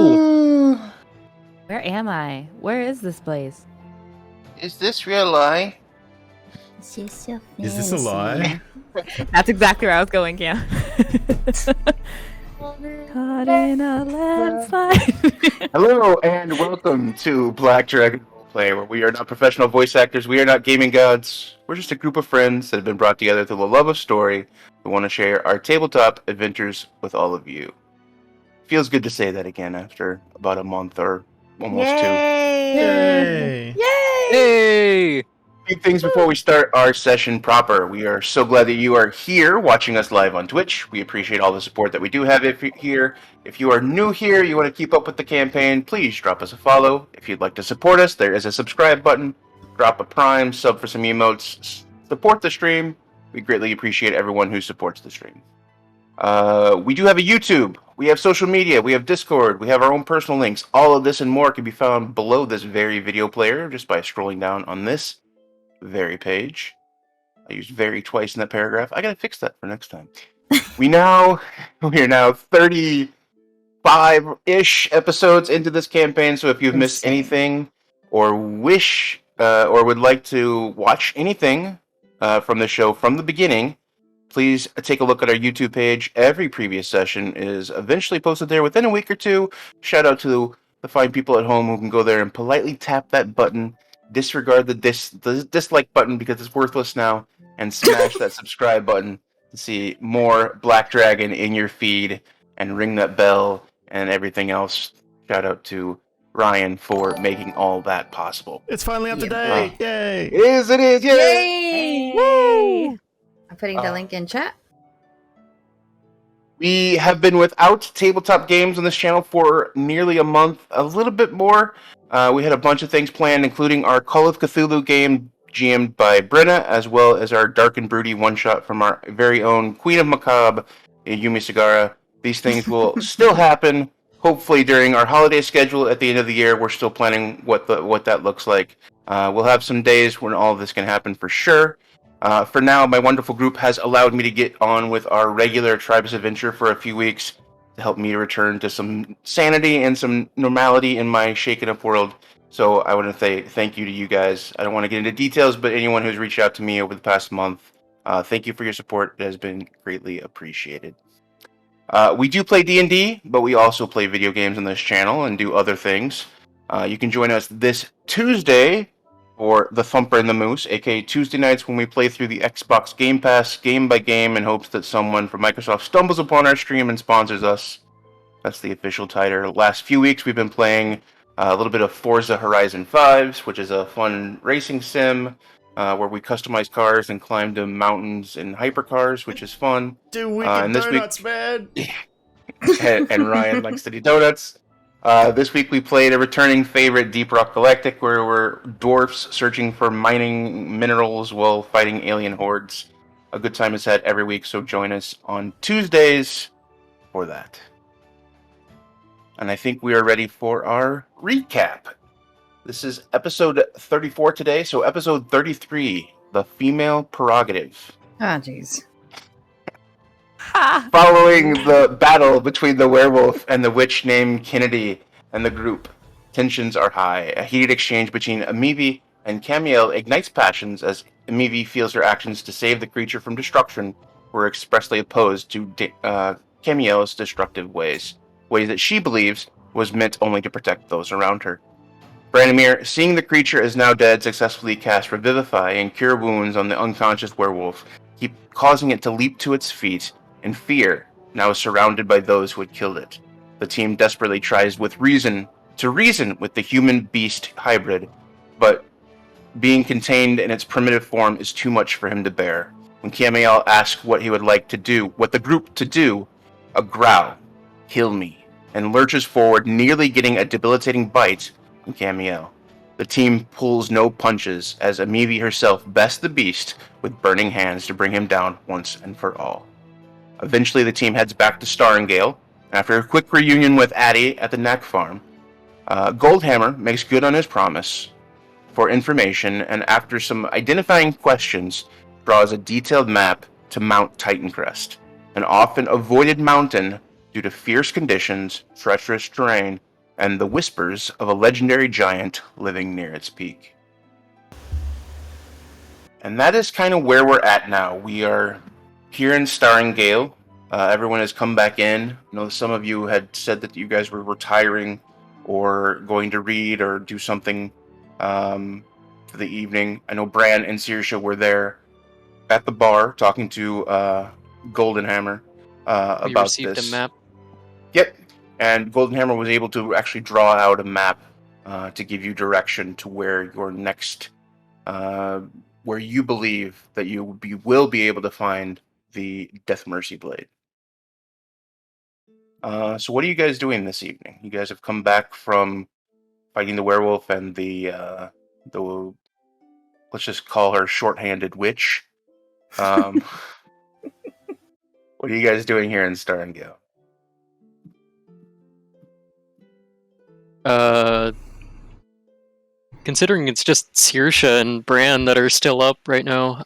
Oh! Where am I? Where is this place? Is this real lie? It's just your Is this a lie? That's exactly where I was going, Cam. Caught in a landslide. Hello and welcome to Black Dragon Roleplay, where we are not professional voice actors, we are not gaming gods. We're just a group of friends that have been brought together through the love of story who want to share our tabletop adventures with all of you. Feels good to say that again after about a month or almost two. Yay! Hey! Few things before we start our session proper. We are so glad that you are here watching us live on Twitch. We appreciate all the support that we do have here. If you are new here, you want to keep up with the campaign, please drop us a follow. If you'd like to support us, there is a subscribe button. Drop a prime, sub for some emotes. Support the stream. We greatly appreciate everyone who supports the stream. We do have a YouTube. We have social media. We have Discord. We have our own personal links. All of this and more can be found below this very video player just by scrolling down on this very page. I used very twice in that paragraph. I gotta fix that for next time. We are now 35-ish episodes into this campaign, so if you've missed anything or wish or would like to watch anything from the show from the beginning, please take a look at our YouTube page. Every previous session is eventually posted there within a week or two. Shout out to the fine people at home who can go there and politely tap that button, disregard the dislike button because it's worthless now, and smash that subscribe button to see more Black Dragon in your feed, and ring that bell and everything else. Shout out to Ryan for making all that possible. It's finally up to date! Yay! It is! Yay! Woo! I'm putting the link in chat. We have been without tabletop games on this channel for nearly a month, a little bit more. We had a bunch of things planned, including our Call of Cthulhu game GM'd by Brenna, as well as our Dark and Broody one-shot from our very own Queen of Macabre, Yumi Sagara. These things will still happen, hopefully during our holiday schedule at the end of the year. We're still planning what that looks like. We'll have some days when all of this can happen for sure. For now, my wonderful group has allowed me to get on with our regular Tribus adventure for a few weeks to help me return to some sanity and some normality in my shaken up world. So I want to say thank you to you guys. I don't want to get into details, but anyone who's reached out to me over the past month, thank you for your support. It has been greatly appreciated. We do play D&D, but we also play video games on this channel and do other things. You can join us this Tuesday for The Thumper and the Moose, aka Tuesday nights when we play through the Xbox Game Pass game by game in hopes that someone from Microsoft stumbles upon our stream and sponsors us. That's the official title. Last few weeks we've been playing a little bit of Forza Horizon 5, which is a fun racing sim where we customize cars and climb the mountains in hypercars, which is fun. Do wicked donuts, man! and Ryan likes to do donuts. This week we played a returning favorite, Deep Rock Galactic, where we're dwarfs searching for mining minerals while fighting alien hordes. A good time is had every week, so join us on Tuesdays for that. And I think we are ready for our recap. This is episode 34 today, so episode 33, The Female Prerogative. Ah, jeez. Following the battle between the werewolf and the witch named Kennedy and the group, tensions are high. A heated exchange between Amivi and Camiel ignites passions as Amivi feels her actions to save the creature from destruction were expressly opposed to Camiel's destructive ways that she believes was meant only to protect those around her. Branimir, seeing the creature is now dead, successfully cast Revivify and Cure Wounds on the unconscious werewolf, causing it to leap to its feet in fear, now surrounded by those who had killed it. The team desperately tries to reason with the human-beast hybrid, but being contained in its primitive form is too much for him to bear. When Camiel asks what he would like to do, what the group to do, a growl, "Kill me," and lurches forward, nearly getting a debilitating bite on Camiel. The team pulls no punches as Amivi herself bests the beast with burning hands to bring him down once and for all. Eventually, the team heads back to Starringale. After a quick reunion with Addie at the Knack Farm, Goldhammer makes good on his promise for information, and after some identifying questions, draws a detailed map to Mount Titancrest, an often avoided mountain due to fierce conditions, treacherous terrain, and the whispers of a legendary giant living near its peak. And that is kind of where we're at now. We are here in Starring Gale. Everyone has come back in. I know some of you had said that you guys were retiring or going to read or do something for the evening. I know Bran and Saoirse were there at the bar talking to Goldenhammer We about received this. a map. Yep, and Goldenhammer was able to actually draw out a map to give you direction to where your next, where you believe that you will be able to find the Death Mercy Blade. So what are you guys doing this evening? You guys have come back from fighting the werewolf and the let's just call her short-handed witch. What are you guys doing here in Star and Gale? Considering it's just Saoirse and Bran that are still up right now,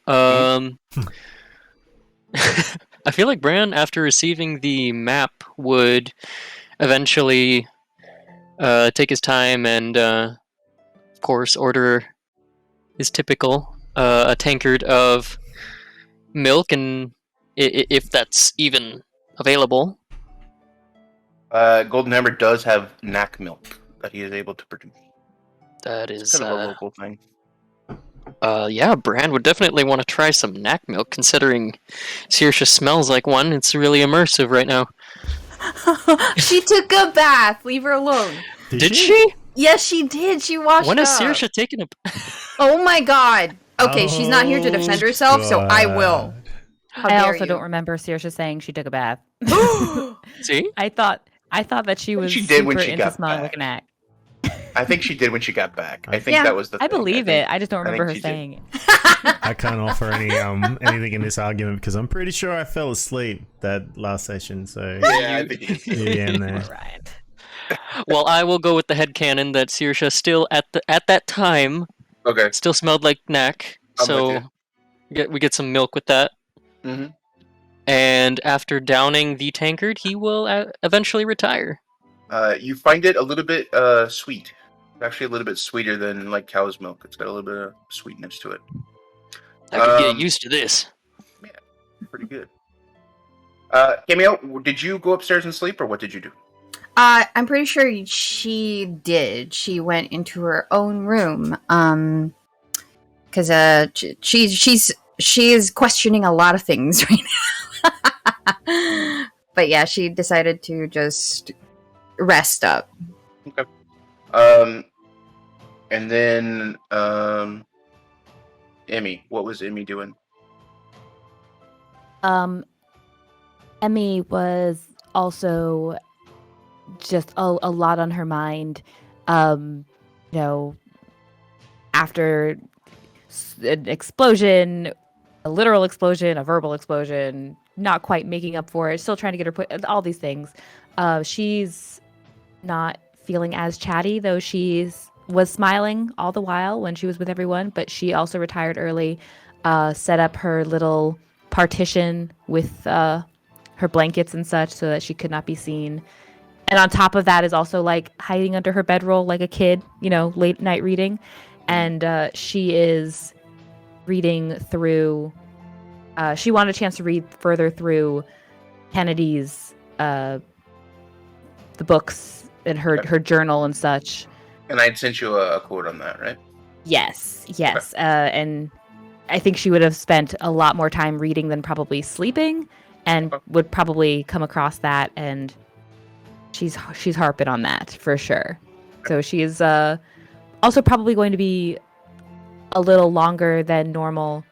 I feel like Bran, after receiving the map, would eventually take his time and, of course, order his typical a tankard of milk, and if that's even available. Goldenhammer does have knack milk that he is able to produce. That It's is, kind of a local thing. yeah, Bran would definitely want to try some knack milk, considering Saoirse smells like one. It's really immersive right now. She took a bath. Leave her alone. Did she? Yes, she did. She washed When up. has Saoirse taken a... Oh my god. Okay, she's not here to defend herself, so I will. How I dare also you. don't remember Saoirse saying she took a bath. See? I thought that she was She did when super she into got smelling back. like an act. I think she did when she got back. I think Yeah, that was the I thing. believe it. I just don't I think remember her she did. saying it. I can't offer any anything in this argument because I'm pretty sure I fell asleep that last session. So Yeah, I think yeah, in there. All right. Well, I will go with the headcanon that Saoirse still, at that time, Okay. still smelled like knack. I'm So with we get some milk with that. Mm-hmm. And after downing the tankard, he will eventually retire. You find it a little bit sweet. Actually, a little bit sweeter than like cow's milk. It's got a little bit of sweetness to it. I could get used to this. Pretty good. Camille, did you go upstairs and sleep, or what did you do? I'm pretty sure she did. She went into her own room. Because she is questioning a lot of things right now. But yeah, she decided to just rest up. Okay. And then Emmy, what was Emmy doing? Emmy was also just a lot on her mind. You know, after an explosion, a literal explosion, a verbal explosion, not quite making up for it, still trying to get her put, all these things. She's not feeling as chatty, though was smiling all the while when she was with everyone, but she also retired early, set up her little partition with her blankets and such so that she could not be seen. And on top of that is also like hiding under her bedroll like a kid, you know, late night reading. And she is reading through, she wanted a chance to read further through Kennedy's, the books and her journal and such. And I sent you a quote on that, right? Yes. And I think she would have spent a lot more time reading than probably sleeping, and would probably come across that, and she's harping on that for sure. So she is also probably going to be a little longer than normal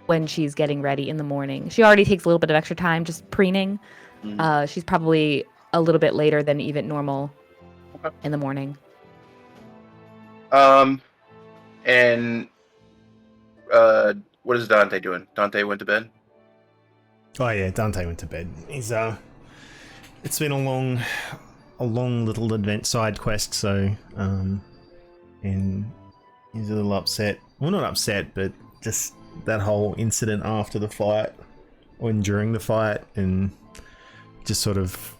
when she's getting ready in the morning. She already takes a little bit of extra time just preening. She's probably a little bit later than even normal in the morning. And what is Dante doing? Dante went to bed? Oh yeah, Dante went to bed. He's it's been a long little side quest, so and he's a little upset. Well, not upset, but just that whole incident after the fight or during the fight, and just sort of,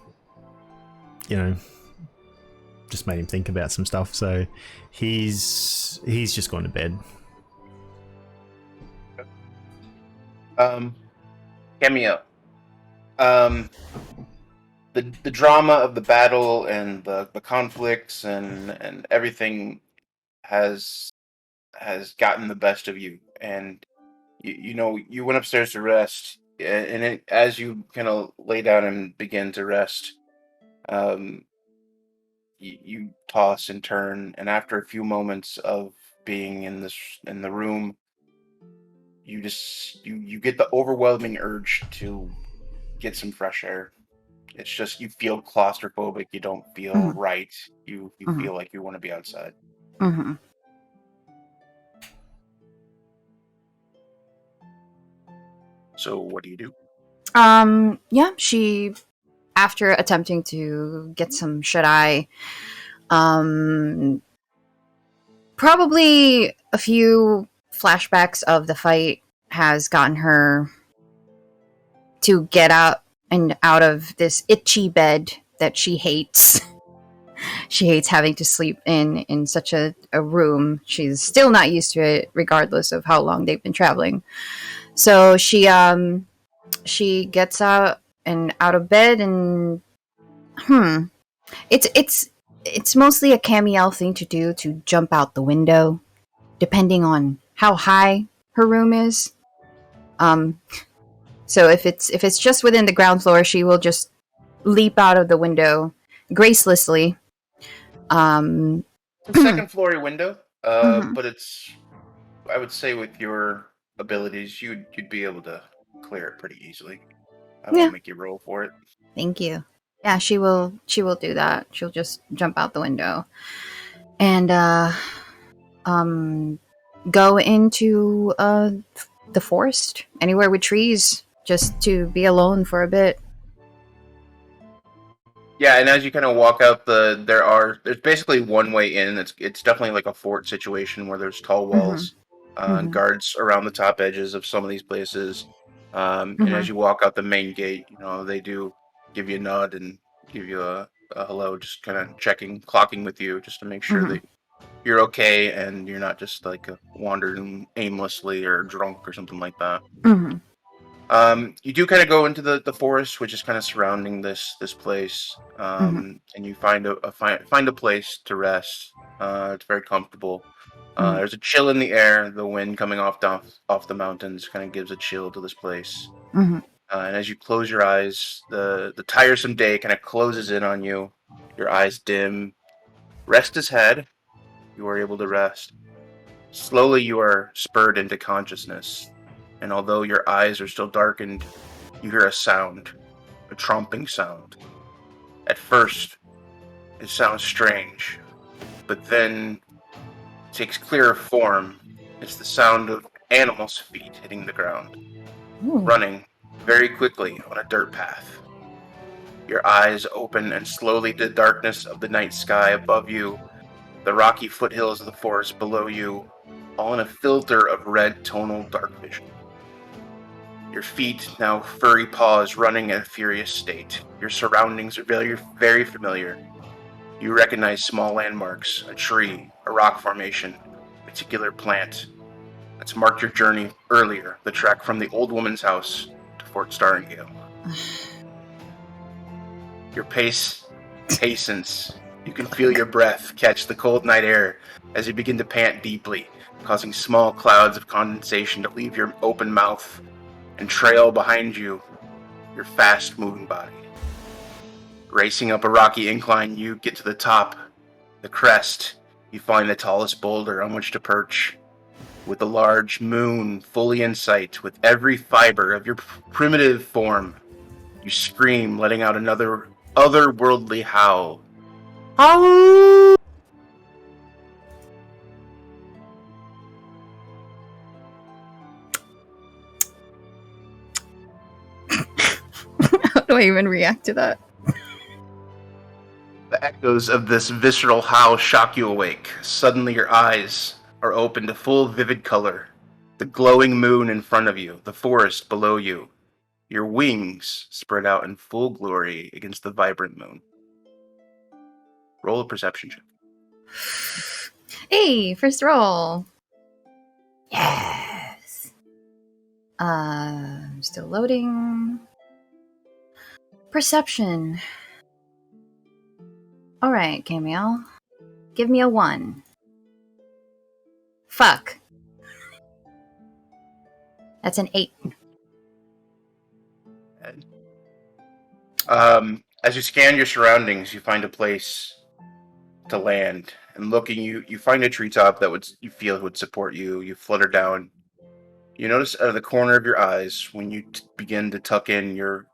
you know, just made him think about some stuff. So he's just gone to bed. Cameo. The drama of the battle and the conflicts and everything has gotten the best of you, and you went upstairs to rest, and as you kind of lay down and begin to rest, you toss and turn, and after a few moments of being in the room, you get the overwhelming urge to get some fresh air. It's just you feel claustrophobic. You don't feel right. You feel like you want to be outside. Mm-hmm. So what do you do? Yeah, she, after attempting to get some shut-eye, probably a few flashbacks of the fight has gotten her to get out of this itchy bed that she hates. She hates having to sleep in such a room. She's still not used to it, regardless of how long they've been traveling. So she gets out of bed, and it's mostly a Camiel thing to do, to jump out the window, depending on how high her room is. So if it's just within the ground floor, she will just leap out of the window gracelessly. The second floor window, but it's, I would say, with your abilities, you'd be able to clear it pretty easily. I won't make you roll for it. Thank you. Yeah, she will do that. She'll just jump out the window and go into the forest, anywhere with trees, just to be alone for a bit. Yeah, and as you kind of walk out, there's basically one way in. It's definitely like a fort situation where there's tall walls, guards around the top edges of some of these places. And as you walk out the main gate, they do give you a nod and give you a hello, just kind of clocking with you, just to make sure that you're okay and you're not just like wandering aimlessly or drunk or something like that. You do kind of go into the forest, which is kind of surrounding this place, and you find a place to rest. It's very comfortable. There's a chill in the air. The wind coming off the mountains kind of gives a chill to this place. And as you close your eyes, the tiresome day kind of closes in on you. Your eyes dim. Rest is had. You are able to rest. Slowly, you are spurred into consciousness. And although your eyes are still darkened, you hear a sound, a tromping sound. At first, it sounds strange, but then it takes clearer form. It's the sound of animals' feet hitting the ground, running very quickly on a dirt path. Your eyes open, and slowly the darkness of the night sky above you, the rocky foothills of the forest below you, all in a filter of red tonal dark vision. Your feet, now furry paws, running at a furious state. Your surroundings are very, very familiar. You recognize small landmarks, a tree, a rock formation, a particular plant that's marked your journey earlier, the trek from the old woman's house to Fort Starringale. Your pace hastens. You can feel your breath catch the cold night air as you begin to pant deeply, causing small clouds of condensation to leave your open mouth and trail behind you your fast-moving body. Racing up a rocky incline, you get to the top, the crest. You find the tallest boulder on which to perch. With the large moon fully in sight, with every fiber of your primitive form, you scream, letting out another otherworldly howl. Howl! How do I even react to that? The echoes of this visceral howl shock you awake. Suddenly your eyes are open to full vivid color. The glowing moon in front of you, the forest below you. Your wings spread out in full glory against the vibrant moon. roll a perception check. Hey, first roll. Yes. I'm still loading. Perception. All right, Camille. Give me a 1. Fuck. That's an 8. As you scan your surroundings, you find a place to land. And looking, you find a treetop that you feel would support you. You flutter down. You notice out of the corner of your eyes when you begin to tuck in your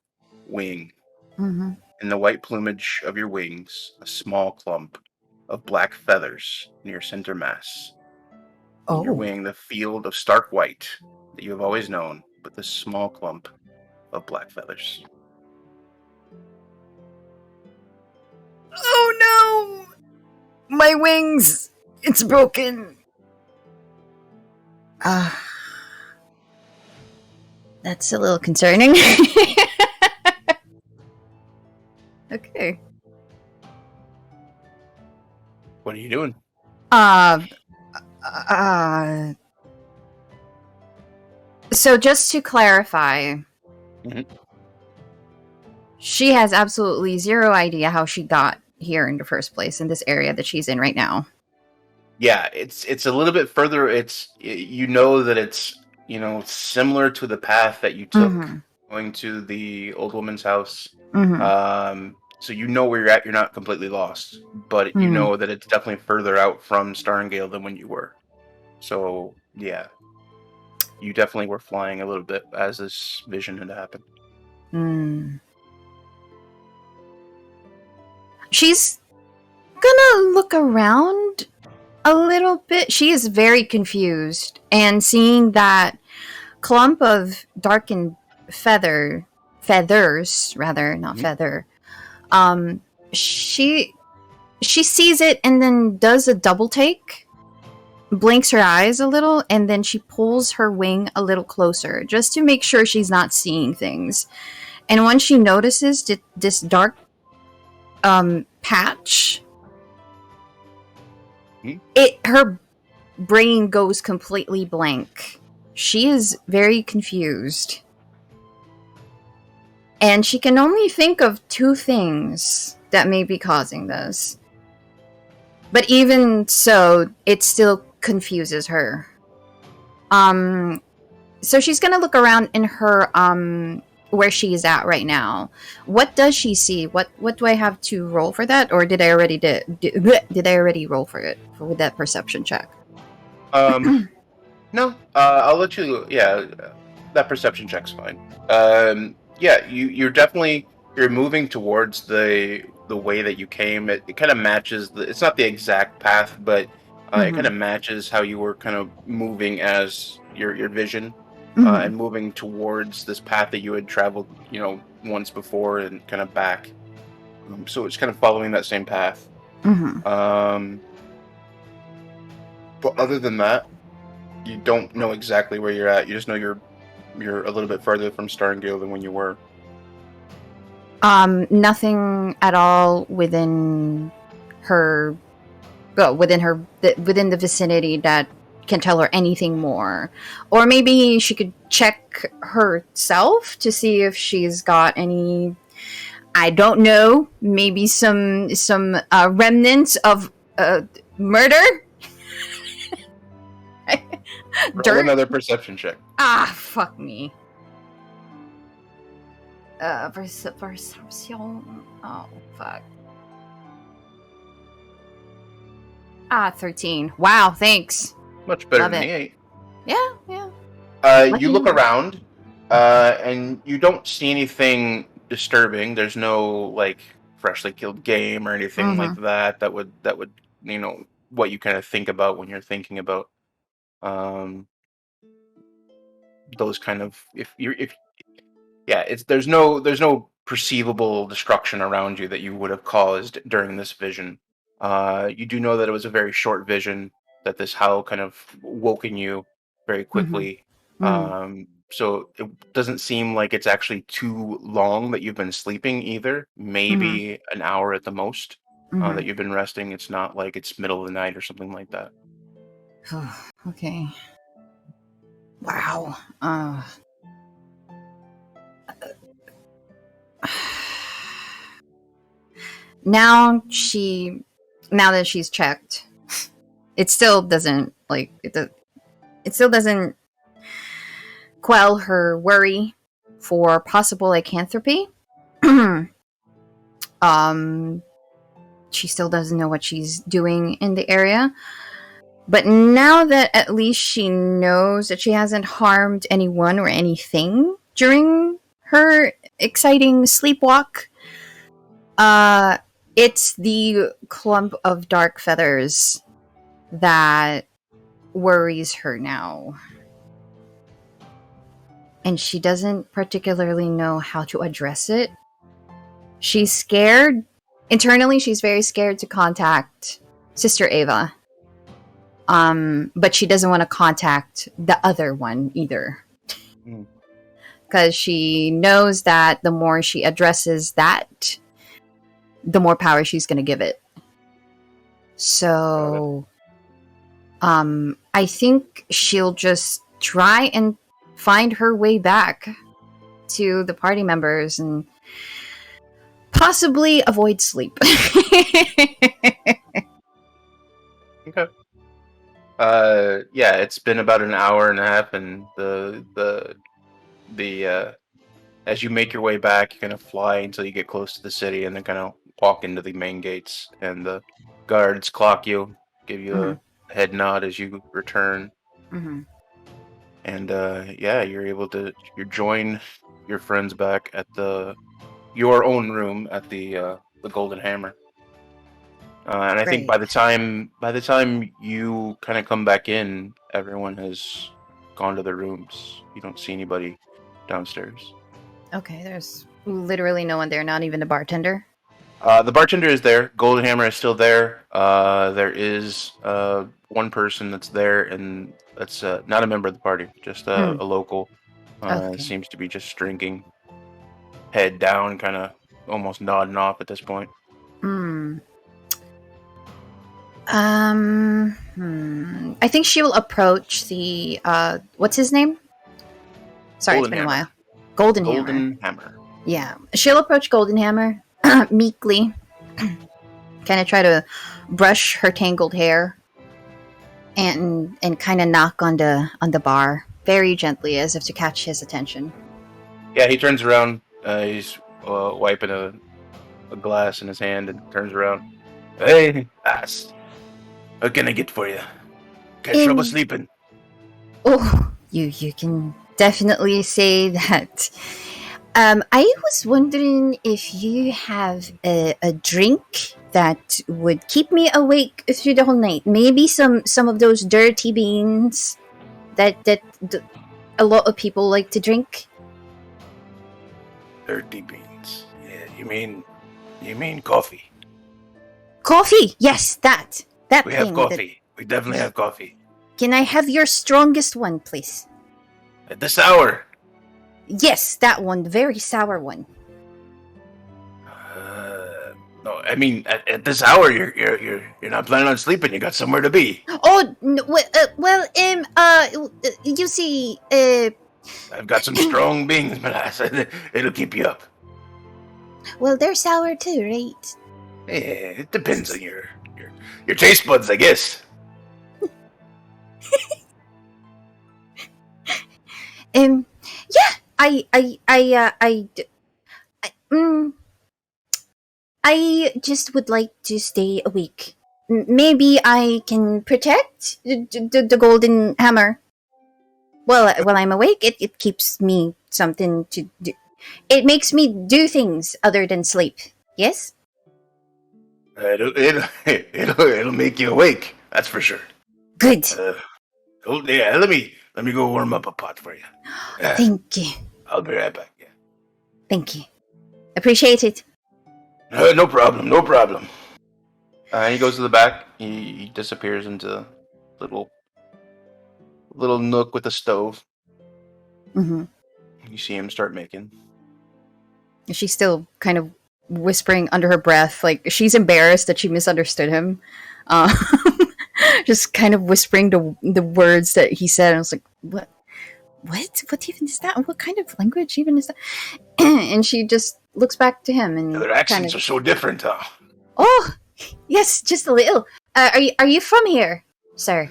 wing. Mm-hmm. In the white plumage of your wings, a small clump of black feathers near center mass. In your wing, the field of stark white that you have always known, with this small clump of black feathers. Oh no! My wings! It's broken! That's a little concerning. Okay. What are you doing? So just to clarify, she has absolutely zero idea how she got here in the first place in this area that she's in right now. Yeah, it's a little bit further. You know that it's similar to the path that you took going to the old woman's house. So you know where you're at. You're not completely lost, but you know that it's definitely further out from Starngale than when you were. So yeah, you definitely were flying a little bit as this vision had happened. She's gonna look around a little bit. She is very confused, and seeing that clump of darkened feathers, rather, not feather. She sees it and then does a double take, blinks her eyes a little, and then she pulls her wing a little closer just to make sure she's not seeing things. And when she notices this dark patch, her brain goes completely blank. She is very confused. And she can only think of 2 things that may be causing this. But even so, it still confuses her. So she's gonna look around in her where she is at right now. What does she see? What do I have to roll for that, or did I already did I already roll for it with that perception check? No, I'll let you. Yeah, that perception check's fine. Yeah, you're moving towards the way that you came. It kind of matches. It's not the exact path, but it kind of matches how you were kind of moving as your vision, and moving towards this path that you had traveled, once before and kind of back. So it's kind of following that same path. But other than that, you don't know exactly where you're at. You just know you're a little bit further from Starngale than when you were. Nothing at all within the vicinity that can tell her anything more. Or maybe she could check herself to see if she's got any, I don't know, maybe some remnants of murder. Roll another perception check. Fuck me. Perception. Oh, fuck. 13. Wow, thanks. Much better Love than it. the 8. Yeah. You look around, and you don't see anything disturbing. There's no freshly killed game or anything like that. That would what you kind of think about when you're thinking about those kind of there's no perceivable destruction around you that you would have caused during this vision. You do know that it was a very short vision, that this howl kind of woken you very quickly. So it doesn't seem like it's actually too long that you've been sleeping either. Maybe an hour at the most. that you've been resting. It's not like it's middle of the night or something like that. Okay. Wow. Now that she's checked, it still doesn't it still doesn't quell her worry for possible lycanthropy. She still doesn't know what she's doing in the area. But now that at least she knows that she hasn't harmed anyone or anything during her exciting sleepwalk, it's the clump of dark feathers that worries her now. And she doesn't particularly know how to address it. She's scared. Internally, she's very scared to contact Sister Ava. But she doesn't want to contact the other one either. Because she knows that the more she addresses that, the more power she's going to give it. So, I think she'll just try and find her way back to the party members and possibly avoid sleep. Okay. Yeah, it's been about an hour and a half, and the as you make your way back, you kind of fly until you get close to the city, and then kind of walk into the main gates, and the guards clock you, give you a head nod as you return, and yeah, you join your friends back at your own room at the Golden Hammer. And I think by the time you kind of come back in, everyone has gone to their rooms. You don't see anybody downstairs. Okay, there's literally no one there, not even the bartender. The bartender is there. Golden Hammer is still there. There is one person that's there, and that's not a member of the party, just a local. Seems to be just drinking, head down, kind of almost nodding off at this point. I think she will approach the what's his name? Sorry, Golden it's been Hammer. a while. Golden Hammer. Yeah, she'll approach Golden Hammer meekly, kind of try to brush her tangled hair, and kind of knock on the bar very gently, as if to catch his attention. Yeah, he turns around. He's wiping a glass in his hand and turns around. Hey, ass. What can I get for you? Got trouble sleeping? Oh, you can definitely say that. I was wondering if you have a drink that would keep me awake through the whole night. Maybe some of those dirty beans that a lot of people like to drink. Dirty beans. Yeah, you mean coffee? Coffee? Yes, that We have coffee. We definitely have coffee. Can I have your strongest one, please? At this hour? Yes, that one, the very sour one. No, I mean at this hour you're not planning on sleeping. You got somewhere to be. Oh, no, you see, I've got some strong beans, my lass. It'll keep you up. well, they're sour too, right? Yeah, it depends on your taste buds, I guess. Yeah, I just would like to stay awake. Maybe I can protect the Golden Hammer. Well, while I'm awake, it keeps me something to do. It makes me do things other than sleep. Yes? It'll make you awake. That's for sure. Good. Yeah, let me go warm up a pot for you. Thank you. I'll be right back. Yeah. Thank you. Appreciate it. No problem. He goes to the back. He disappears into little nook with a stove. Mm-hmm. You see him start making. She's still kind of whispering under her breath, like she's embarrassed that she misunderstood him. Um, just kind of whispering the words that he said. I was like, what? What even is that? What kind of language even is that? And she just looks back to him and Their accents are so different, huh? Oh, yes, just a little. Are you from here, sir?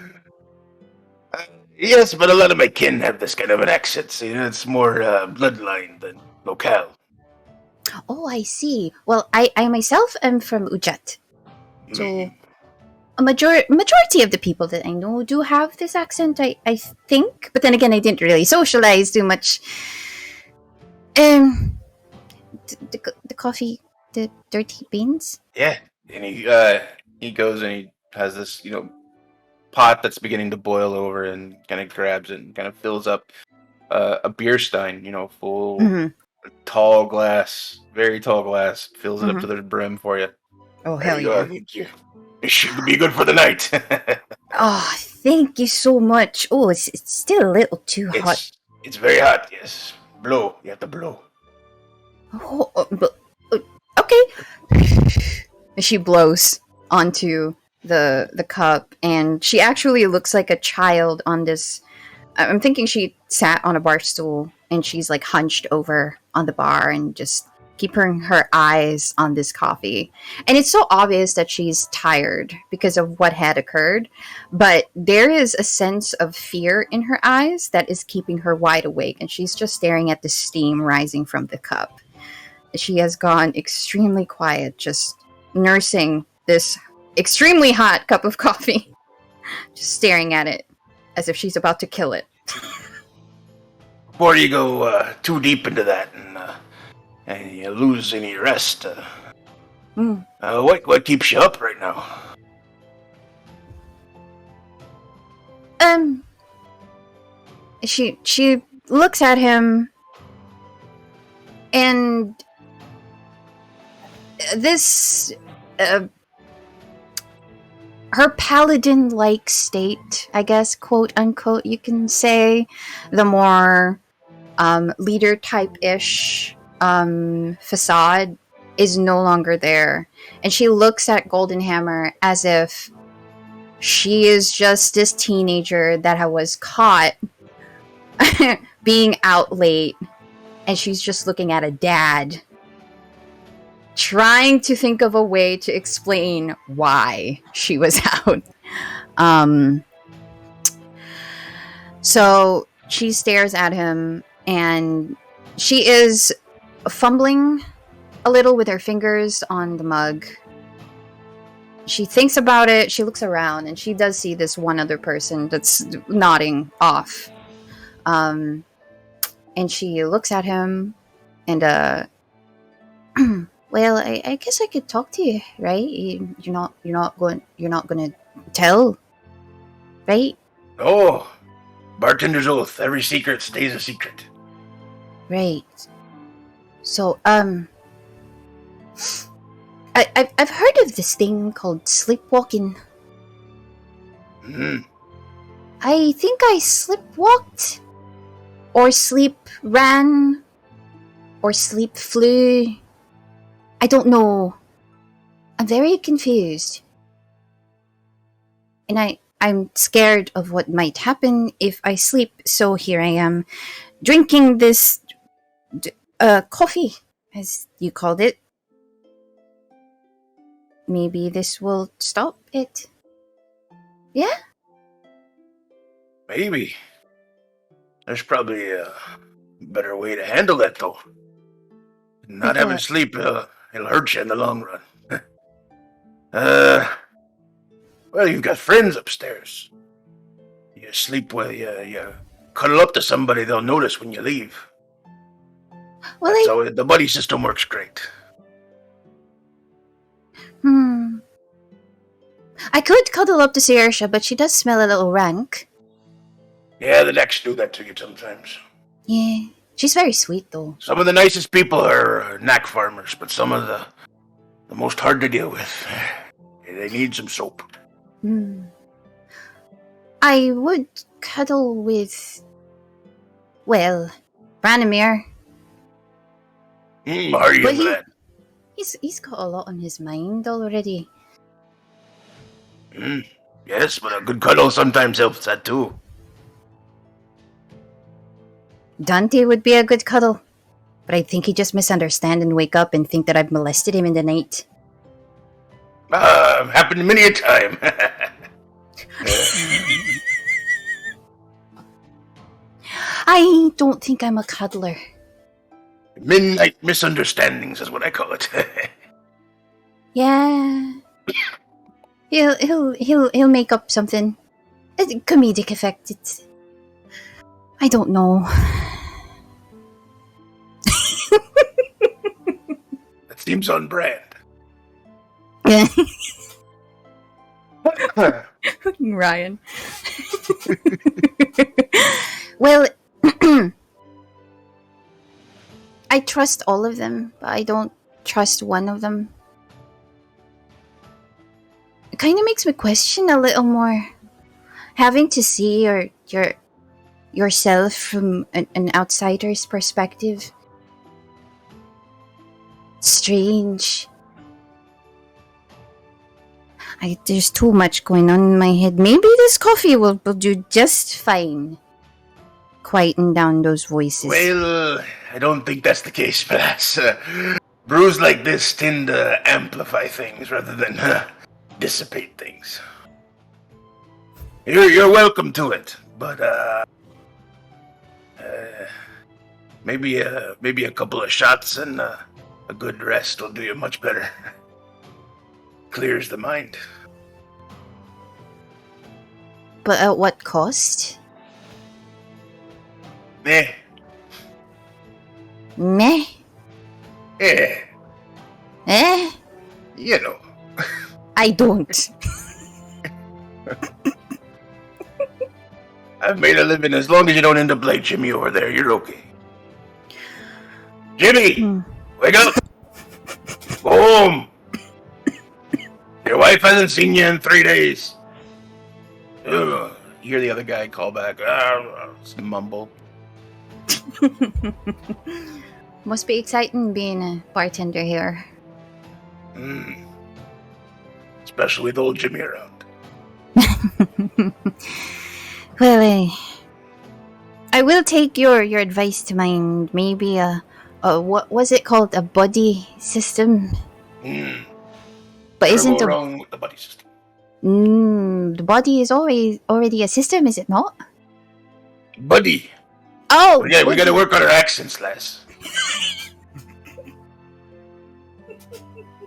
Yes, but a lot of my kin have this kind of an accent. So, it's more bloodline than locale. Oh, I see. Well, I myself am from Ujat. So, a majority of the people that I know do have this accent, I think. But then again, I didn't really socialize too much. The coffee, the dirty beans. Yeah, and he goes and he has this, pot that's beginning to boil over and kind of grabs it and kind of fills up a beer stein, full, tall glass, very tall glass, fills it up to the brim for you. Oh, There hell you yeah. go. It should be good for the night. Oh, thank you so much. Oh, it's still a little too hot. It's very hot, yes. Blow. You have to blow. Okay. She blows onto the cup, and she actually looks like a child on this. I'm thinking she sat on a bar stool, and she's like hunched over on the bar and just keeping her eyes on this coffee. And it's so obvious that she's tired because of what had occurred, but there is a sense of fear in her eyes that is keeping her wide awake, and she's just staring at the steam rising from the cup. She has gone extremely quiet, just nursing this extremely hot cup of coffee, just staring at it as if she's about to kill it. Before you go too deep into that and you lose any rest, what keeps you up right now? She looks at him, and this her paladin-like state, I guess, quote unquote, you can say, the more leader type-ish facade is no longer there. And she looks at Goldenhammer as if she is just this teenager that was caught being out late, and she's just looking at a dad trying to think of a way to explain why she was out. So she stares at him, and she is fumbling a little with her fingers on the mug. She thinks about it, she looks around, and she does see this one other person that's nodding off. And she looks at him, and well, I guess I could talk to you, right? You're not gonna tell, right? Oh, bartender's oath. Every secret stays a secret. Right. So, I've heard of this thing called sleepwalking. I think I sleepwalked, or sleep ran, or sleep flew. I don't know. I'm very confused. And I'm scared of what might happen if I sleep, so here I am, drinking this coffee, as you called it. Maybe this will stop it. Yeah? Maybe. There's probably a better way to handle that, though. Not having sleep, it'll hurt you in the long run. Well, you've got friends upstairs. You sleep with you cuddle up to somebody, they'll notice when you leave. Well, That's how the buddy system works great. I could cuddle up to Saoirse, but she does smell a little rank. Yeah, the Dex do that to you sometimes. Yeah, she's very sweet, though. Some of the nicest people are knack farmers, but some of the most hard to deal with. They need some soap. I would cuddle with, well, Branimir. Are you into that? He's got a lot on his mind already. Yes, but a good cuddle sometimes helps that too. Dante would be a good cuddle, but I think he just misunderstand and wake up and think that I've molested him in the night. Happened many a time. I don't think I'm a cuddler. Midnight misunderstandings is what I call it. Yeah. He'll make up something. A comedic effect. I don't know. That seems on brand. Ryan. Well, I trust all of them, but I don't trust one of them. It kind of makes me question a little more. Having to see yourself from an outsider's perspective. Strange. There's too much going on in my head. Maybe this coffee will do just fine. Quieten down those voices. Well, I don't think that's the case, perhaps. Brews like this tend to amplify things rather than dissipate things. You're welcome to it, but maybe a couple of shots and a good rest will do you much better. Clears the mind. But at what cost? Meh. Meh? Eh. Eh? You know. I don't. I've made a living. As long as you don't end up like Jimmy over there, you're okay. Jimmy! Wake up! Go home! Your wife hasn't seen you in 3 days. Ugh. You hear the other guy call back. Mumble. Must be exciting being a bartender here. Especially with old Jimmy around. Well, I will take your advice to mind. Maybe what was it called? A buddy system? But isn't Go wrong with the buddy system? The body is already a system, is it not? Buddy. Oh, Yeah, we gotta work on our accents, lass.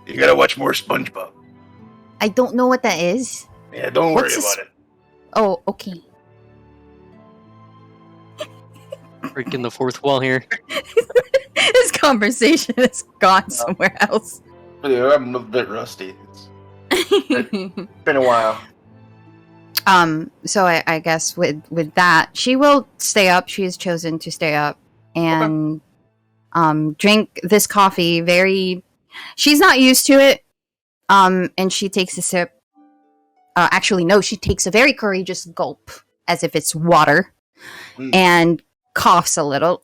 You gotta watch more SpongeBob. I don't know what that is. Yeah, don't worry What's about it. Oh, okay. Breaking the fourth wall here. This conversation has gone somewhere else. Yeah, I'm a bit rusty. It's been a while. So I guess with that, she will stay up. She has chosen to stay up and drink this coffee very. She's not used to it. And she takes a sip. Actually, no, she takes a very courageous gulp, as if it's water, and coughs a little.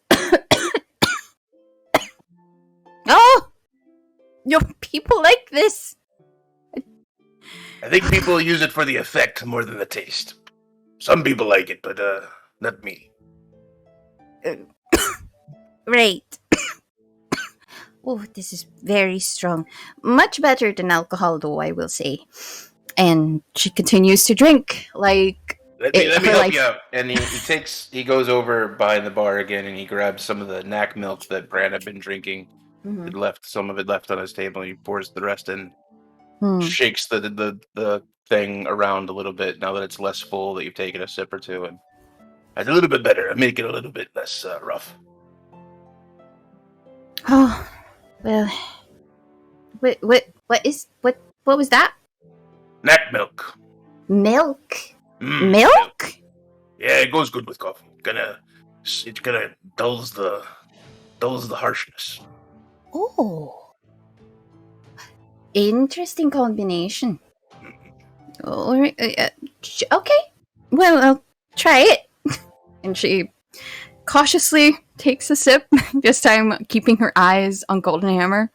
Oh, people like this. I think people use it for the effect more than the taste. Some people like it, but not me. Right. Oh, this is very strong. Much better than alcohol, though, I will say. And she continues to drink, like... Let me help you out. And he goes over behind the bar again, and he grabs some of the knack milk that Brad had been drinking. Some of it left on his table, and he pours the rest in. Shakes the thing around a little bit now that it's less full, that you've taken a sip or two, and it's a little bit better. I make it a little bit less rough. Oh, well, what was that? Knack milk. Milk? Milk? Yeah, it goes good with coffee. It kind of dulls the harshness. Oh. Interesting combination. Okay. Well, I'll try it. And she cautiously takes a sip, this time keeping her eyes on Golden Hammer.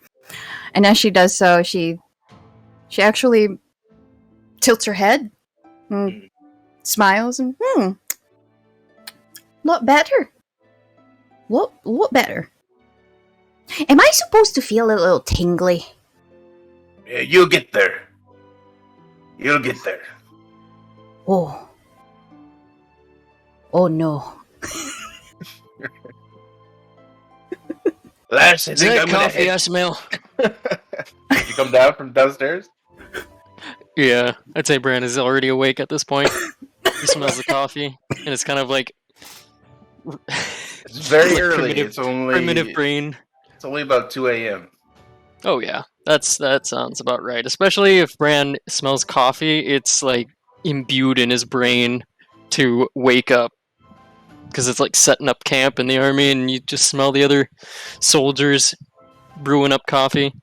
And as she does so, she actually tilts her head and smiles and lot better. Lot better. Am I supposed to feel a little tingly? Yeah, you'll get there. You'll get there. Oh no. Lass, I Is think that I'm gonna coffee I head. smell? You come down from downstairs? Yeah, I'd say Bran is already awake at this point. He smells the coffee, and it's kind of like It's very like early. It's only primitive brain. It's only about 2 a.m. Oh yeah, that sounds about right. Especially if Bran smells coffee, it's like imbued in his brain to wake up because it's like setting up camp in the army, and you just smell the other soldiers brewing up coffee.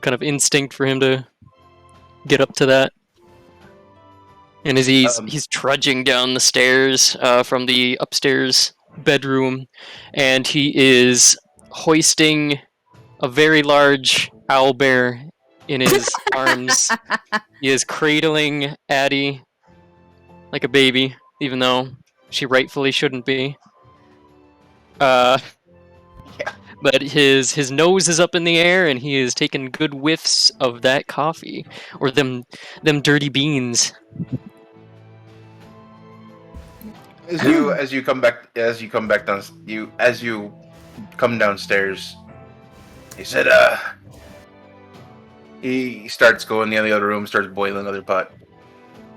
Kind of instinct for him to get up to that. And as he's trudging down the stairs from the upstairs bedroom, and he is hoisting a very large owlbear in his arms. He is cradling Addie like a baby, even though she rightfully shouldn't be. But his nose is up in the air, and he is taking good whiffs of that coffee or them dirty beans. As you come downstairs, he said, he starts going in the other room, starts boiling another pot.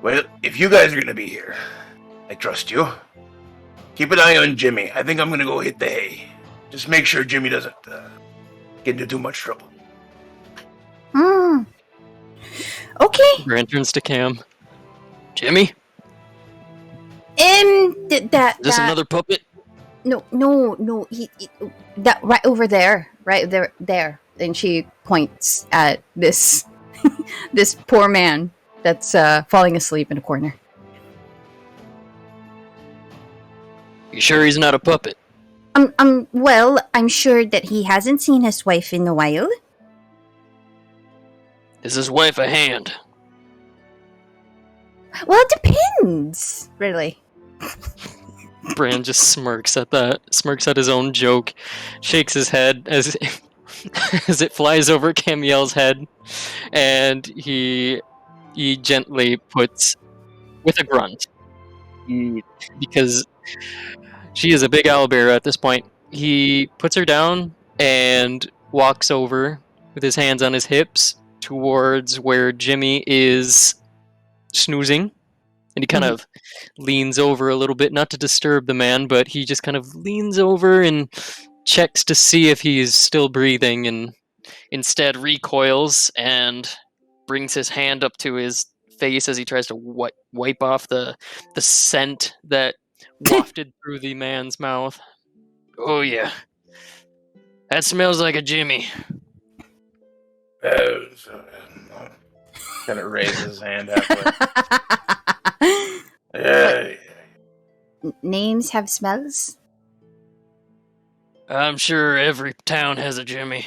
Well, if you guys are gonna be here, I trust you. Keep an eye on Jimmy. I think I'm gonna go hit the hay. Just make sure Jimmy doesn't get into too much trouble. Okay. Bran turns to Cam. Jimmy? That Is this another puppet? No. He that right over there, there. And she points at this this poor man that's falling asleep in a corner. You sure he's not a puppet? Well, I'm sure that he hasn't seen his wife in a while. Is his wife a hand? Well, it depends, really. Bran just smirks at that, smirks at his own joke, shakes his head as as it flies over Camiel's head, and he gently puts, with a grunt, because she is a big owlbear at this point, he puts her down and walks over with his hands on his hips towards where Jimmy is snoozing. And he kind of leans over a little bit, not to disturb the man, but he just kind of leans over and checks to see if he's still breathing, and instead recoils and brings his hand up to his face as he tries to wipe off the scent that wafted through the man's mouth. Oh yeah, that smells like a Jimmy. Kind of raises his hand halfway. Names have smells? I'm sure every town has a Jimmy.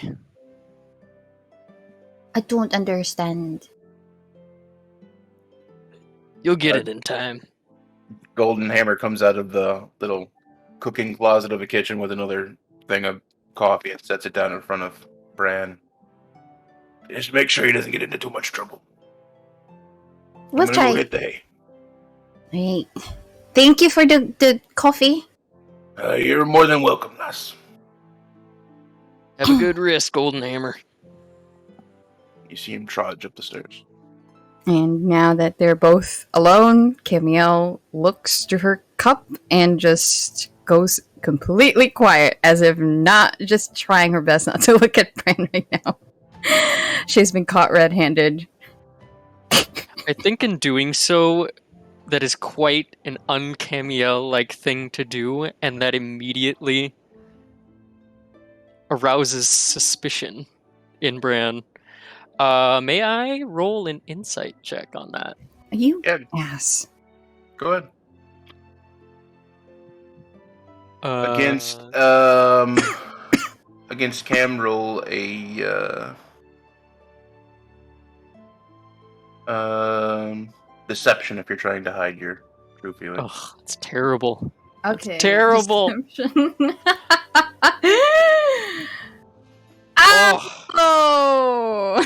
I don't understand. You'll get it in time. Golden Hammer comes out of the little cooking closet of the kitchen with another thing of coffee and sets it down in front of Bran. Just make sure he doesn't get into too much trouble. We'll I'm gonna try. go hit the hay. Right. Thank you for the coffee. You're more than welcome, lass. Have a good wrist, Golden Hammer. You see him trudge up the stairs. And now that they're both alone, Camiel looks to her cup and just goes completely quiet, as if not just trying her best not to look at Bran right now. She's been caught red-handed. I think in doing so, that is quite an un-Camiel-like thing to do, and that immediately arouses suspicion in Bran. May I roll an insight check on that? You Yeah, ass. go ahead. Against against Cam, roll a deception if you're trying to hide your true feelings. Oh, it's terrible. Okay. terrible. Deception. Oh!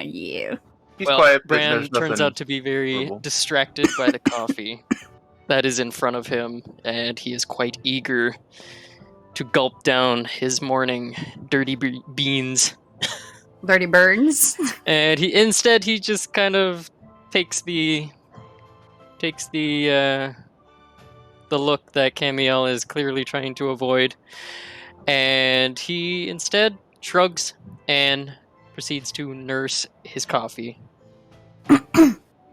You. He's Well, quiet, but Bran there's turns nothing out to be very horrible. distracted by the coffee that is in front of him, and he is quite eager to gulp down his morning dirty beans. Dirty Burns. And he just kind of takes the look that Camiel is clearly trying to avoid, and he instead shrugs and proceeds to nurse his coffee.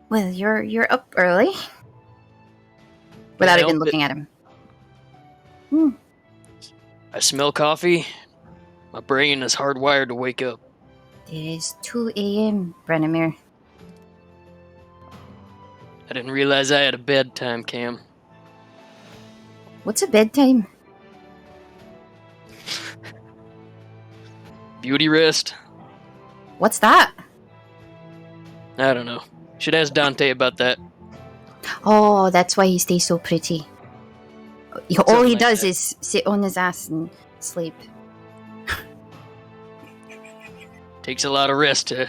Well, you're up early. Without Well, even looking at him. I smell coffee. My brain is hardwired to wake up. It is 2 a.m., Branimir. I didn't realize I had a bedtime, Cam. What's a bedtime? Beauty rest? What's that? I don't know. Should ask Dante about that. Oh, that's why he stays so pretty. All Something he like does that. is sit on his ass and sleep. Takes a lot of rest to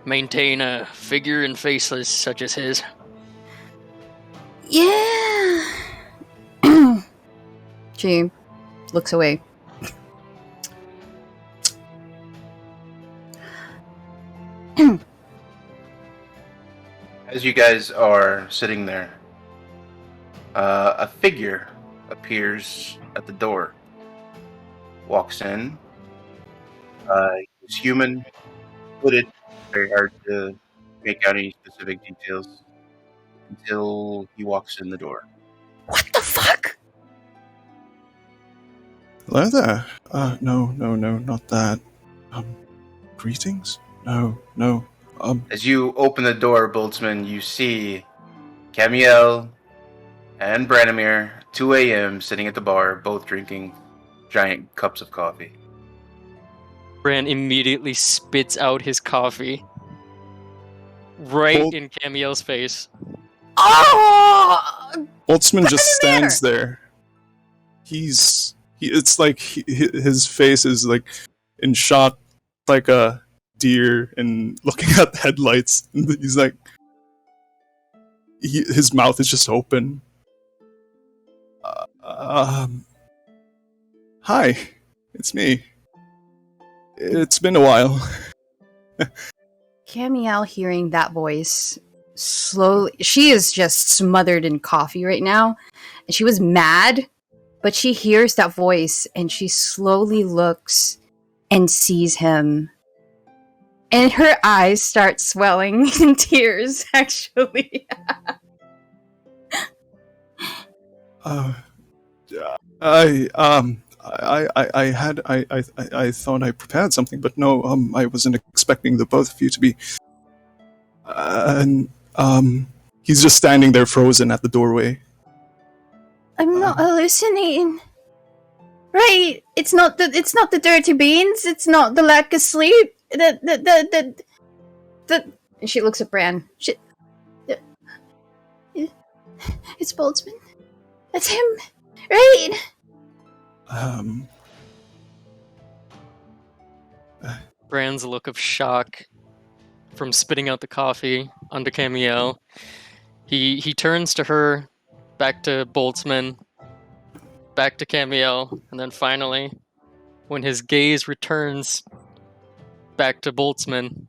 maintain a figure and faceless such as his. Yeah. She looks away. As you guys are sitting there, a figure appears at the door. Walks in. He's human, hooded. Very hard to make out any specific details until he walks in the door. What the fuck? Hello there. No, not that. Greetings? No. As you open the door, Boltzmann, you see Camiel and Branimir, 2 a.m., sitting at the bar, both drinking giant cups of coffee. Bran immediately spits out his coffee right Well- in Camiel's face. Oh! Boltzmann just Branimir! stands there. It's like his face is like in shot like a deer and looking at the headlights. And he's like, his mouth is just open. Hi, it's me. It's been a while. Camiel hearing that voice slowly. She is just smothered in coffee right now. And she was mad, but she hears that voice and she slowly looks and sees him. And her eyes start swelling in tears, actually. I thought I prepared something, but no, I wasn't expecting the both of you to be. And he's just standing there frozen at the doorway. I'm not hallucinating. Right. It's not the dirty beans, it's not the lack of sleep. And she looks at Bran. It's Boltzmann. That's him. Right. Bran's look of shock from spitting out the coffee onto Camiel. He turns to her, back to Boltzmann, back to Camiel, and then finally, when his gaze returns back to Boltzmann,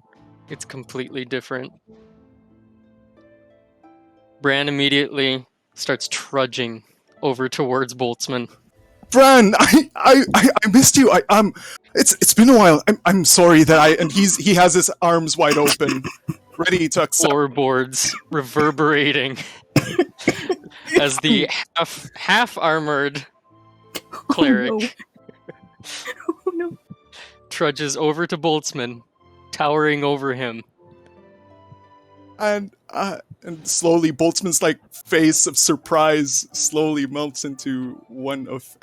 it's completely different. Bran immediately starts trudging over towards Boltzmann. Bran, I missed you. It's been a while. I'm sorry that and he has his arms wide open, ready to accept. Floorboards reverberating as the half armored cleric trudges over to Boltzmann, towering over him. And slowly, Boltzmann's like face of surprise slowly melts into one of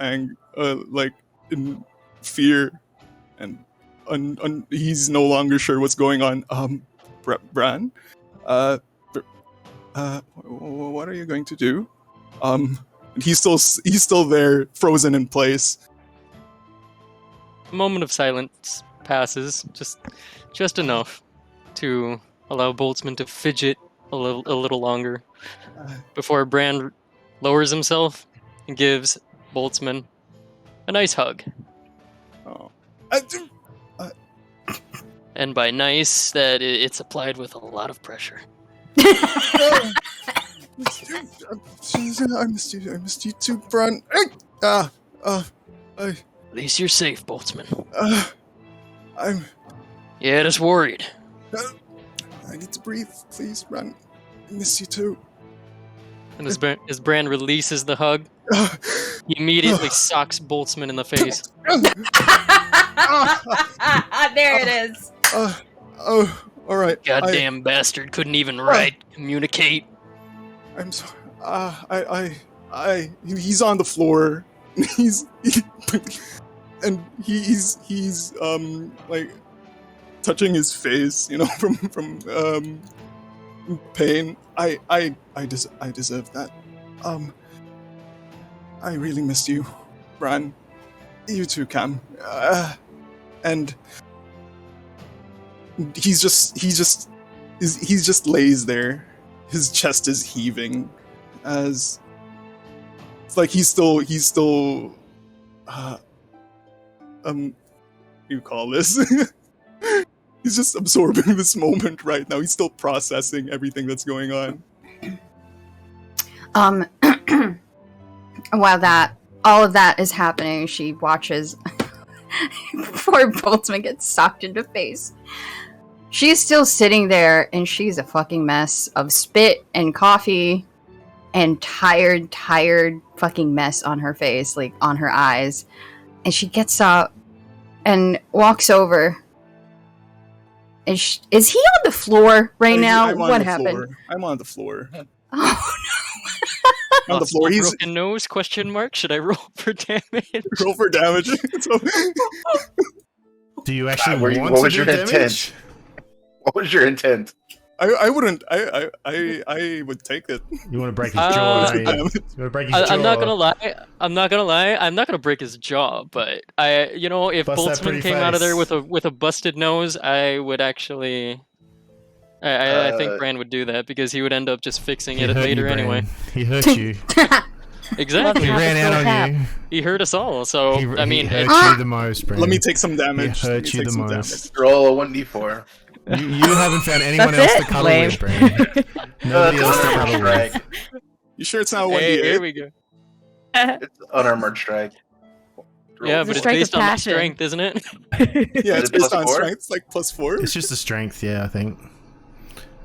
fear, and he's no longer sure what's going on. Bran, what are you going to do? And he's still there, frozen in place. A moment of silence passes, just enough to allow Boltzmann to fidget a little longer before Bran lowers himself and gives Boltzmann a nice hug. Oh. And by nice, that it's applied with a lot of pressure. I missed you too, Bran. At least you're safe, Boltzmann. I'm. Yeah, just worried. I need to breathe, please, Bran. I miss you too. And as Bran releases the hug, he immediately socks Boltzmann in the face. There it is. All right. Goddamn bastard! Couldn't even write, communicate. I'm sorry. He's on the floor. He's like touching his face, from pain. I deserve that. I really missed you, Bran. You too, Cam. And he just lays there. His chest is heaving, as it's like he's still you call this? He's just absorbing this moment right now. He's still processing everything that's going on. While all of that is happening, she watches before Boltzmann gets socked in the face. She's still sitting there, and she's a fucking mess of spit and coffee and tired fucking mess on her face, like on her eyes. And she gets up and walks over. And is he on the floor right now? What happened? I'm on the floor. Oh no! On the floor. He's broken nose? ? Should I roll for damage? Roll for damage. Do you actually what want was to your do intent? damage? What was your intent? I wouldn't. I would take it. You want to break his jaw? You want to break his jaw? I'm not gonna lie. I'm not gonna break his jaw. But if Bust that Boltzmann pretty came out of there face. with a busted nose, I would actually. I think Bran would do that because he would end up just fixing He it hurt later you, Bran. anyway. He hurt you. Exactly. He ran out on you. He hurt us all. So He I mean, hurt you the most, Bran. Let me take some damage. He hurt you the most. Roll a 1d4. You haven't found anyone That's else it? to cuddle Lame. with, Bran. Nobody else to Unarmored cuddle with. strike. You sure it's not 1d8? hey, here we go. It's unarmored strike. Yeah, It's but a it's strike of based on the passion. strength, isn't it? Yeah, Is it's it based plus on 4? strength. It's like +4. It's just the strength, yeah, I think.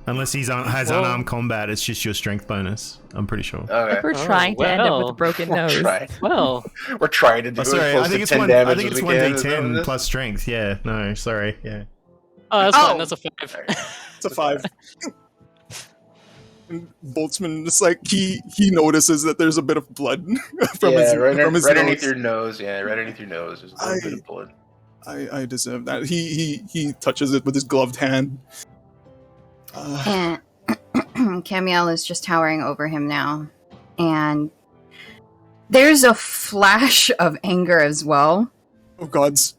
Unless has Well- unarmed combat, it's just your strength bonus. I'm pretty sure. Okay. We're trying to end up with well. a broken We're nose. trying. Well, We're trying to do Oh, sorry, close I think to it's 10 one. damage I think as it's we can. Is that what it 1d10 is? plus strength. Yeah, no, sorry, yeah. that's Oh. fine. That's a 5. It's a 5. And Boltzmann, it's like he notices that there's a bit of blood from his right nose. underneath your nose. Yeah, right underneath your nose. There's a little bit of blood. I deserve that. He touches it with his gloved hand. And Camiel is just towering over him now. And there's a flash of anger as well. Oh gods.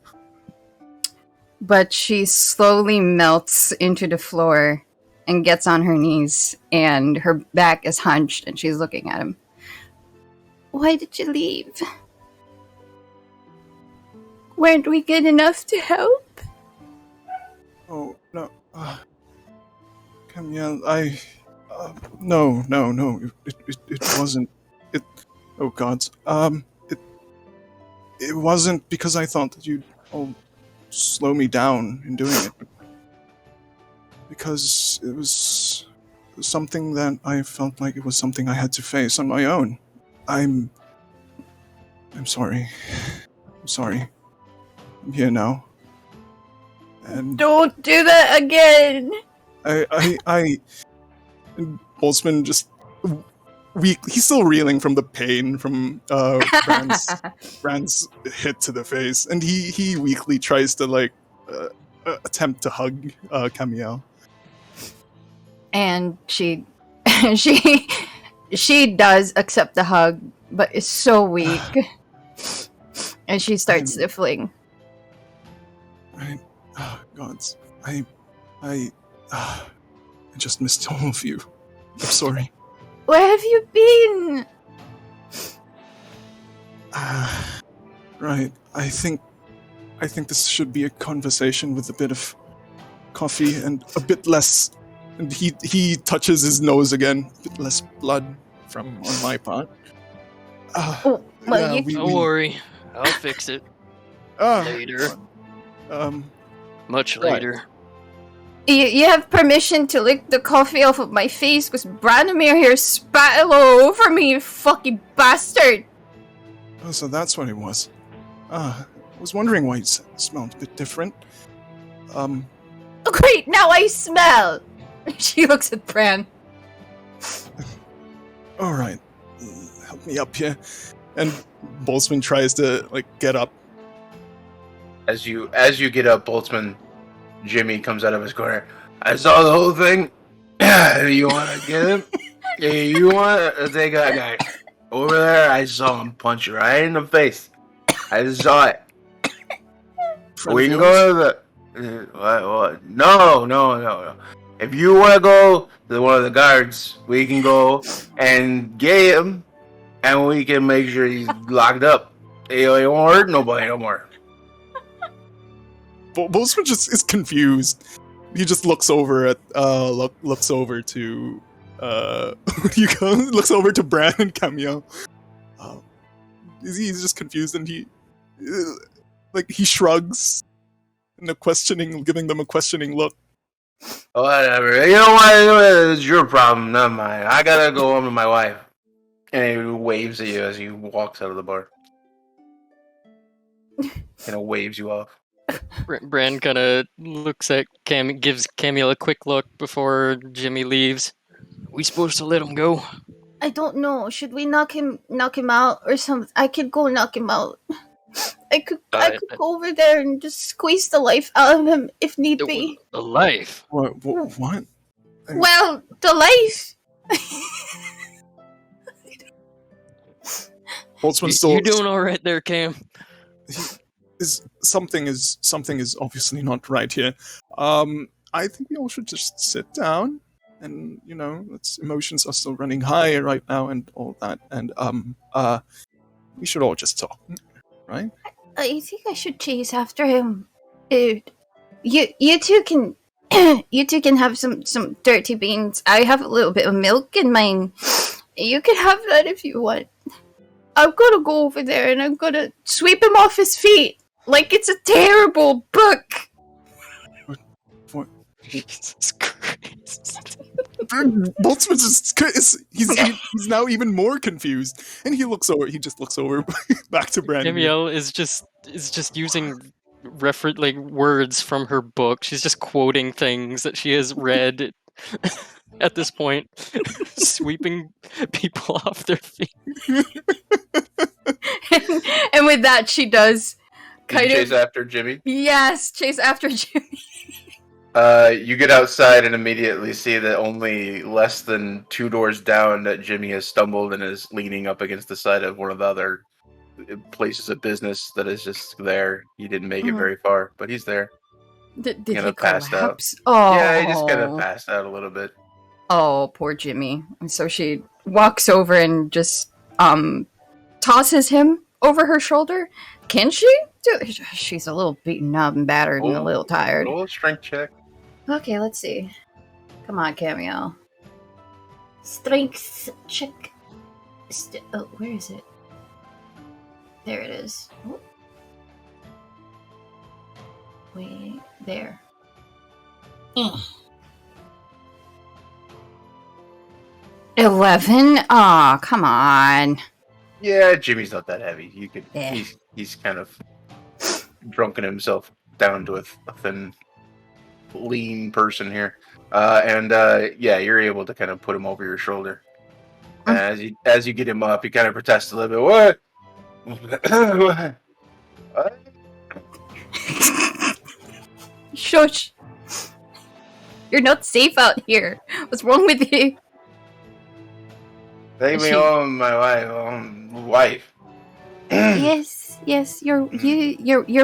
But she slowly melts into the floor and gets on her knees, and her back is hunched, and she's looking at him. Why did you leave? Weren't we good enough to help? Oh no. Camiel, no. It wasn't. Oh gods. It wasn't because I thought that you'd slow me down in doing it. Because it was something that I felt like it was something I had to face on my own. I'm sorry. I'm sorry. I'm here now. And Don't do that again! and Boltzmann just weak. He's still reeling from the pain from Brand's hit to the face, and he weakly tries to like attempt to hug Camiel. And she she does accept the hug, but is so weak. And she starts sniffling. Oh, gods. I just missed all of you. I'm sorry. Where have you been? Right. I think this should be a conversation with a bit of coffee and a bit less. And he touches his nose again. A bit less blood on my part. Don't worry, I'll fix it later. Much later. You have permission to lick the coffee off of my face because Branimir here spat it all over me, you fucking bastard! Oh, so that's what it was. I was wondering why it smelled a bit different. Oh, great, now I smell! She looks at Bran. Alright, help me up here. And Boltzmann tries to, like, get up. As you get up, Boltzmann, Jimmy comes out of his corner. I saw the whole thing. You want to get him? You want to take that guy over there? I saw him punch you right in the face. I saw it. We can go to the... what? No. If you want to go to one of the guards, we can go and get him, and we can make sure he's locked up. He won't hurt nobody no more. Boltzmann just is confused. He just looks over at looks over to looks over to Bran and Camille. He's just confused, and he shrugs and giving them a questioning look. Whatever. You know what? It's your problem, not mine. I gotta go home to my wife. And he waves at you as he walks out of the bar. And waves you off. Bran kind of looks at gives Camille a quick look before Jimmy leaves. We supposed to let him go? I don't know. Should we knock him out or something? I could go knock him out. I could go over there and just squeeze the life out of him if need be. The life? What? Well, the life. Boltzmann's still... You're doing all right there, Cam. Something is obviously not right here. I think we all should just sit down, and emotions are still running high right now, and all that, and we should all just talk, right? I think I should chase after him. You two can you two can have some dirty beans. I have a little bit of milk in mine. You can have that if you want. I'm gonna go over there and I'm gonna sweep him off his feet like it's a terrible book. What? Jesus Christ. Boltzmann he's now even more confused, and he just looks over back to Brandon. Camille is just using words from her book. She's just quoting things that she has read at this point, sweeping people off their feet. and with that, she does chase after Jimmy. Yes, chase after Jimmy. You get outside and immediately see that only less than 2 doors down that Jimmy has stumbled and is leaning up against the side of one of the other places of business that is just there. He didn't make it very far, but he's there. Did he passed out? Oh. Yeah, he just kind of passed out a little bit. Oh, poor Jimmy. And so she walks over and just tosses him over her shoulder. Can she? She's a little beaten up and battered and a little tired. Roll a strength check. Okay, let's see. Come on, Camille. Strength check. Where is it? There it is. Oh. Wait, there. 11? Aw, come on. Yeah, Jimmy's not that heavy. You could. Yeah. He's kind of drunken himself down to a thin, lean person here, and you're able to kind of put him over your shoulder. As you get him up, he kind of protests a little bit. What? What? Shush. You're not safe out here. What's wrong with you? Take me home, my wife. Yes, your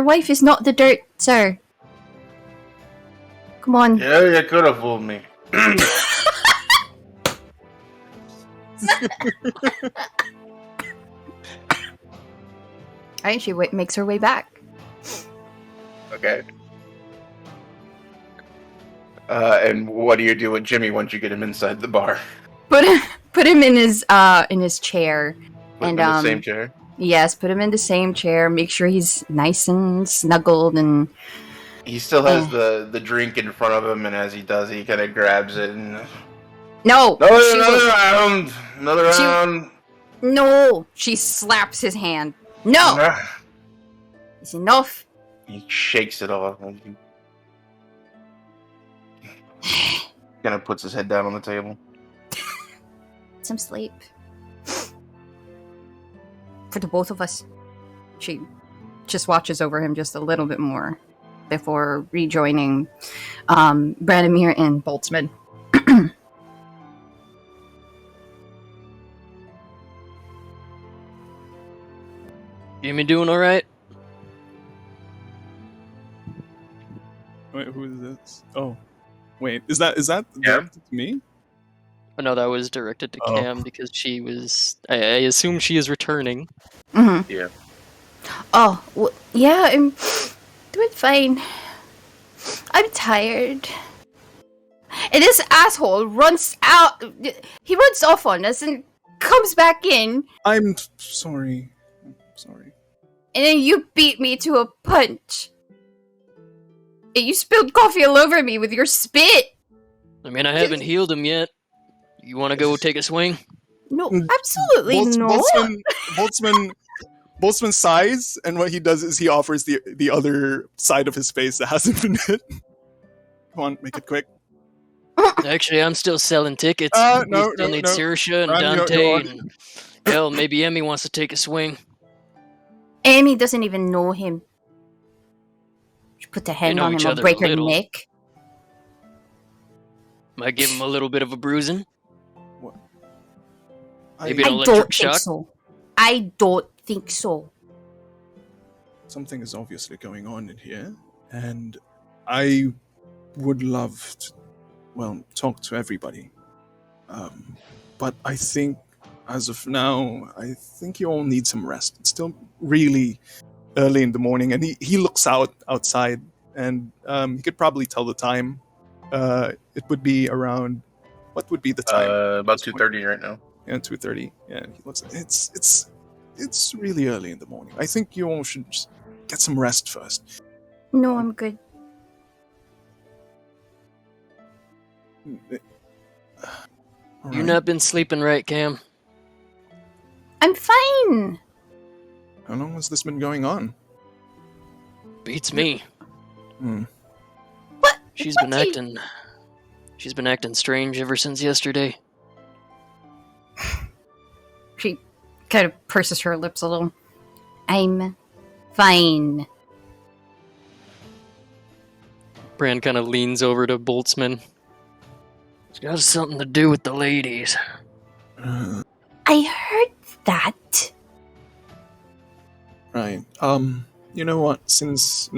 wife is not the dirt, sir. Come on. Yeah, you could have fooled me. Alright, she makes her way back. Okay. And what do you do with Jimmy once you get him inside the bar? Put him in his chair. Put him in the same chair? Yes, put him in the same chair. Make sure he's nice and snuggled and... He still has the drink in front of him, and as he does, he kind of grabs it and... No! Another round! No! She slaps his hand. No! It's enough. He shakes it off. Kind of puts his head down on the table. Some sleep. For the both of us. She just watches over him just a little bit more before rejoining Branimir and Boltzmann. Jimmy doing all right? Wait, who is this? Oh, wait, is that Yeah. directed to me? Oh, no, that was directed to Oh. Cam because she was. I assume she is returning. Mm-hmm. Yeah. Oh, well, yeah, I'm doing fine. I'm tired. And this asshole runs out. He runs off on us and comes back in. I'm sorry. I'm sorry. And then you beat me to a punch. And you spilled coffee all over me with your spit. I mean, I haven't healed him yet. You want to go take a swing? No, absolutely not. Boltzmann sighs, and what he does is he offers the other side of his face that hasn't been hit. Come on, make it quick. Actually, I'm still selling tickets. No, we still no, need no. Saoirse and Ron, Dante, you're and hell, maybe Emmy wants to take a swing. Amy doesn't even know him. She put a hand know on each him or other break a her little. neck. Might give him a little bit of a bruising. Maybe I an electric don't think shock. so. I don't think so. Something is obviously going on in here, and I would love to, talk to everybody. But I think, as of now, I think you all need some rest. It's still really early in the morning, and he looks outside, and he could probably tell the time. It would be around, what would be the time? About 2:30 right now. Yeah, 2:30. Yeah, he looks. It's really early in the morning. I think you all should just get some rest first. No, I'm good. All You've right. not been sleeping right, Cam. I'm fine. How long has this been going on? Beats me. Hmm. What? She's What been do you- acting. She's been acting strange ever since yesterday. She kind of purses her lips a little. I'm fine. Bran kind of leans over to Boltzmann. It's got something to do with the ladies. Uh, I heard that. right. You know what? Since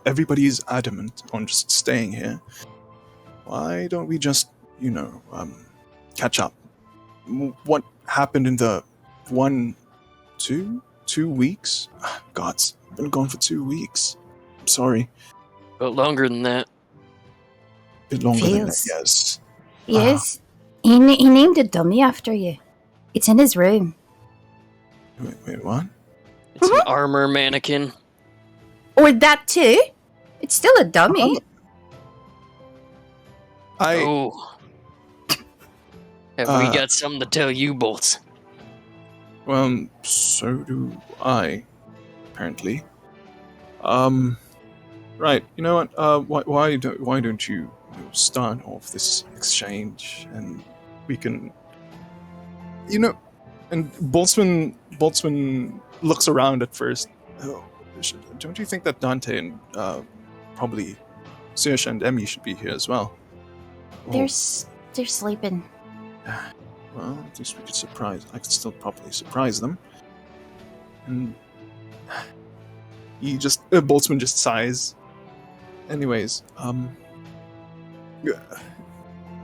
everybody's adamant on just staying here, why don't we just, catch up? What happened in the 2 weeks? Gods, I've been gone for 2 weeks. I'm sorry. But longer than that. A bit longer than that, Feels- yes. Yes. He named a dummy after you. It's in his room. Wait, what? It's an armor mannequin. Or that too. It's still a dummy. Oh. Have we got something to tell you, Bolts? Well, so do I, apparently. Right. You know what? Why don't you start off this exchange, and we can And Boltzmann looks around at first. Oh, don't you think that Dante and probably Sish and Emmy should be here as well? They're sleeping. Well, at least we could surprise. I could still probably surprise them. And Boltzmann just sighs. Anyways,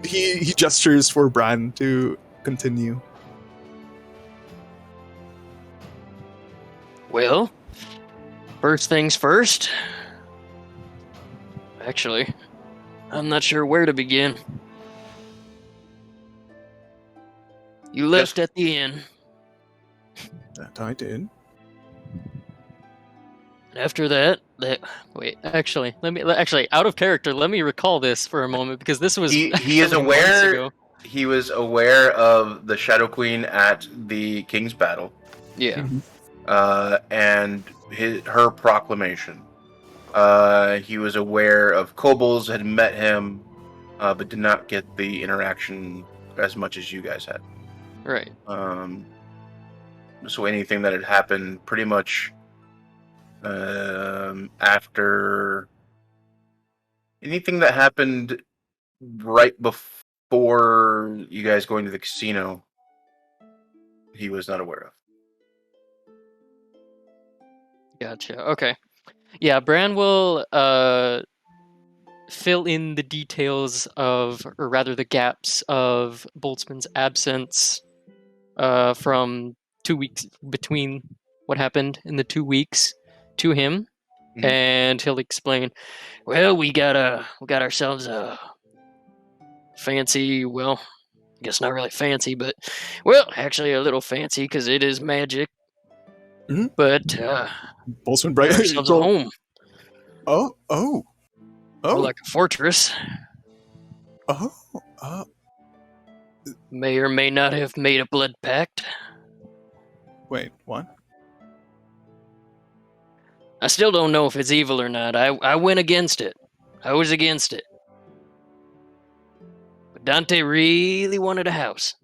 he gestures for Bran to continue. Well, first things first. Actually, I'm not sure where to begin. You left at the inn. That I did. After that, wait. Actually, out of character. Let me recall this for a moment because this was He is actually months aware. ago. He was aware of the Shadow Queen at the King's Battle. Yeah. And her proclamation. He was aware of Kobolds had met him, but did not get the interaction as much as you guys had. Right. So anything that had happened pretty much after anything that happened right before you guys going to the casino, he was not aware of. Gotcha. Okay. Yeah, Bran will fill in the details of, or rather the gaps of Boltzmann's absence from 2 weeks between what happened in the 2 weeks to him, and he'll explain. Well, we got ourselves a fancy. Well, I guess not really fancy, but actually a little fancy because it is magic. Mm-hmm. But Boltzmann got ourselves a home. Oh, More like a fortress. May or may not have made a blood pact. Wait, what? I still don't know if it's evil or not. I went against it. I was against it. But Dante really wanted a house.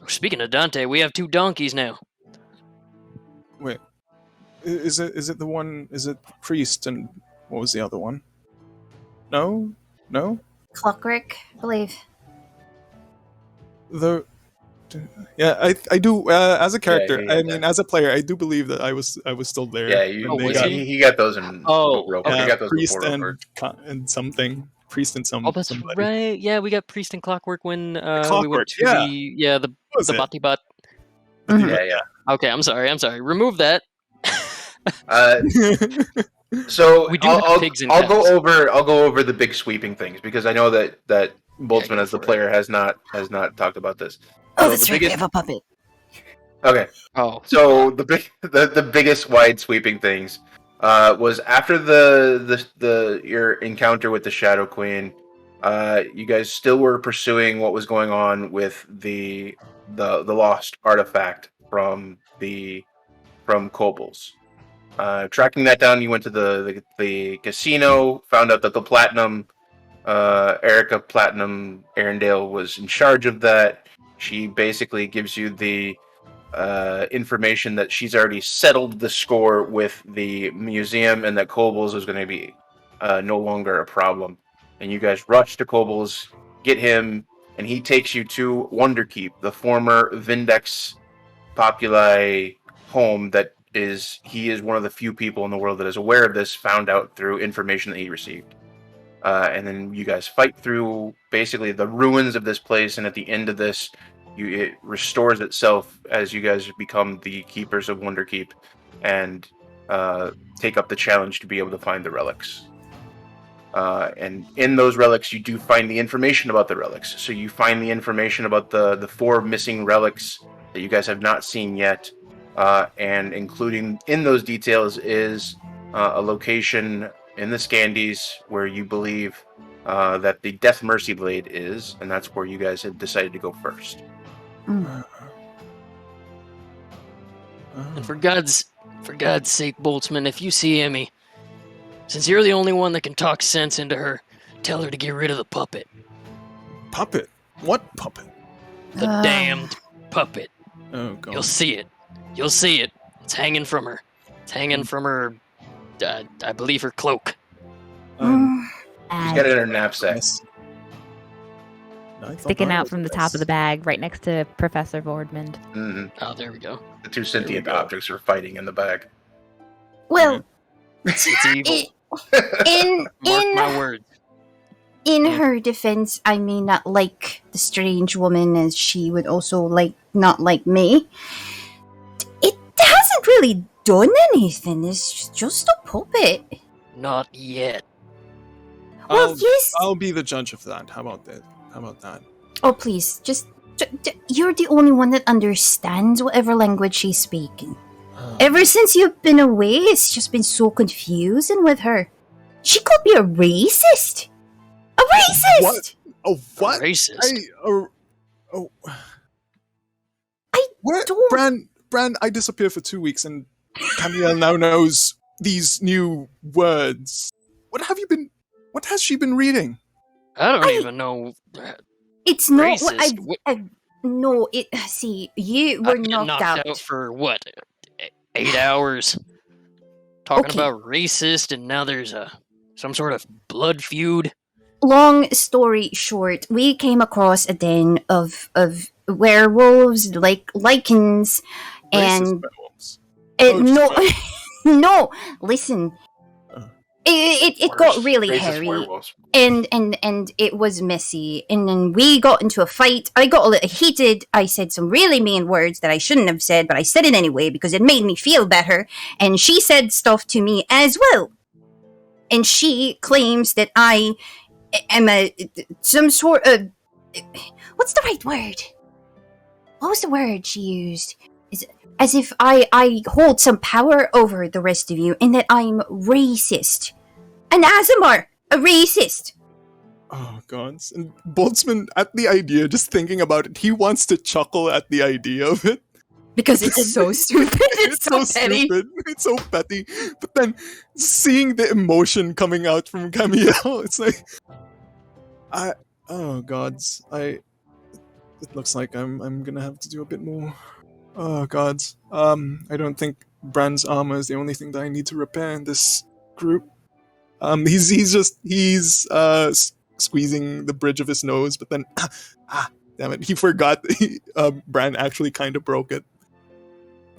Speaking of Dante, we have 2 donkeys now. Wait, is it the one? Is it priest and what was the other one? No. Clockwork, I believe. Yeah, I do. As a character, Yeah, I mean, as a player, I do believe that I was still there. Yeah, when they was got- he got those in. He got those priest before. and something. Priest and some. Oh, that's somebody. right. Yeah, we got Priest and Clockwork when we Clockwork, went to the Was it? Bati Bat. Mhm. Yeah. Okay, I'm sorry. Remove that. So We do have pigs and I'll go cows. over the big sweeping things because I know that Boltzmann go as the for it. player has not talked about this. Oh, So that's the right. We biggest- have a puppet. Okay, Oh, so the biggest wide sweeping things was after your encounter with the Shadow Queen. You guys still were pursuing what was going on with the lost artifact from Kobolds. Tracking that down, you went to the casino, found out that the Platinum, Erica Platinum Arendelle was in charge of that. She basically gives you the information that she's already settled the score with the museum and that Kobolds was going to be no longer a problem. And you guys rush to Kobolds, get him, and he takes you to Wonderkeep, the former Vindex Populi home that he is one of the few people in the world that is aware of this, found out through information that he received. And then you guys fight through basically the ruins of this place, and at the end of this, it restores itself as you guys become the keepers of Wonderkeep and take up the challenge to be able to find the relics. And in those relics, you do find the information about the relics. So you find the information about the 4 missing relics that you guys have not seen yet. And including in those details is a location in the Scandies where you believe that the Death Mercy Blade is, and that's where you guys had decided to go first. Mm. and for God's sake, Boltzmann, if you see Emmy, since you're the only one that can talk sense into her, tell her to get rid of the puppet. Puppet. What puppet? The damned puppet. Oh god. You'll see it. You'll see it. It's hanging from her. It's hanging from her, I believe, her cloak. She's got it in her knapsack. Yes. I thought Sticking that out was from the this. top of the bag, right next to Professor Vordmund. Mm-hmm. Oh, there we go. The two sentient objects are fighting in the bag. Well, It's evil. in Mark my words. in her defense, I may not like the strange woman, as she would also not like me. It hasn't really done anything. It's just a puppet. Not yet. Well, yes. I'll be the judge of that. How about that? Oh, please, just you're the only one that understands whatever language she's speaking. Ever since you've been away, it's just been so confusing with her. She could be a racist. A racist. What? Oh, what? Racist. Where, don't- Bran, I disappeared for 2 weeks, and Camille now knows these new words. What has she been reading? I don't even know. It's not Racist. what no, it. See, you were I've been knocked out. for what? 8 hours. Talking Okay. about racist, and now there's some sort of blood feud. Long story short, we came across a den of werewolves, like lycans, and Racist no, just no. Listen, Uh. it got really Racist hairy. werewolves. And it was messy, and then we got into a fight. I got a little heated. I said some really mean words that I shouldn't have said, but I said it anyway because it made me feel better. And she said stuff to me as well, and she claims that I am some sort of, what's the right word? What was the word she used? Is as if I hold some power over the rest of you, and that I'm racist, an Azamar. A racist. Oh god. And Boltzmann, at the idea, just thinking about it, he wants to chuckle at the idea of it. Because it's so stupid. It's so petty. Stupid. It's so petty. But then seeing the emotion coming out from Camille, it's like oh gods. It looks like I'm gonna have to do a bit more. Oh gods. I don't think Bran's armor is the only thing that I need to repair in this group. He's squeezing the bridge of his nose, but then damn it, he forgot. Bran actually kind of broke it.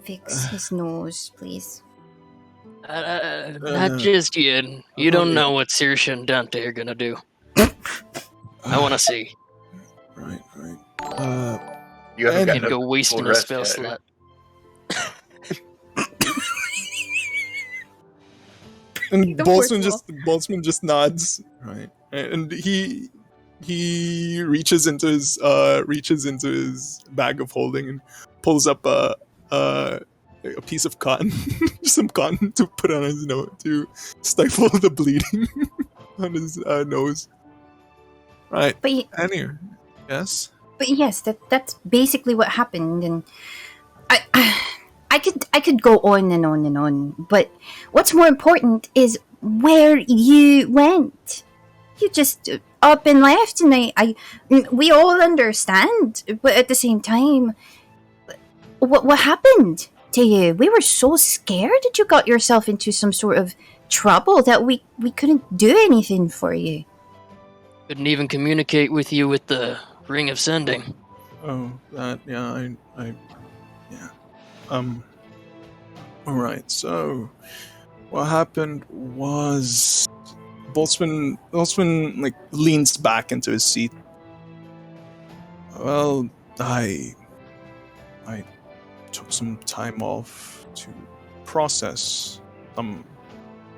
Fix his nose, please. Not just yet. You don't know what Saoirse and Dante are gonna do. I want to see. Right. You haven't Can't gotten go wasting full a rest spell yet. slot. And The Boltzmann just nods, right? And he reaches into his bag of holding and pulls up a piece of cotton, some cotton to put on his nose to stifle the bleeding on his nose. Right. But Annie, yes. but yes, that's basically what happened, and I could go on and on and on. But what's more important is where you went. You just up and left, and we all understand, but at the same time, what happened to you? We were so scared that you got yourself into some sort of trouble that we couldn't do anything for you. Couldn't even communicate with you with the Ring of Sending. Oh, that yeah. Yeah. All right. So, what happened was Boltzmann like leans back into his seat. Well, I took some time off to process some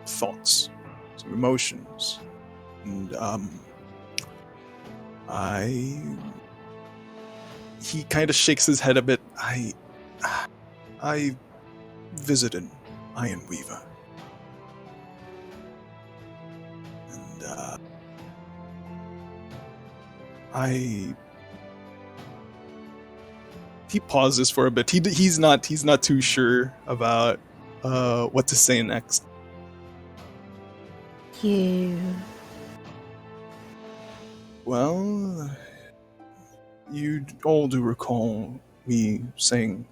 thoughts, some emotions, and he kind of shakes his head a bit. I visited Iron Weaver. And he pauses for a bit. He's not too sure about what to say next. You Well, you all do recall me saying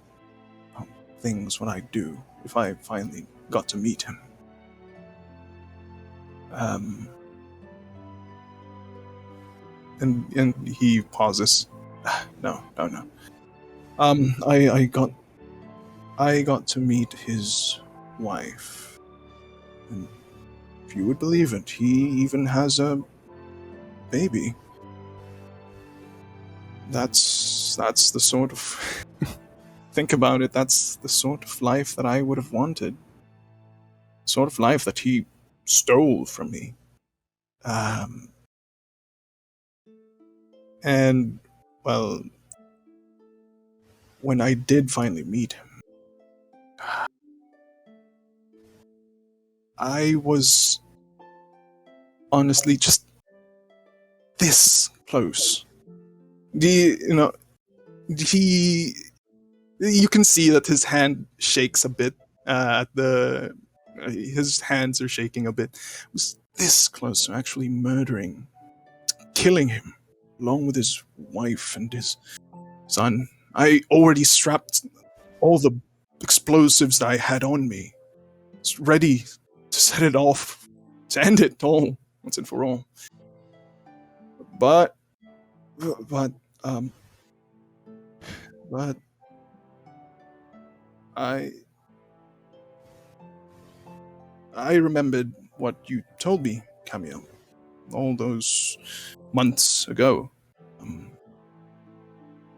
things when I do, if I finally got to meet him. And he pauses. No. I got to meet his wife. And if you would believe it, he even has a baby. That's the sort of think about it, that's the sort of life that I would have wanted. The sort of life that he stole from me. And, well, when I did finally meet him, I was honestly just this close. You can see that his hand shakes a bit. His hands are shaking a bit. I was this close to actually murdering, killing him, along with his wife and his son. I already strapped all the explosives that I had on me. It's ready to set it off, to end it all, once and for all. But I remembered what you told me, Camille, all those months ago.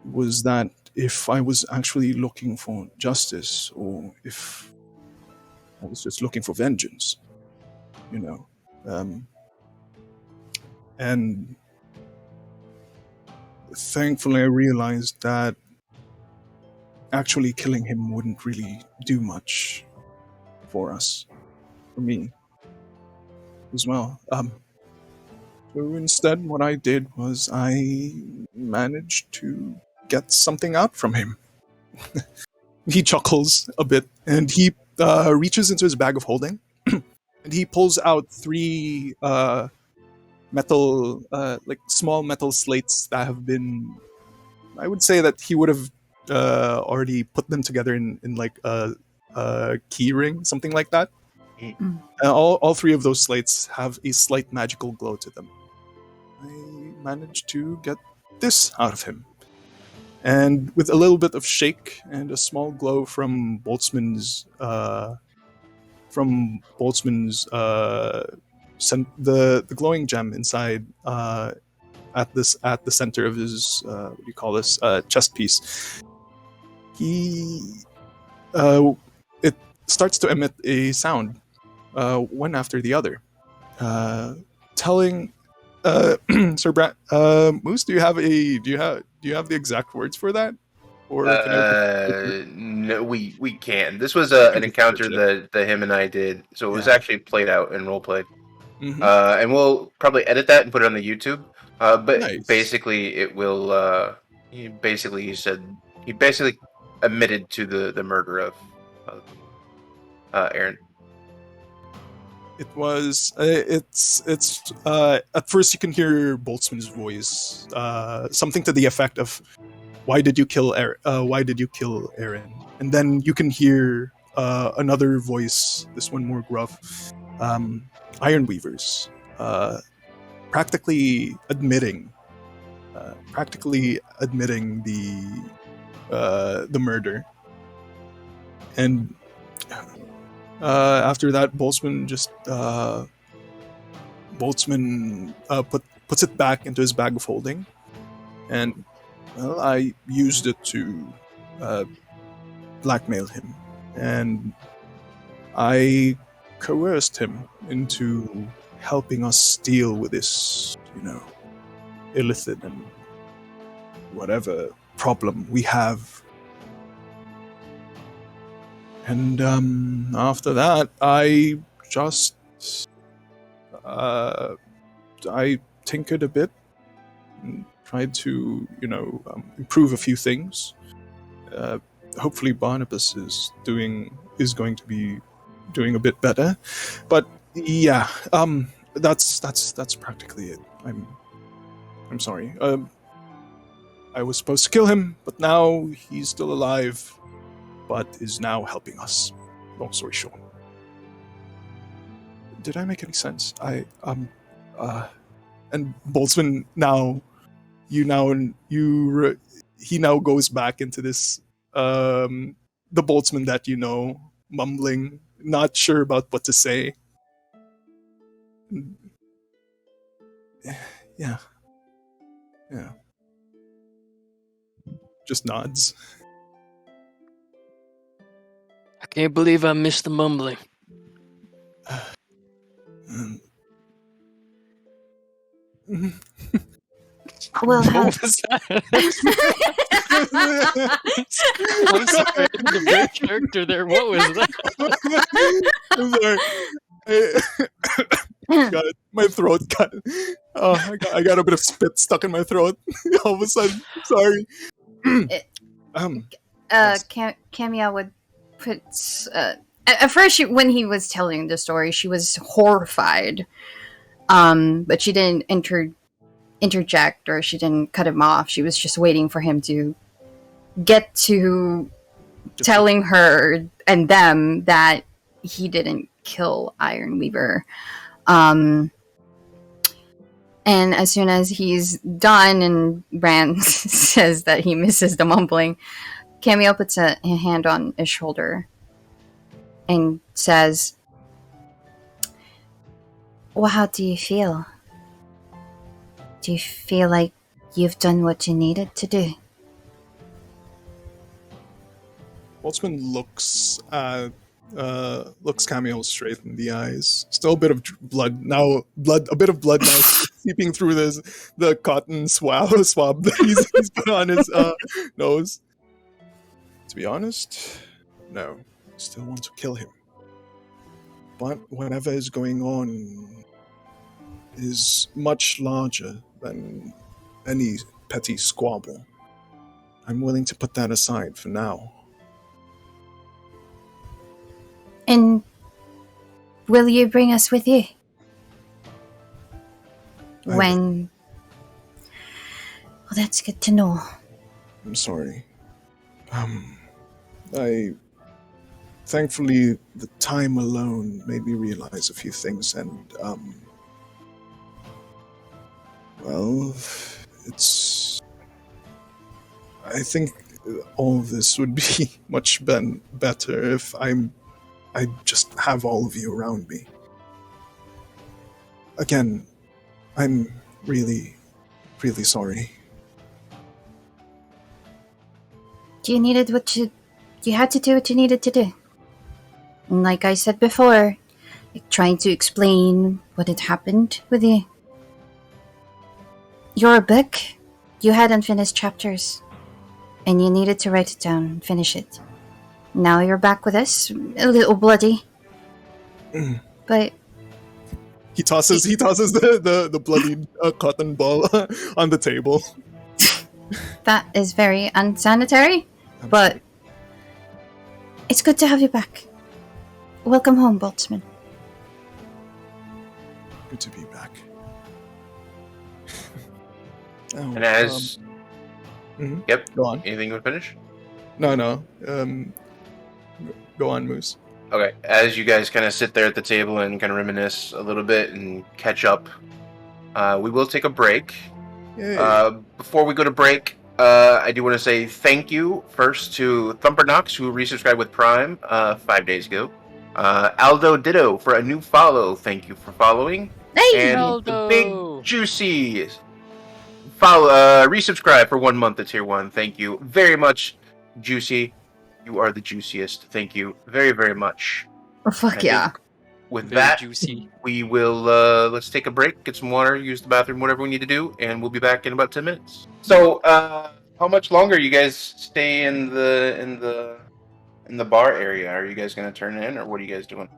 Was that if I was actually looking for justice, or if I was just looking for vengeance, and thankfully I realized that actually killing him wouldn't really do much for us, for me as well. So instead, what I did was I managed to get something out from him. He chuckles a bit, and he reaches into his bag of holding, and he pulls out 3 metal, small metal slates that have been. I would say that he would have already put them together in like a key ring, something like that. All 3 of those slates have a slight magical glow to them. I managed to get this out of him. And with a little bit of shake and a small glow from Boltzmann's the glowing gem inside at the center of his chest piece, it starts to emit a sound, one after the other, telling Sir Brad, Moose, do you have the exact words for that? Or no, we can. This was an encounter that him and I did, so it was actually played out and role played. Mm-hmm. And we'll probably edit that and put it on the YouTube. But Nice. basically, it will. He basically admitted to the murder of Aaron. It was. It's. At first, you can hear Boltzmann's voice, something to the effect of, "Why did you kill Aaron? Why did you kill Aaron?" And then you can hear another voice, this one more gruff, Ironweavers, practically admitting the murder. And after that, Boltzmann puts it back into his bag of holding, and well, I used it to blackmail him, and I coerced him into helping us deal with this, illicit and whatever problem we have. And after that, I just I tinkered a bit and tried to, improve a few things. Hopefully, Barnabas is going to be doing a bit better. But yeah, that's practically it. I'm sorry. I was supposed to kill him, but now he's still alive, but is now helping us. Long story short. Did I make any sense? And Boltzmann he now goes back into this, the Boltzmann that you know, mumbling, not sure about what to say. Yeah. Just nods. I can't believe I missed the mumbling. Well, What was that? I'm sorry, the break character there. What was that? I'm sorry. God, my throat got. Oh, I got a bit of spit stuck in my throat. All of a sudden, sorry. Yes. Camilla would put. At first, when he was telling the story, she was horrified. But she didn't interject, or she didn't cut him off. She was just waiting for him to get to telling her and them that he didn't kill Ironweaver. And as soon as he's done and Bran says that he misses the mumbling, Camille puts a hand on his shoulder and says, well, how do you feel? Do you feel like you've done what you needed to do? Boltzmann looks Camille straight in the eyes. Still a bit of blood now seeping through the cotton swab that he's put on his nose. To be honest, no. I still want to kill him. But whatever is going on is much larger than any petty squabble. I'm willing to put that aside for now. And will you bring us with you? Well, that's good to know. I'm sorry. Thankfully, the time alone made me realize a few things, and, I think all of this would be much better if I just have all of you around me. Again, I'm really, really sorry. You had to do what you needed to do. And like I said before, trying to explain what had happened with you. Your book, you had unfinished chapters, and you needed to write it down and finish it. Now you're back with us, a little bloody. But he tosses the bloodied cotton ball on the table. that is very unsanitary, but it's good to have you back. Welcome home, Boltzmann. Good to be back. And as... Yep. Go on. Anything you want to finish? No. Go on, Moose. Okay. As you guys kind of sit there at the table and kind of reminisce a little bit and catch up, we will take a break. Yay. Before we go to break, I do want to say thank you first to Thumpernox, who resubscribed with Prime 5 days ago. Aldo Ditto for a new follow. Thank you for following. Hey, and Aldo! The Big Juicy resubscribe for 1 month at tier 1. Thank you very much, Juicy. You are the juiciest. Thank you very, very much. Oh, fuck yeah. With Very that, juicy. we will let's take a break, get some water, use the bathroom, whatever we need to do, and we'll be back in about 10 minutes. So, how much longer you guys stay in the bar area? Are you guys going to turn in, or what are you guys doing?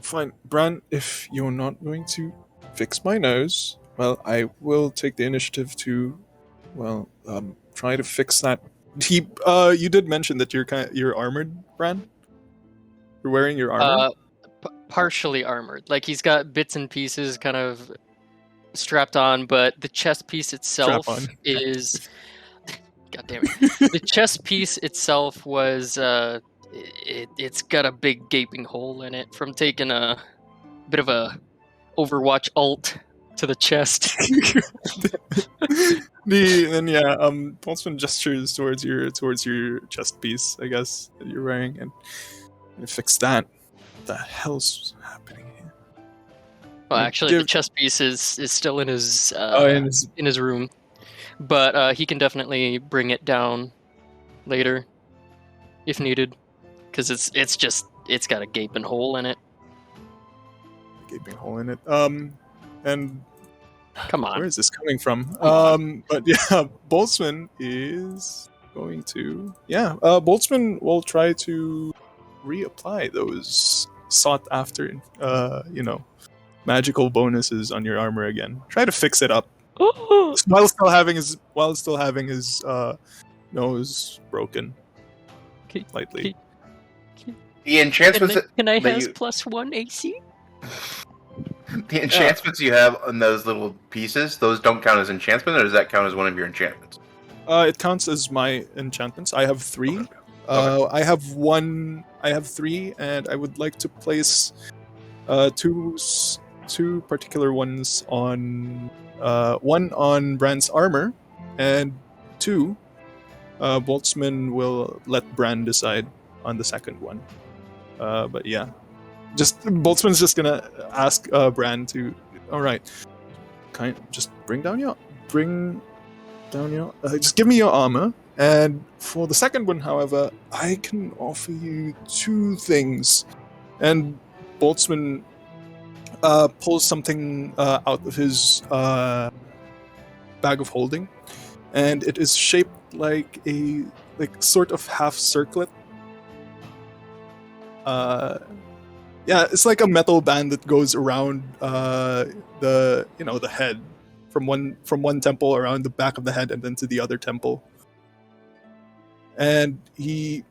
Fine. Bran, if you're not going to fix my nose, well, I will take the initiative to, try to fix that. You did mention that you're armored, Bran? You're wearing your armor? Partially armored. Like, he's got bits and pieces kind of strapped on, but the chest piece itself Strap on. is. God damn it! The chest piece itself was it's got a big gaping hole in it from taking a bit of a Overwatch ult to the chest. Boltzmann gestures towards your chest piece, I guess, that you're wearing, and fix that. What the hell's happening here? Well, actually, the chest piece is still in his in his room, but he can definitely bring it down later if needed, because it's got a gaping hole in it. Gaping hole in it. And Come on. where is this coming from? But yeah, Boltzmann is going to. Yeah, Boltzmann will try to reapply those sought after, magical bonuses on your armor again. Try to fix it up while still having his nose broken slightly. The enchantments. Can I that have you- +1 AC? The enchantments you have on those little pieces, those don't count as enchantments, or does that count as one of your enchantments? It counts as my enchantments. I have 3. Okay. I have 1. I have 3, and I would like to place two particular ones on one on Brand's armor, and 2. Boltzmann will let Brand decide on the second one. But yeah, Boltzmann's just gonna ask Brand to. All right, just bring down your. Just give me your armor. And for the second one, however, I can offer you 2 things. And Boltzmann pulls something out of his bag of holding, and it is shaped like a sort of half circlet. It's like a metal band that goes around the head from one temple around the back of the head and then to the other temple. And he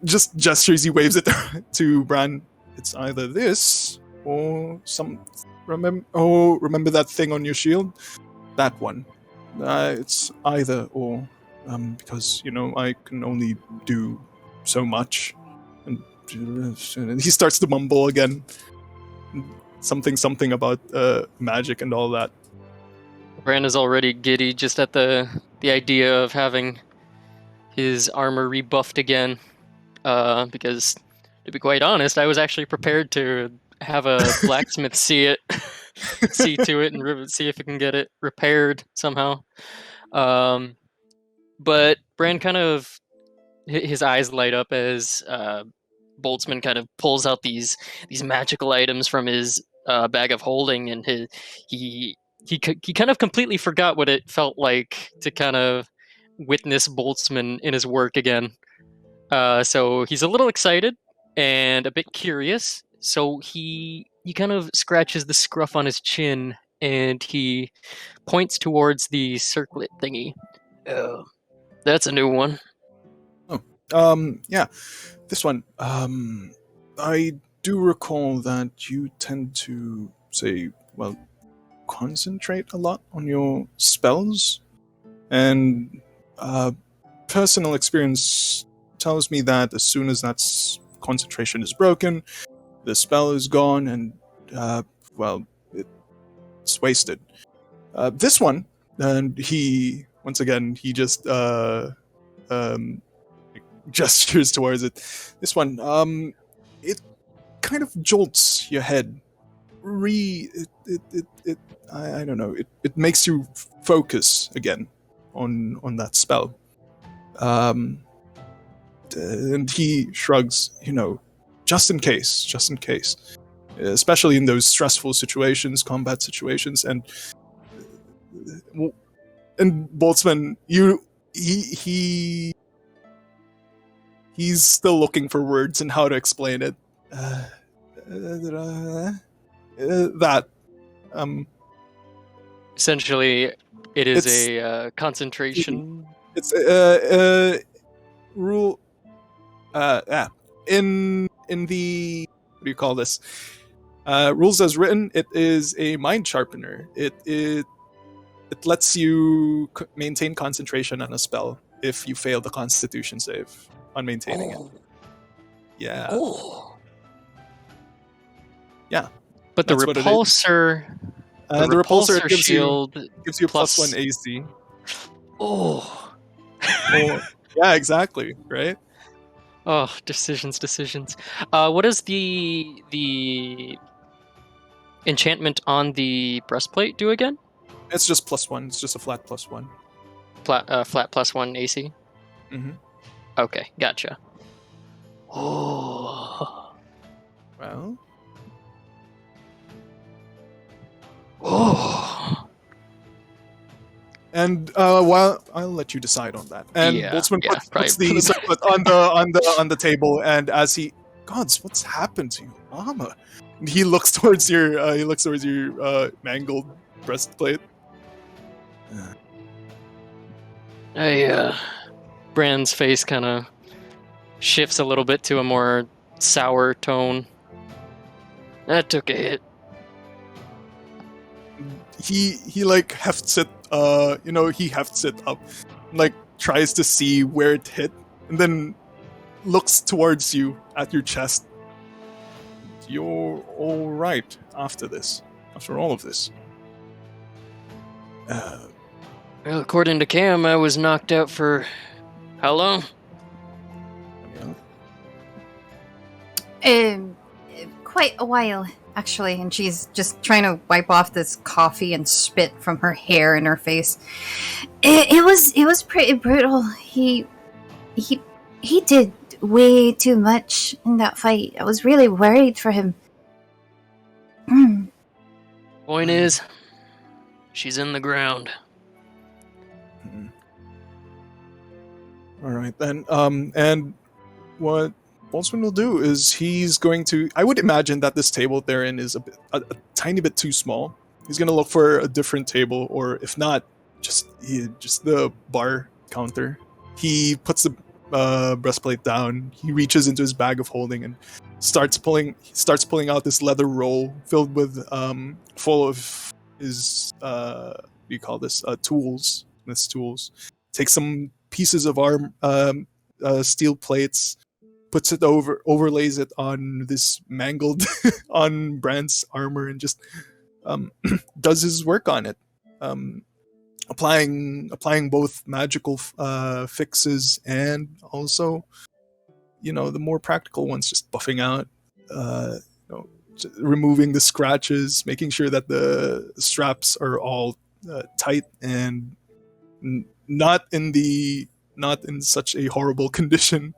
just gestures, he waves it to Bran. It's either this or some. Remember that thing on your shield? That one. It's either or, because I can only do so much. And he starts to mumble again, something about magic and all that. Bran is already giddy just at the idea of having his armor rebuffed again, because, to be quite honest, I was actually prepared to have a blacksmith see to it and see if it can get it repaired somehow. But Bran kind of, his eyes light up as Boltzmann kind of pulls out these magical items from his bag of holding, and he kind of completely forgot what it felt like to kind of witness Boltzmann in his work again. So he's a little excited and a bit curious. So he kind of scratches the scruff on his chin and he points towards the circlet thingy. Oh, that's a new one. Yeah, this one. I do recall that you tend to concentrate a lot on your spells, and personal experience tells me that as soon as that concentration is broken, the spell is gone, and it's wasted. This one, and he just gestures towards it. This one, it kind of jolts your head. I don't know. It makes you focus again on that spell. And he shrugs, just in case, especially in those stressful situations, combat situations, and Boltzmann, he's still looking for words and how to explain it. That. Essentially, it is a concentration. It's rule. In the, what do you call this? Rules as written, it is a mind sharpener. It lets you maintain concentration on a spell if you fail the Constitution save on maintaining it. Yeah. Oh. Yeah. But the That's what it is. repulsor. The repulsor gives shield you plus- +1 AC. Oh. Oh, yeah, exactly. Right. Oh, decisions. What does the enchantment on the breastplate do again? It's just +1. It's just a flat +1. Flat +1 AC. Mm-hmm. Okay, gotcha. Oh. Well. Oh. And while I'll let you decide on that. And Yeah, Boltzmann yeah, puts probably the circlet on the table, and as he, gods, what's happened to you, Mama? And he looks towards your mangled breastplate. Brand's face kind of shifts a little bit to a more sour tone. That took a hit. He like hefts it. He hefts it up, like tries to see where it hit, and then looks towards you at your chest. You're all right after all of this. Well, according to Cam, I was knocked out for how long? Quite a while, actually, and she's just trying to wipe off this coffee and spit from her hair and her face. It was pretty brutal. He did way too much in that fight. I was really worried for him. Point is, she's in the ground. All right then. And what Boltzmann will do is he's going to. I would imagine that this table they're in is a tiny bit too small. He's going to look for a different table, or if not, just the bar counter. He puts the breastplate down. He reaches into his bag of holding and starts pulling out this leather roll filled with full of his tools. His tools. Takes some pieces of steel plates, puts it overlays it on this mangled on Brand's armor, and just does his work on it, applying both magical fixes and also the more practical ones, just buffing out, removing the scratches, making sure that the straps are all tight and not in such a horrible condition.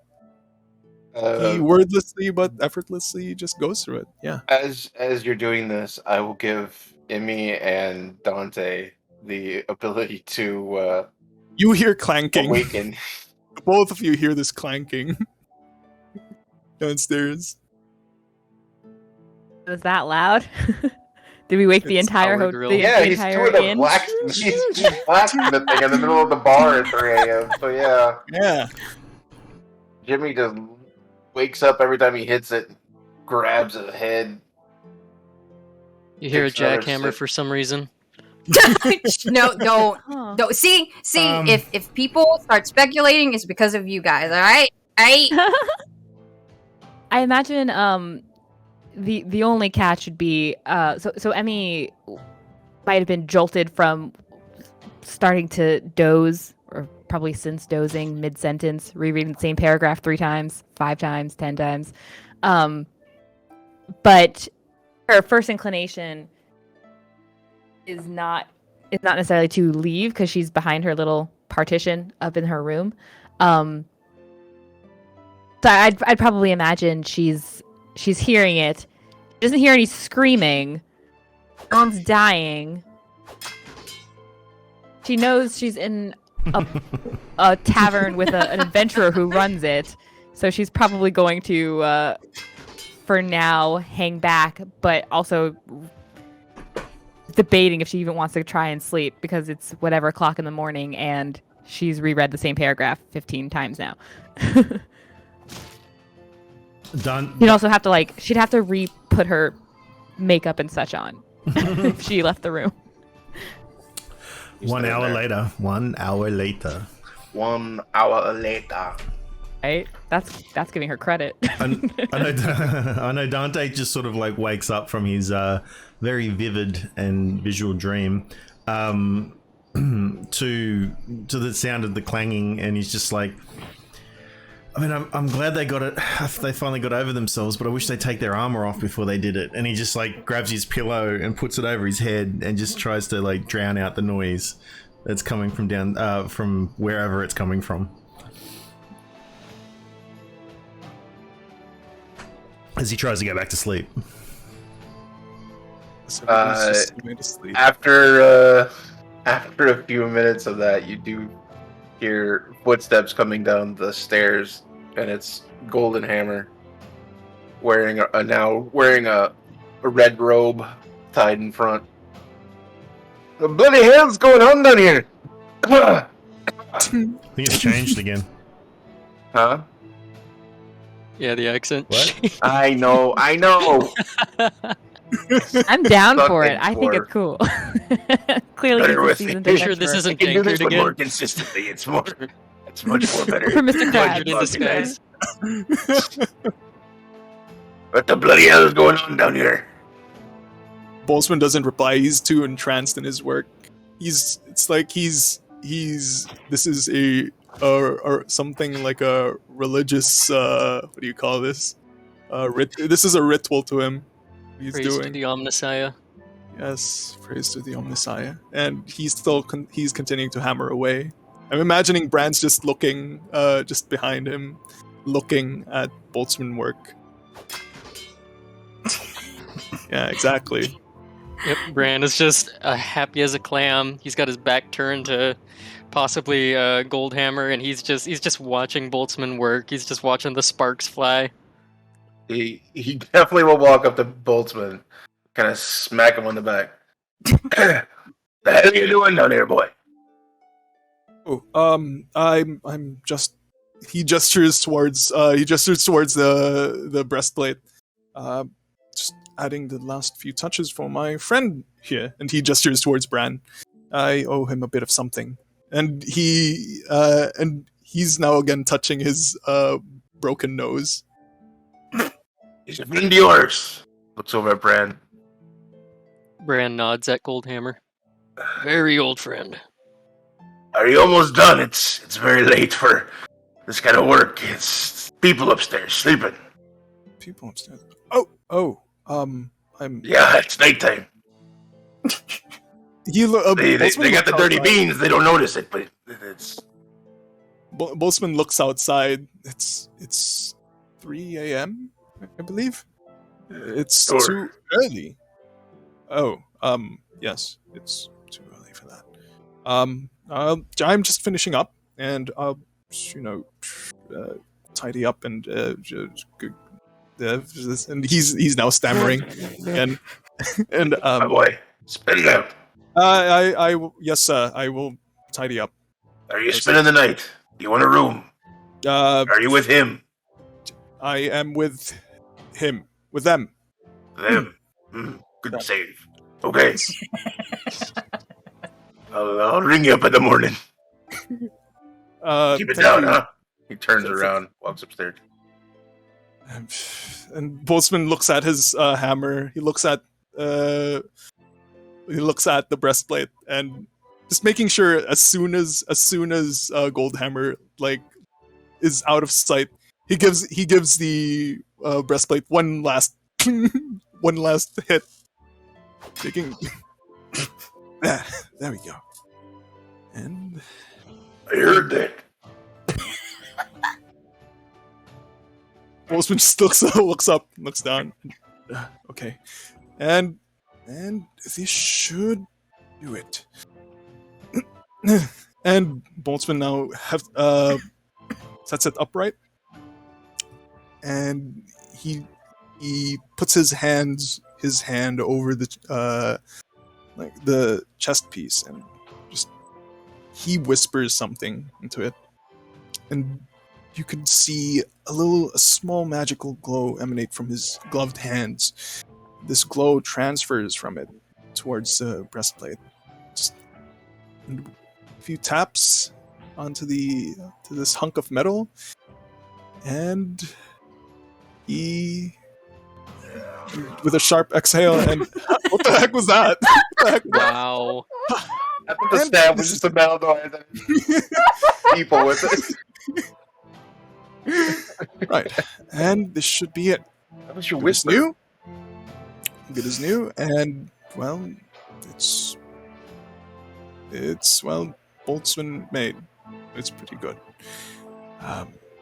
He wordlessly but effortlessly just goes through it. Yeah. As you're doing this, I will give Emmy and Dante the ability to You hear clanking. awaken. Both of you hear this clanking downstairs. Was that loud? Did we wake the It's entire Power hotel? Grill. Yeah, he's entire doing a inn? blacksmith. He's blacksmithing in the middle of the bar at 3 a.m. So yeah, Yeah. Jimmy just wakes up every time he hits it, grabs a head. You hear a Takes another jackhammer sip. for some reason. No, don't. Huh. Don't. See, Um, if people start speculating, it's because of you guys, all right? I imagine the only catch would be so Emmy might have been jolted from starting to doze, or probably since dozing mid-sentence, rereading the same paragraph 3 times, 5 times, 10 times. But her first inclination is not necessarily to leave, because she's behind her little partition up in her room. So I'd probably imagine she's hearing it. She doesn't hear any screaming. No one's dying. She knows she's in a tavern with an adventurer who runs it, so she's probably going to, for now, hang back, but also debating if she even wants to try and sleep, because it's whatever o'clock in the morning and she's reread the same paragraph 15 times now. Done. You'd also have to she'd have to re-put her makeup and such on if she left the room. 1 hour there. later. 1 hour later. 1 hour later. Right? That's giving her credit. I know Dante just sort of like wakes up from his very vivid and visual dream to the sound of the clanging, and he's just like, I mean, I'm glad they got it. They finally got over themselves, but I wish they'd take their armor off before they did it. And he just like grabs his pillow and puts it over his head and just tries to like drown out the noise that's coming from down from wherever it's coming from. As he tries to go back to sleep. So everyone's just going to sleep. After a few minutes of that, you do hear footsteps coming down the stairs, and it's Golden Hammer wearing a red robe tied in front. The bloody hell's going on down here? I think it's changed again. Huh? Yeah, the accent. What? I know. I'm down for it. Something I think for- it's cool. Clearly, Better it's with a season me. You sure this adventurer. isn't I can do this anchored one again? more consistently. It's much more better. For Mr. Conjured in Krabs. disguise. What the bloody hell is going on down here? Boltzmann doesn't reply. He's too entranced in his work. It's like this is a or something like a religious what do you call this? This is a ritual to him. He's Praise to doing. the Omnissiah. Yes, praise to the Omnissiah. And he's still he's continuing to hammer away. I'm imagining Brand's just looking just behind him, looking at Boltzmann work. Yeah, exactly. Yep, Bran is just happy as a clam. He's got his back turned to possibly Goldhammer, and he's just watching Boltzmann work. He's just watching the sparks fly. He definitely will walk up to Boltzmann, kind of smack him on the back. The hell are you doing down here, boy? Oh, I'm just. He gestures towards the breastplate. Just adding the last few touches for my friend here, and he gestures towards Bran. I owe him a bit of something, and he's now again touching his broken nose. He's a friend of yours. Looks over at Bran. Bran nods at Goldhammer. Very old friend. Are you almost done? It's very late for this kind of work. It's people upstairs sleeping. People upstairs. I'm. Yeah, it's nighttime. He They got the dirty beans. They don't notice it, but it's. Boltzmann looks outside. It's 3 a.m. I believe. It's Sure. too early. Oh, yes, it's too early for that. I'm just finishing up, and I'll, tidy up and and he's now stammering, and My boy, spit it out. yes, sir, I will tidy up. Are you spending the night? You want a room? Are you with him? I am with him, with them. Them. Good save. Okay. I'll ring you up in the morning. Keep it Thank down, you. huh? He turns around, walks upstairs. And Boltzmann looks at his hammer. He looks at the breastplate, and just making sure as soon as Goldhammer like is out of sight, he gives the breastplate one last hit. Taking there we go. And I heard that. Boltzmann just looks up, looks down. Okay, and this should do it. And Boltzmann now sets it upright, and he puts his hand over the the chest piece, and just he whispers something into it, and you can see a small magical glow emanate from his gloved hands. this glow transfers from it towards the breastplate. Just a few taps onto to this hunk of metal, and he, with a sharp exhale, and what the heck was that? Wow. I thought the stab was just a metal noise. People with it. Right, and this should be it. That was your Good as whisper. new. Good as new, and well, it's Boltzmann made. It's pretty good.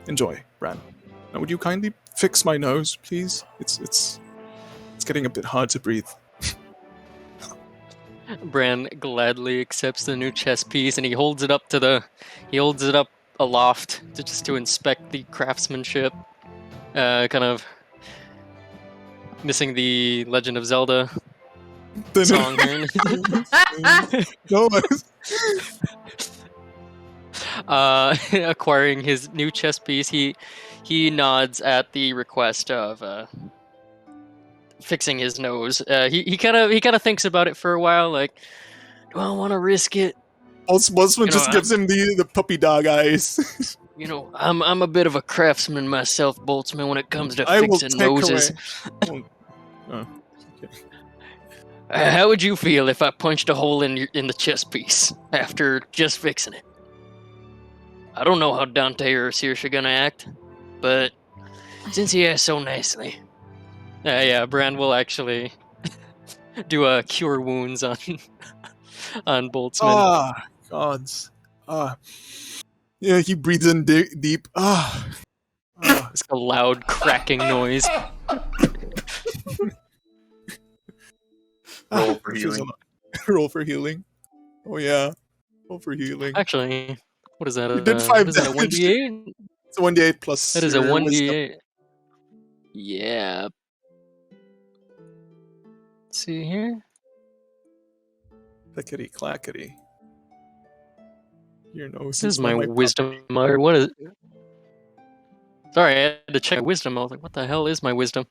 Enjoy, Bran. Now, would you kindly fix my nose, please? It's getting a bit hard to breathe. Bran gladly accepts the new chess piece, and he holds it up aloft to inspect the craftsmanship. Kind of missing the Legend of Zelda song here. No, Acquiring his new chess piece, he nods at the request of fixing his nose. He kind of thinks about it for a while, like, do I want to risk it? Boltzmann just gives him the puppy dog eyes. You know, I'm a bit of a craftsman myself, Boltzmann, when it comes to I will fixing take noses. away. Oh, okay. How would you feel if I punched a hole in the chess piece after just fixing it? I don't know how Dante or Saoirse are gonna act, but since he asked so nicely, yeah, Bran will actually do a cure wounds on Boltzmann. Ah, gods. Yeah, he breathes in deep. It's a loud cracking noise. Roll for healing. Roll for healing. Oh yeah, roll for healing. Actually, what is that? You did 5 what is that, a damage. 1d8? It's a 1d8 plus. That is a your 1d8. wisdom. Yeah. Let's see here. Clickety clackety. Your nose This is my wisdom. Or what is? Sorry, I had to check my wisdom. I was like, what the hell is my wisdom?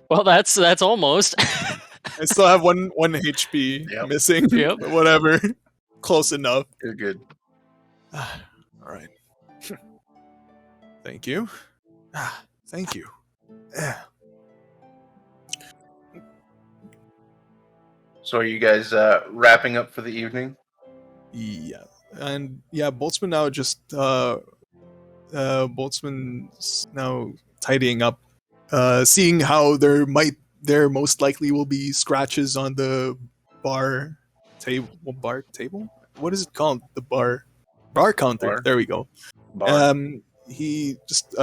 Well, that's almost. I still have one HP Yep. missing. Yep. But whatever. Close enough. You're good. All right. Thank you. Thank you. So are you guys wrapping up for the evening? Yeah, and yeah, Boltzmann now just Boltzmann's now tidying up, seeing how there most likely will be scratches on the bar table. What is it called? The bar counter. Bar. There we go. Bar. He just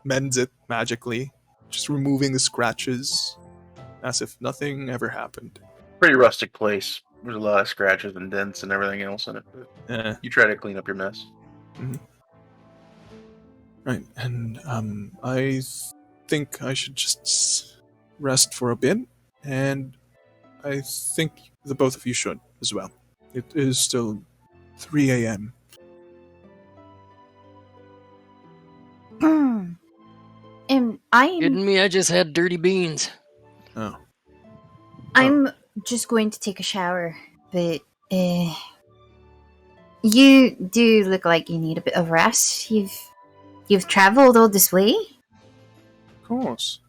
mends it magically, just removing the scratches as if nothing ever happened. Pretty rustic place. There's a lot of scratches and dents and everything else in it. Yeah. You try to clean up your mess. Right, and I think I should just rest for a bit, and I think the both of you should as well. It is still 3 a.m. Kidding me? I just had dirty beans. Oh. I'm just going to take a shower, but you do look like you need a bit of rest. You've traveled all this way? Of course.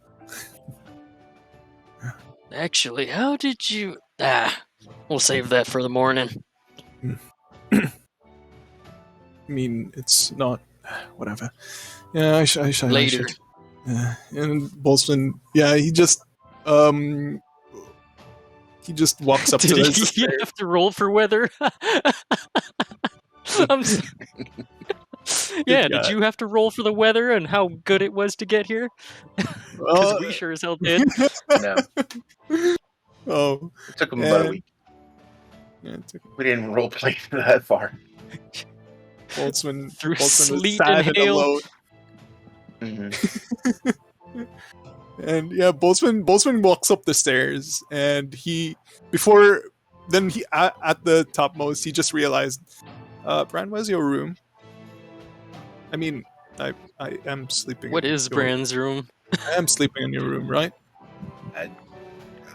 Actually, how did you... we'll save that for the morning. I mean, it's not... Whatever. Yeah, I should... Later. Yeah, and Boltzmann, yeah, he just walks up to Did this. you have to roll for weather? I'm sorry. Yeah, did you have to roll for the weather and how good it was to get here? Because we sure as hell did. No. Oh. It took them about a week. Yeah, We didn't even roleplay that far. Boltzmann Through Boltzmann was sleet sad and hail. alone. Mm-hmm. And yeah, Boltzmann walks up the stairs, and at the topmost, he just realized, Bran, where's your room? I mean, I am sleeping. What in is your- Bran's room? I am sleeping in your room, right?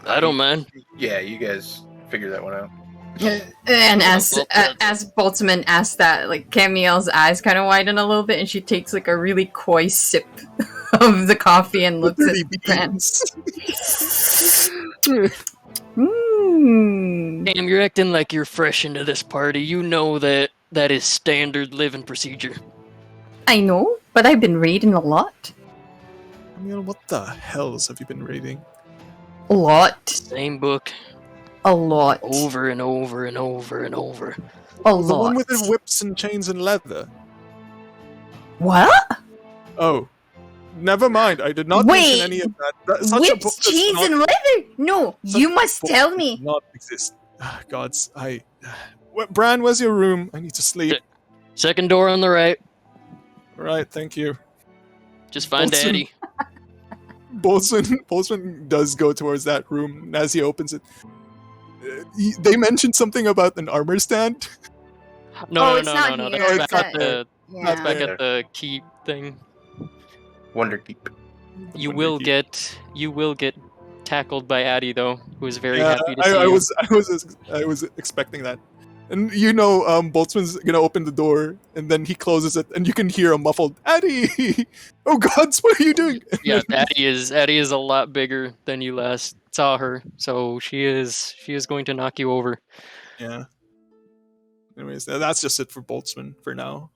I don't mind. Yeah, you guys figure that one out. And as Well, that's- as Boltzmann asks that, like Camille's eyes kind of widen a little bit, and she takes like a really coy sip of the coffee and looks Dirty at Bran. beans. Damn, you're acting like you're fresh into this party. You know that is standard living procedure. I know, but I've been reading a lot. Camille, what the hells have you been reading? A lot. Same book A lot. over and over and over and over. A The lot. one with the whips and chains and leather. What? Oh, never mind. I did not Wait. mention any of that. Such a book Whips, does cheese, not- and leather? No, such you a must book tell does me. Not exist. Gods, Bran, where's your room? I need to sleep. Second door on the right. All right, thank you. Just find Awesome. Daddy. Boltzmann does go towards that room, and as he opens it, they mentioned something about an armor stand. No, it's not no. here, That's it's back at- at the Yeah. back there. at the keep thing. Wonderkeep. You will get tackled by Addie though, who is very Yeah, happy to see I you. was expecting that, and Boltzmann's gonna open the door, and then he closes it, and you can hear a muffled "Addie." Oh gods, what are you doing? Yeah, Addie is a lot bigger than you last saw her, so she is going to knock you over. Yeah. Anyways, that's just it for Boltzmann for now.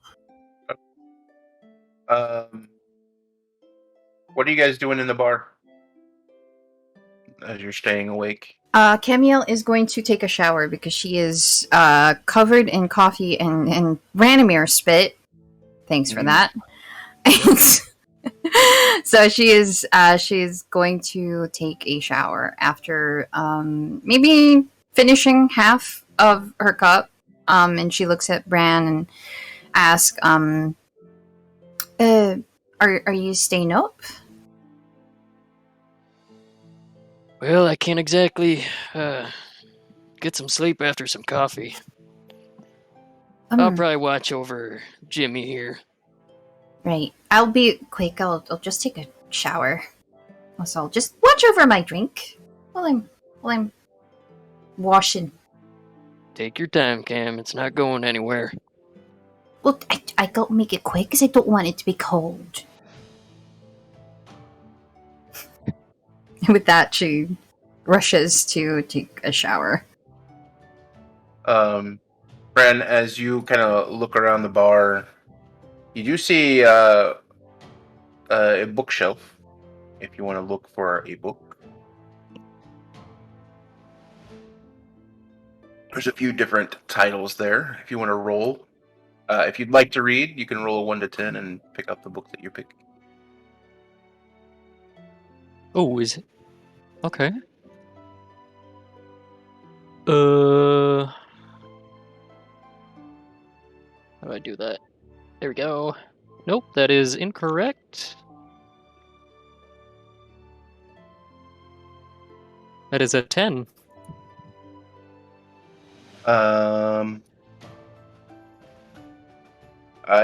What are you guys doing in the bar as you're staying awake? Camille is going to take a shower because she is covered in coffee and Ranimir spit. Thanks for that. So she's going to take a shower after maybe finishing half of her cup. And she looks at Bran and asks, "Are you staying up?" Well, I can't exactly get some sleep after some coffee. I'll probably watch over Jimmy here. Right. I'll be quick. I'll just take a shower. So I'll just watch over my drink while I'm washing. Take your time, Cam. It's not going anywhere. Well, I gotta make it quick because I don't want it to be cold. With that, she rushes to take a shower. Bren, as you kind of look around the bar, you do see a bookshelf. If you want to look for a book, there's a few different titles there. If you want to roll, if you'd like to read, you can roll a 1 to 10 and pick up the book that you're picking. Oh, is it? Okay. How do I do that? There we go. Nope, that is incorrect. That is a 10.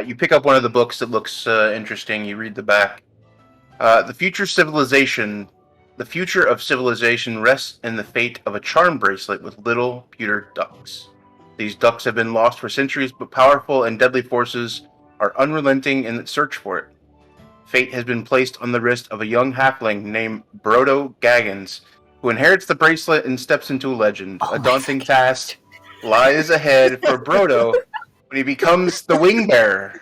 You pick up one of the books that looks interesting. You read the back. The future of civilization rests in the fate of a charm bracelet with little pewter ducks. These ducks have been lost for centuries, but powerful and deadly forces are unrelenting in its search for it. Fate has been placed on the wrist of a young halfling named Brodo Gaggins, who inherits the bracelet and steps into a legend. A daunting task lies ahead for Brodo when he becomes the wing bearer.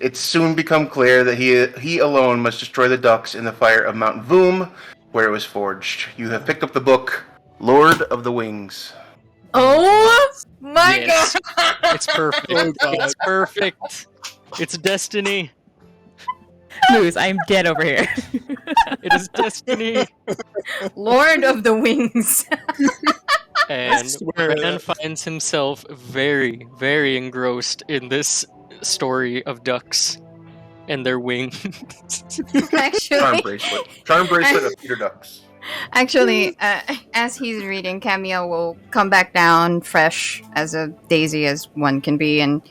It's soon become clear that he alone must destroy the ducks in the fire of Mount Voom, where it was forged. You have picked up the book, Lord of the Wings. Oh my Yes. god! It's perfect. Oh, God. It's perfect. It's destiny. Moose, I'm dead over here. It is destiny. Lord of the Wings. And swear Bran that- finds himself very, very engrossed in this story of ducks and their wings. Charm Actually, bracelet. Charm bracelet of Peter Ducks. as he's reading, Camille will come back down fresh as a daisy as one can be, and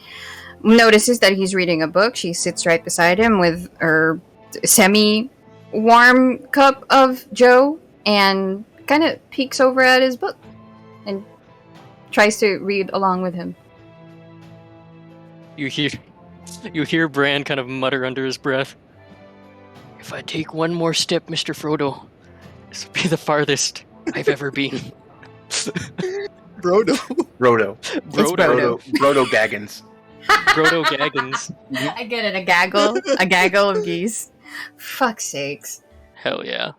notices that he's reading a book. She sits right beside him with her semi-warm cup of Joe and kind of peeks over at his book and tries to read along with him. You hear Bran kind of mutter under his breath, "If I take one more step, Mr. Frodo, this will be the farthest I've ever been." Brodo. Roto. Frodo. Roto Gaggins. Frodo Gaggins. I get it, a gaggle of geese. Fuck's sakes. Hell yeah.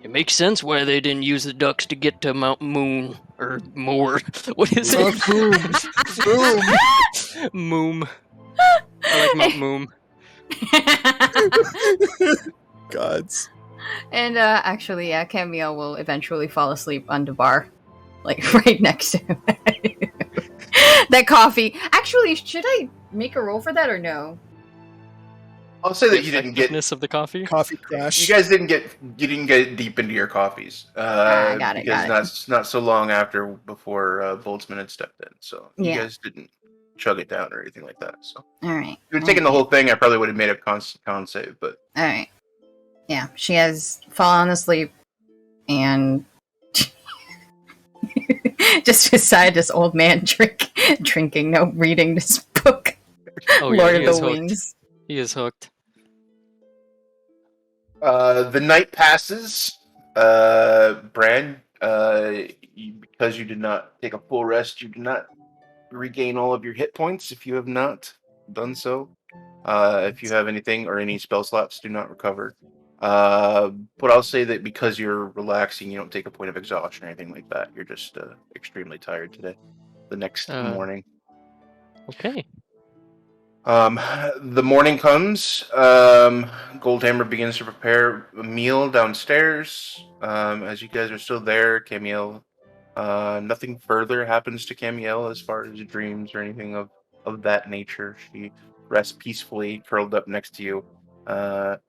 It makes sense why they didn't use the ducks to get to Mount Moon. Or Moor. What is it? Moom. I like Mount Moom. Gods. And actually, yeah, Camille will eventually fall asleep on the bar. Like, right next to him. That coffee. Actually, should I make a roll for that or no? I'll say that you didn't get Effectiveness of the coffee. Coffee crash. you guys didn't get deep into your coffees. Got it, Because got it. not so long before Boltzmann had stepped in, so you Yeah. guys didn't chug it down or anything like that. So Alright. if you were taking the whole thing, I probably would have made a con save, but Alright. Yeah, she has fallen asleep and just beside this old man drinking, no, reading this book. Oh, yeah, Lord he of is the hooked. Wings. He is hooked. the night passes. Bran, because you did not take a full rest, you do not regain all of your hit points if you have not done so. If you have anything or any spell slots, do not recover. But I'll say that because you're relaxing, you don't take a point of exhaustion or anything like that. You're just extremely tired today. The next morning. Okay. The morning comes. Goldhammer begins to prepare a meal downstairs. As you guys are still there, Camille. Nothing further happens to Camille as far as dreams or anything of that nature. She rests peacefully, curled up next to you,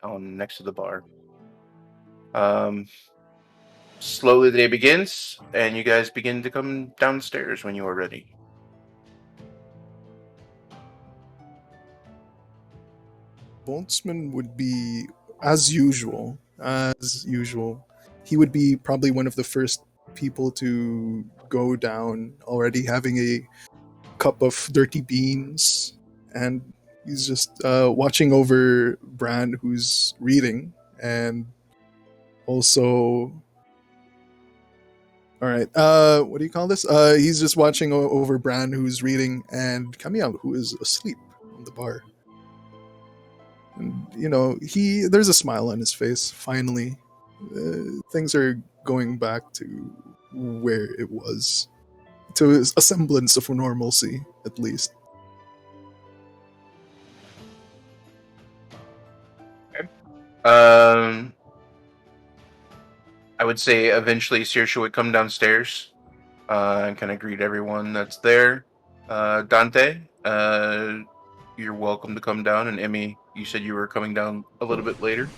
next to the bar. Slowly the day begins, and you guys begin to come downstairs when you are ready. Boltzmann would be, as usual, he would be probably one of the first people to go down, already having a cup of dirty beans, and he's just watching over Bran, who's reading, and also... Alright, what do you call this? He's just watching over Bran, who's reading, and Camille, who is asleep on the bar. And, there's a smile on his face. Finally, things are going back to where it was, to a semblance of normalcy, at least. Okay. I would say eventually Saoirse would come downstairs and kind of greet everyone that's there. Dante, you're welcome to come down, and Emmy, you said you were coming down a little bit later.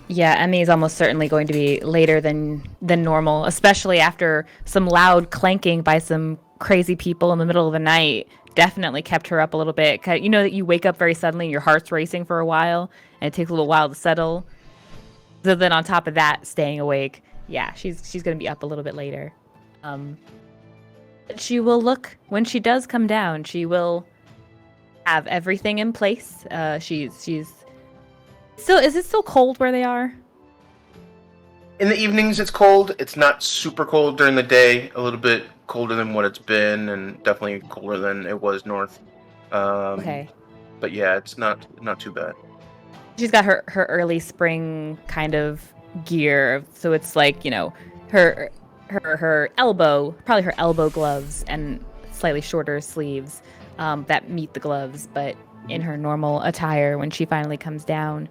Yeah, Emmy is almost certainly going to be later than normal, especially after some loud clanking by some crazy people in the middle of the night. Definitely kept her up a little bit. 'Cause you know that you wake up very suddenly, your heart's racing for a while, and it takes a little while to settle. So then on top of that, staying awake, yeah, she's going to be up a little bit later. But she will look, when she does come down, she will have everything in place. She's still, is it still cold where they are? In the evenings, it's cold. It's not super cold during the day. A little bit colder than what it's been, and definitely colder than it was north. Okay. But yeah, it's not too bad. She's got her early spring kind of gear, so it's like, her elbow, probably her elbow gloves and slightly shorter sleeves that meet the gloves, but in her normal attire when she finally comes down.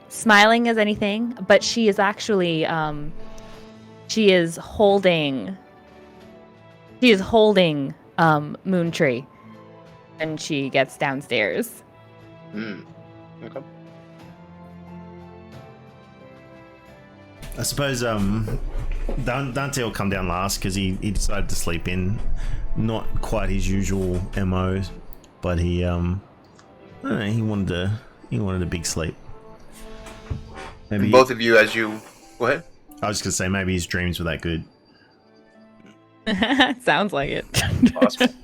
Smiling as anything, but she is actually she is holding Moontree and she gets downstairs. Okay. I suppose Dante will come down last because he decided to sleep in. Not quite his usual MO, but he I don't know, he wanted a big sleep. Maybe Both of you, as you go ahead. I was just gonna say maybe his dreams were that good. Sounds like it. Possible.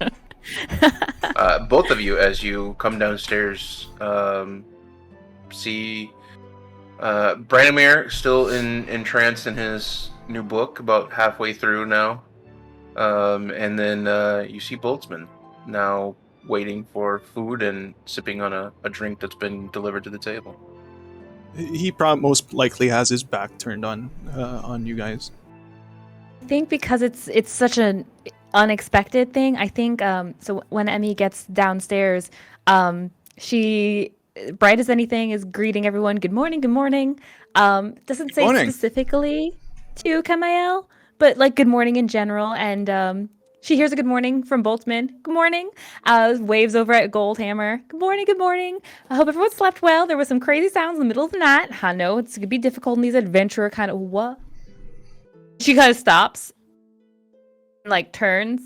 Both of you, as you come downstairs, see Branimir still entranced in his new book, about halfway through now. And then you see Boltzmann now waiting for food and sipping on a drink that's been delivered to the table. He most likely has his back turned on you guys. I think because it's such an unexpected thing. I think so when Emmy gets downstairs, she bright as anything is greeting everyone. Good morning, good morning. Doesn't say Morning. specifically to Kamael, but like good morning in general. And she hears a good morning from Boltzmann. Good morning. Waves over at Goldhammer. Good morning, good morning. I hope everyone slept well. There was some crazy sounds in the middle of the night. I know it's gonna be difficult in these adventurer kind of what. She kind of stops, and, like turns,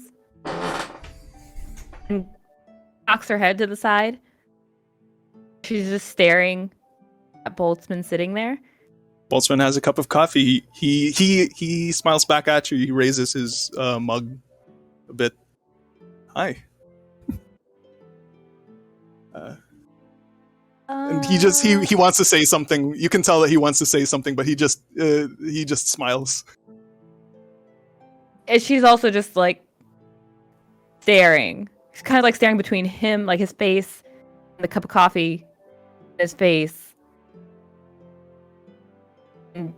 and cocks her head to the side. She's just staring at Boltzmann sitting there. Boltzmann has a cup of coffee. He smiles back at you. He raises his mug a bit. Hi. And he wants to say something. You can tell that he wants to say something, but he just smiles. And she's also just like staring. She's kind of like staring between him, like his face, and the cup of coffee, and his face. And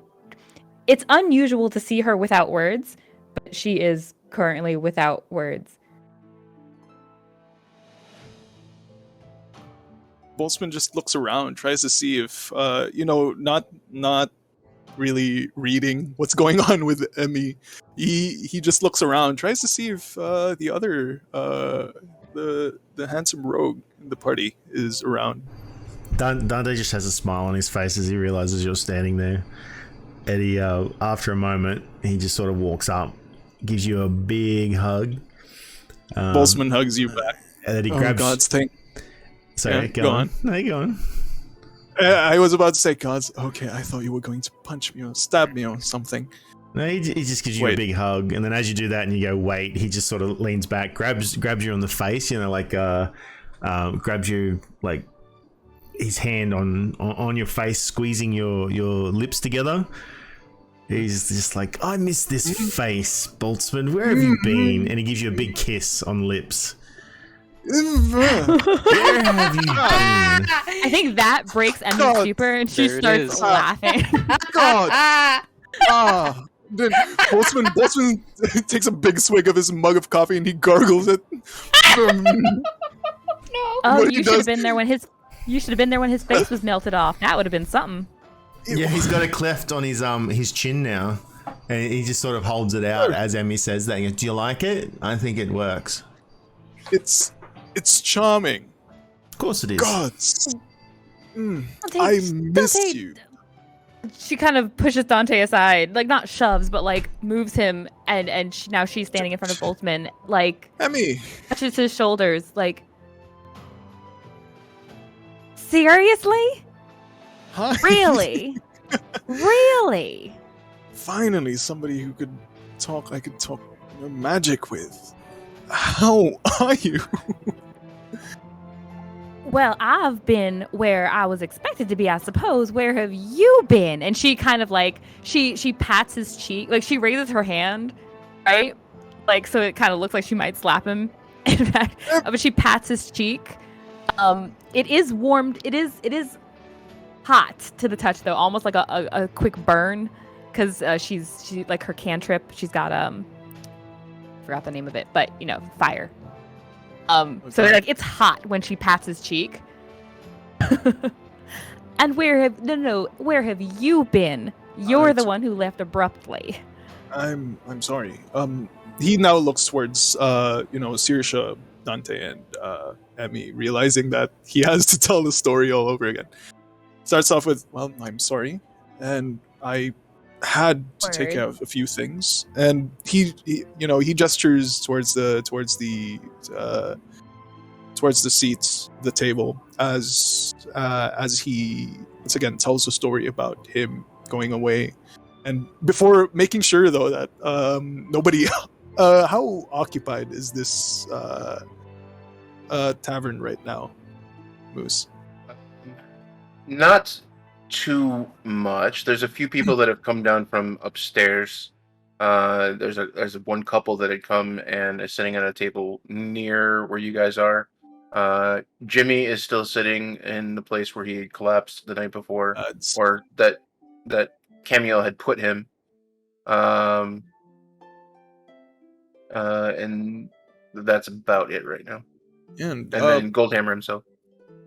it's unusual to see her without words, but she is currently without words. Boltzmann just looks around, tries to see if not really reading what's going on with Emmy. He just looks around, tries to see if the other the handsome rogue in the party is around. Dante just has a smile on his face as he realizes you're standing there. And he, after a moment, he just sort of walks up, gives you a big hug. Boltzmann hugs you back. And then he grabs. God's thing. Sorry, Yeah, go on. No, you go on. I was about to say, God's. Okay, I thought you were going to punch me or stab me or something. No, he just gives you a big hug, and then as you do that and you go, wait, he just sort of leans back, grabs you on the face, like grabs you like his hand on your face, squeezing your lips together. He's just like, I miss this face, Boltzmann. Where have you been? And he gives you a big kiss on the lips. Where have you been? I think that breaks Emmy's stupor, and she There it starts is. laughing. God. Then Boltzmann takes a big swig of his mug of coffee and he gargles it. Oh, What he you should have does- been there when his face was melted off. That would have been something. Yeah, he's got a cleft on his chin now, and he just sort of holds it out as Emmy says that. He goes, do you like it? I think it works. It's charming. Of course it is. Gods. Dante, I miss Dante- you. She kind of pushes Dante aside, like not shoves, but like moves him, and now she's standing in front of Boltzmann, like Emmy. touches his shoulders, like seriously, Hi. really, really. Finally, somebody who could talk. I could talk magic with. How are you? Well, I've been where I was expected to be, I suppose. Where have you been? And she kind of like she pats his cheek, like she raises her hand, right? Like so it kind of looks like she might slap him. In fact, but she pats his cheek. It is warmed. It is hot to the touch though, almost like a quick burn, because she like her cantrip. She's got forgot the name of it, but fire. So like it's hot when she pats his cheek. And where have you been? You're the one who left abruptly. I'm sorry. He now looks towards Saoirse, Dante, and Emmy, realizing that he has to tell the story all over again. Starts off with, "Well, I'm sorry, and I had to take care of a few things, and he gestures towards the seats, the table, as he once again tells the story about him going away, and before making sure though that nobody. How occupied is this tavern right now, Moose? Not too much. There's a few people that have come down from upstairs. There's one couple that had come and is sitting at a table near where you guys are. Jimmy is still sitting in the place where he collapsed the night before, or that Camille had put him. And that's about it right now. And then Goldhammer himself.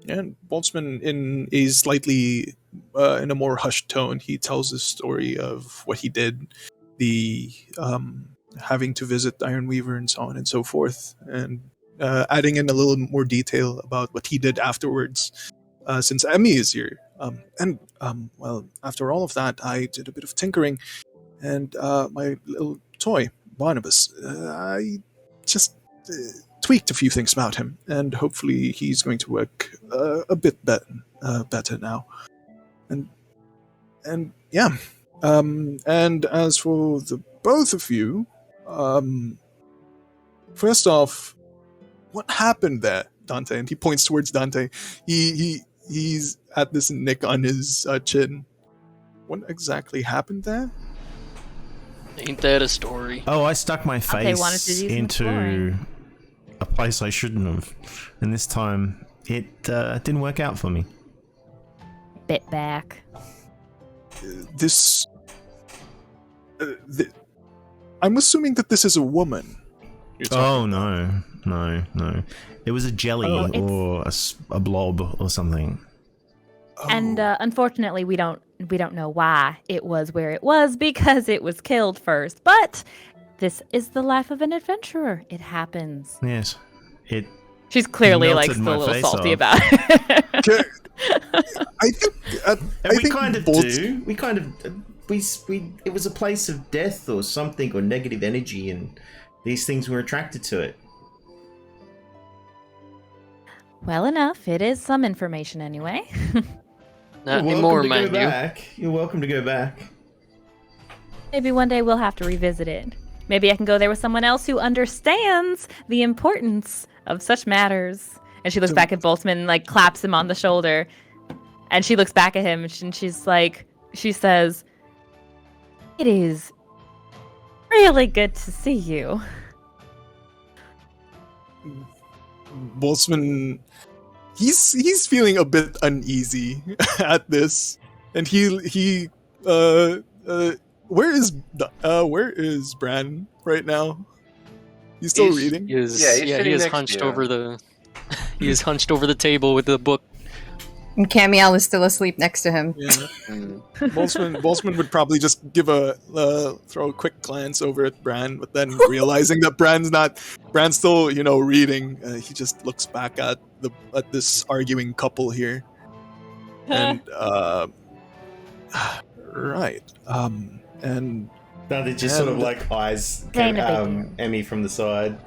And Boltzmann, in a slightly, in a more hushed tone, he tells the story of what he did, the having to visit Ironweaver and so on and so forth, and adding in a little more detail about what he did afterwards, since Emmy is here. Well, after all of that, I did a bit of tinkering, and my little toy, Barnabas, I just tweaked a few things about him, and hopefully he's going to work a bit better now. And yeah, and as for the both of you, first off, what happened there, Dante? And he points towards Dante. He's at this nick on his chin. What exactly happened there? Ain't that a story? Oh, I stuck my Dante wanted to face do some into exploring. a place I shouldn't have, and this time it didn't work out for me. Bit back. I'm assuming that this is a woman. Oh no. It was a jelly Oh, it's- or a blob or something. And unfortunately, we don't know why it was where it was, because it was killed first. But this is the life of an adventurer. It happens. Yes, it. She's clearly melted still my a little face salty off. about it. Okay. I think And we kind of do. We kind of we. It was a place of death or something, or negative energy, and these things were attracted to it. Well enough. It is some information anyway. Not You're anymore, welcome to mind go you. back. You're welcome to go back. Maybe one day we'll have to revisit it. Maybe I can go there with someone else who understands the importance of such matters. And she looks back at Boltzmann and claps him on the shoulder. And she looks back at him and she says, "It is really good to see you." Boltzmann, he's feeling a bit uneasy at this, and where is Bran right now? He's still reading. He is, Yeah, he's he sitting is next to hunched you. over the. He is hunched over the table with the book. And Camiel is still asleep next to him. Yeah. Mm. Boltzmann would probably just give throw a quick glance over at Bran, but then realizing that Bran's still reading, he just looks back at this arguing couple here, and right, and No, they just sort of eyes Ain't a big deal. Emmy from the side.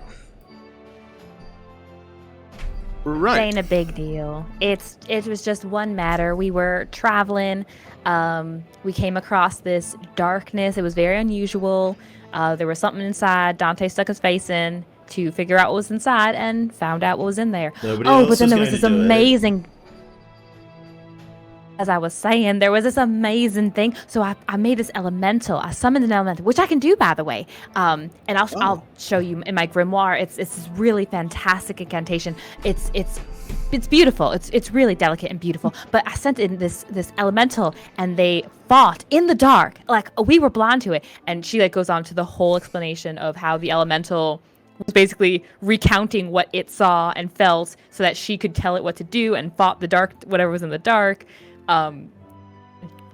right. Ain't a big deal. It was just one matter. We were traveling. We came across this darkness. It was very unusual. There was something inside. Dante stuck his face in to figure out what was inside and found out what was in there. Nobody Oh, else but then there going was to this do it. amazing. As I was saying, there was this amazing thing. So I made this elemental. I summoned an elemental, which I can do, by the way. And I'll show you in my grimoire. It's this really fantastic incantation. It's beautiful. It's really delicate and beautiful. But I sent in this elemental, and they fought in the dark. We were blind to it. And she goes on to the whole explanation of how the elemental was basically recounting what it saw and felt, so that she could tell it what to do, and fought the dark, whatever was in the dark.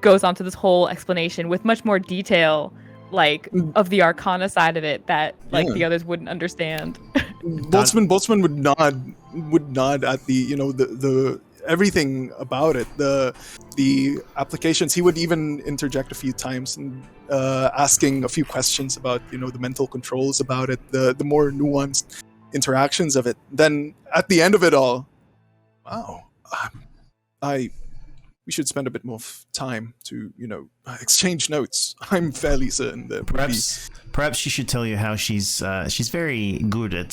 Goes on to this whole explanation with much more detail, of the arcana side of it that the others wouldn't understand. Boltzmann would nod at the everything about it. The applications. He would even interject a few times and asking a few questions about the mental controls about it, the more nuanced interactions of it. Then at the end of it all, wow, we should spend a bit more time to exchange notes. I'm fairly certain that perhaps she should tell you how she's very good at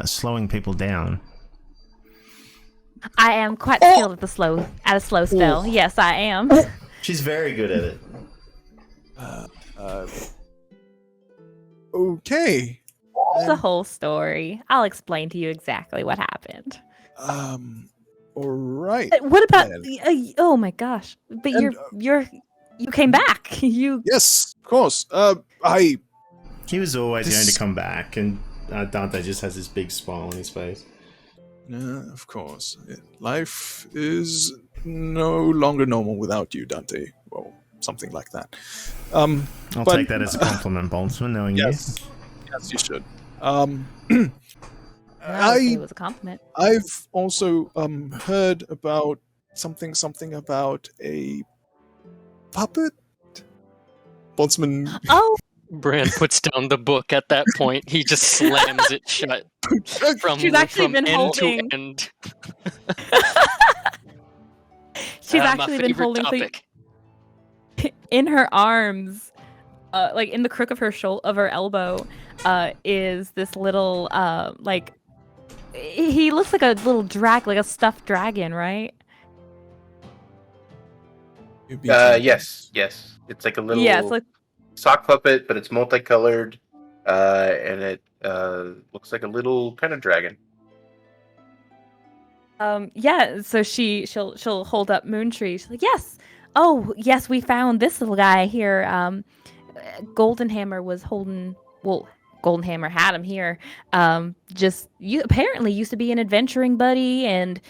slowing people down. I am quite skilled at a slow spell. Yes, I am. She's very good at it. Okay. The whole story. I'll explain to you exactly what happened. All right. What about? then. Oh my gosh! But And, you came back. You Yes, of course. He was always going to come back, and Dante just has this big smile on his face. Of course. Life is no longer normal without you, Dante. Well, something like that. I'll but- take that as a compliment, Boltzmann, knowing Yes. Yes, you should. I would say it was a compliment. I've also heard about something about a puppet. Boltzmann. Oh, Bran puts down the book at that point. He just slams it shut from, She's actually from been end holding- to end. she's My actually been favorite holding topic. in her arms, like in the crook of her elbow, is this little like he looks like a little like a stuffed dragon, right? Yes. It's like a little Yeah, it's like sock puppet, but it's multicolored, and it looks like a little kind of dragon. yeah. So she'll hold up Moontree. She's like, yes. Oh, yes, we found this little guy here. Goldenhammer was holding. Well, Goldenhammer had him here. Apparently used to be an adventuring buddy, and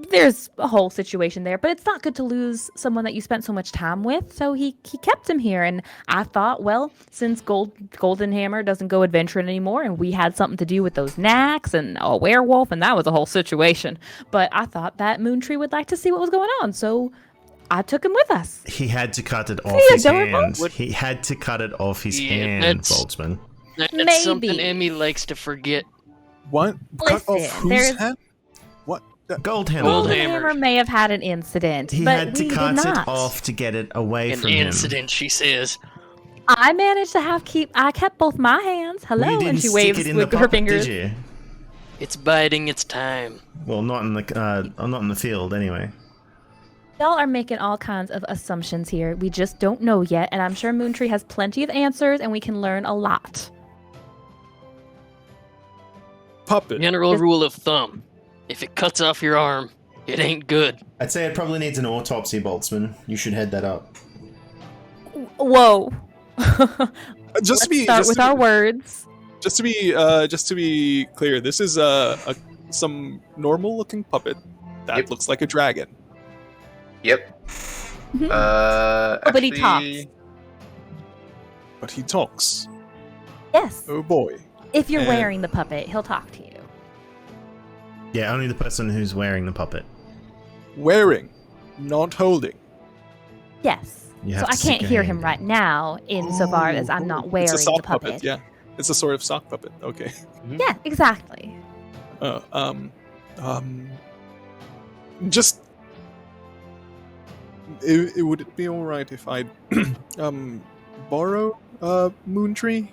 there's a whole situation there. But it's not good to lose someone that you spent so much time with. So he kept him here, and I thought, well, since Goldenhammer doesn't go adventuring anymore, and we had something to do with those knacks and a werewolf, and that was a whole situation. But I thought that Moontree would like to see what was going on, so I took him with us. He had to cut it off his adorable? hand. He had to cut it off his hand, that's- Boltzmann. That's something Maybe. Emmy likes to forget. What? Cut off Listen, whose there's- hand? What? Goldhammer. Goldenhammer may have had an incident, He but had to we cut did it not. off to get it away An from him. incident, she says. I managed to I kept both my hands. Well, Hello, you didn't and she stick waves it in with the her puppet, fingers. did you? It's biding its time. Well, not in the field anyway. Y'all are making all kinds of assumptions here. We just don't know yet, and I'm sure Moontree has plenty of answers, and we can learn a lot. Puppet. General rule of thumb. If it cuts off your arm, it ain't good. I'd say it probably needs an autopsy, Boltzmann. You should head that up. Whoa. Just to be Start just with to our be- words. Just to be clear, this is some normal looking puppet that Yep. looks like a dragon. Yep. Mhm. But he Actually, talks. But he talks. Yes. Oh boy. If you're And- wearing the puppet, he'll talk to you. Yeah, only the person who's wearing the puppet. Wearing, not holding. Yes. You So have I to stick can't your hear hand him in. right now, insofar as I'm not wearing It's a sock the puppet. Yeah, it's a sort of sock puppet. Okay. Yeah, exactly. Just. Would it be all right if I borrow Moontree?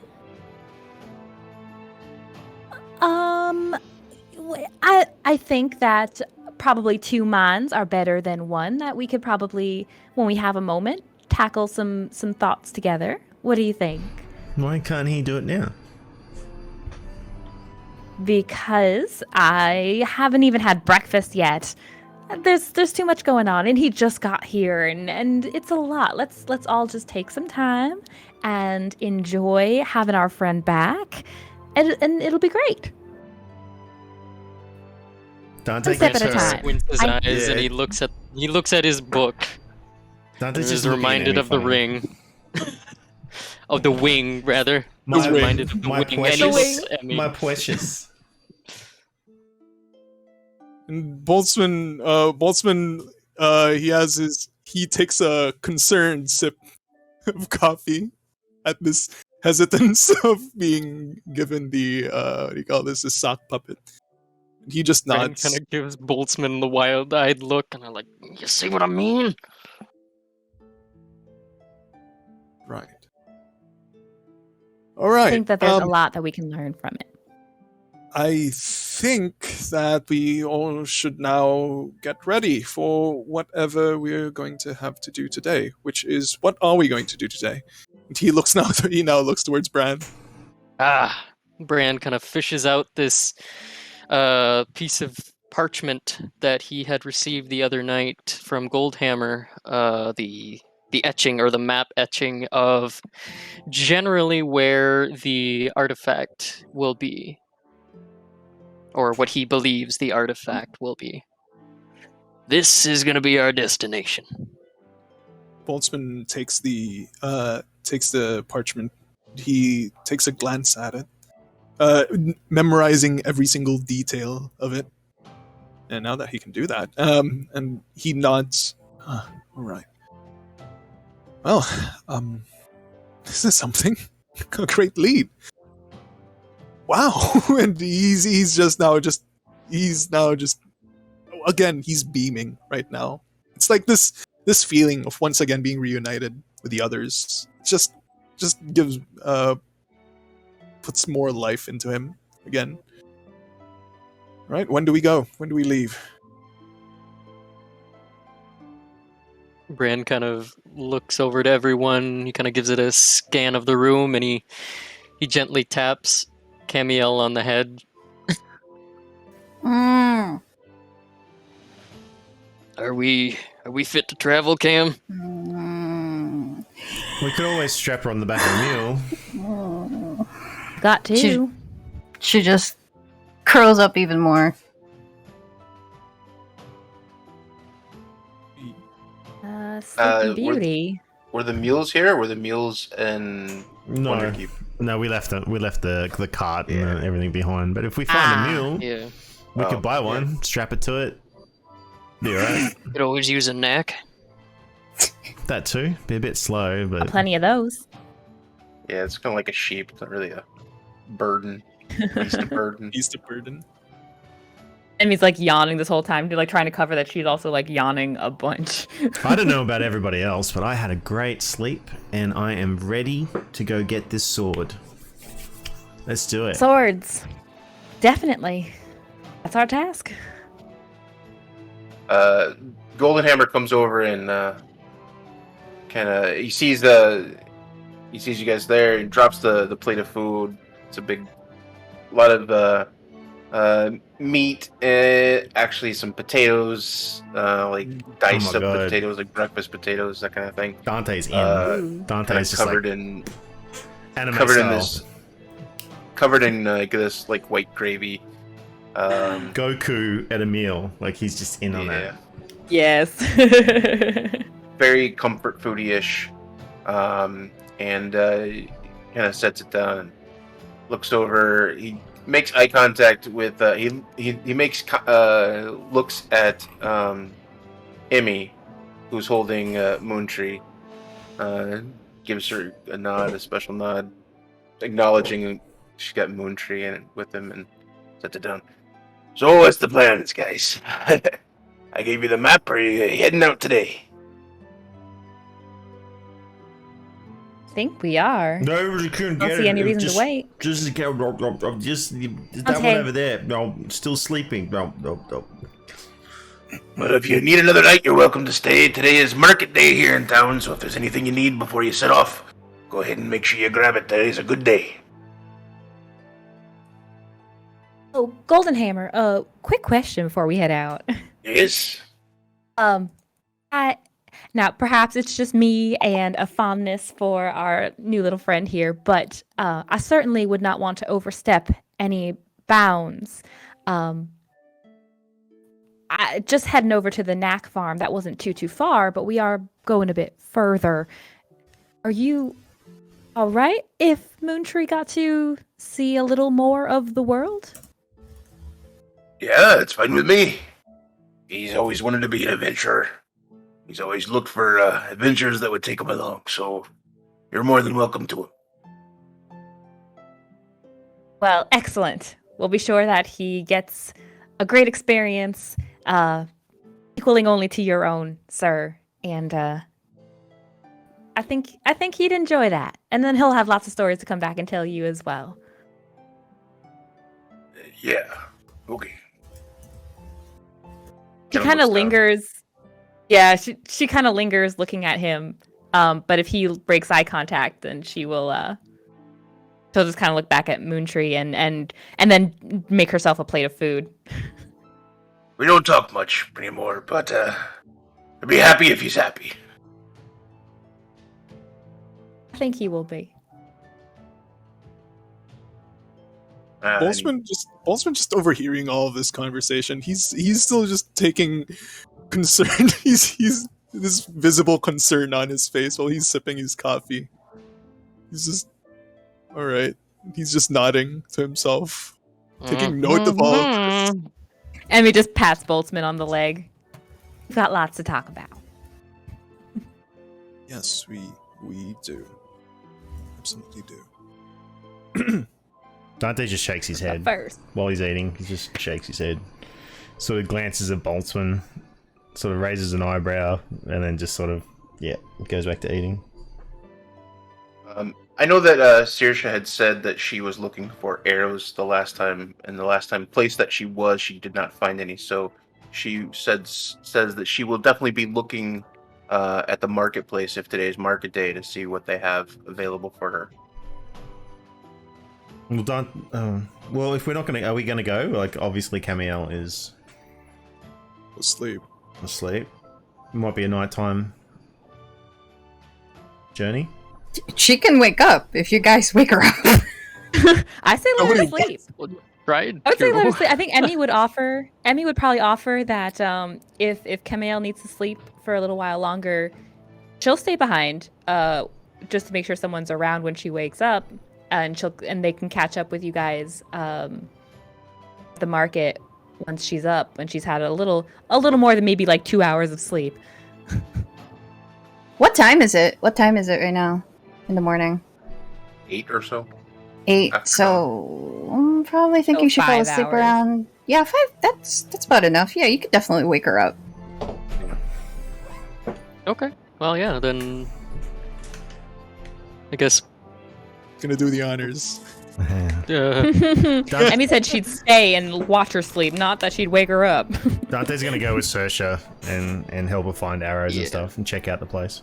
I think that probably two minds are better than one. That we could probably, when we have a moment, tackle some thoughts together. What do you think? Why can't he do it now? Because I haven't even had breakfast yet. There's too much going on, and he just got here, and it's a lot. Let's all just take some time and enjoy having our friend back, and it'll be great. Dante One step gets at a her- time. Squints his I- eyes and he looks at his book. Dante's He's just looking at reminded me of the funny. ring. Of the wing, rather. My He's ring. reminded of the My wing. And he precious- looks at me. My precious. And Boltzmann, he takes a concerned sip of coffee at this hesitance of being given the what do you call this, a sock puppet. He just Brand nods. kind of gives Boltzmann the wild-eyed look, and I'm like, you see what I mean? Right. All right. I think that there's a lot that we can learn from it. I think that we all should now get ready for whatever we're going to have to do today, which is, what are we going to do today? And he now looks towards Bran. Brand kind of fishes out this piece of parchment that he had received the other night from Goldhammer, the etching or the map etching of generally where the artifact will be, or what he believes the artifact will be. This is going to be our destination. Boltzmann takes the parchment. He takes a glance at it, memorizing every single detail of it. And now that he can do that, and he nods. All right. Well, this is something. A great lead. Wow. And he's now just again, he's beaming right now. It's like this feeling of once again being reunited with the others. Just gives puts more life into him again. Right? When do we go? When do we leave? Bran kind of looks over to everyone. He kind of gives it a scan of the room, and he gently taps Camiel on the head. Mm. Are we fit to travel, Cam? Mm. We could always strap her on the back of the mule. Got to. She just curls up even more. Sleeping Beauty. Were the mules here? Or were the mules in No, Wonderkeep? no, we left the cart and everything behind. But if we find a mule, Yeah. we could buy one, strap it to it. Be alright. Could always use a knack. That too. Be a bit slow, but Plenty of those. Yeah, it's kind of like a sheep. It's not really a burden. Beast of burden. Beast of burden. And he's like yawning this whole time, like trying to cover that she's also like yawning a bunch. I don't know about everybody else, but I had a great sleep and I am ready to go get this sword. Let's do it. Swords. Definitely. That's our task. Golden Hammer comes over and kind of he sees you guys there and drops the plate of food. It's a lot of meat, actually some potatoes, like diced up God. potatoes, like breakfast potatoes, that kind of thing. Dante's in. Kinda Dante's just covered like in anime covered in this like white gravy. Goku at a meal, like he's just in on that. Yes. Very comfort foodie-ish, and kind of sets it down and looks over. He makes eye contact with he makes looks at Emmy, who's holding Moontree. Gives her a nod, a special nod, acknowledging she's got Moontree with him, and sets it down. So what's the plans, guys? I gave you the map. Are you heading out today? I think we are. No, you couldn't Don't get see it. any reason Just- to wait. Just that Okay. one over there. No, still sleeping. No. But if you need another night, you're welcome to stay. Today is market day here in town, so if there's anything you need before you set off, go ahead and make sure you grab it. Today's a good day. Oh, Golden Hammer. Quick question before we head out. Yes? Now perhaps it's just me and a fondness for our new little friend here, but I certainly would not want to overstep any bounds. I just heading over to the Knack farm. That wasn't too far, but we are going a bit further. Are you all right if Moontree got to see a little more of the world? Yeah, it's fine with me. He's always wanted to be an adventurer. He's always looked for adventures that would take him along, so you're more than welcome to him. Well, excellent. We'll be sure that he gets a great experience, equaling only to your own, sir. And I think he'd enjoy that. And then he'll have lots of stories to come back and tell you as well. Yeah. Okay. She kind of lingers. Yeah, she kind of lingers looking at him. But if he breaks eye contact, then she'll just kind of look back at Moontree and then make herself a plate of food. We don't talk much anymore, but I'd be happy if he's happy. I think he will be. Boltzmann just overhearing all of this conversation. He's still just taking concern. He's this visible concern on his face while he's sipping his coffee. He's just all right. He's just nodding to himself, taking note of all of this. And we just pats Boltzmann on the leg. We've got lots to talk about. Yes, we do. Absolutely do. Dante just shakes his head First. while he's eating. He just shakes his head, sort of glances at Boltzmann, sort of raises an eyebrow, and then just sort of, goes back to eating. I know that Saoirse had said that she was looking for arrows the last time, and the last time place that she did not find any. So she says that she will definitely be looking at the marketplace if today's market day to see what they have available for her. Well, if we're not gonna, are we gonna go? Like, obviously, Camiel is Asleep. asleep. It might be a nighttime journey. She can wake up if you guys wake her up. I say let her sleep. Right? I would say let her sleep. I think Emmy would probably offer that if Camiel needs to sleep for a little while longer, she'll stay behind just to make sure someone's around when she wakes up, and they can catch up with you guys at the market once she's up, when she's had a little more than maybe like 2 hours of sleep. What time is it? What time is it right now? In the morning? 8 or so. 8. So I'm probably thinking she fall 5 asleep hours. around. Yeah, 5. That's about enough. Yeah, you could definitely wake her up. Okay. Well, yeah, then I guess. Gonna do the honors. Emmy said she'd stay and watch her sleep, not that she'd wake her up. Dante's gonna go with Saoirse and help her find arrows and stuff and check out the place.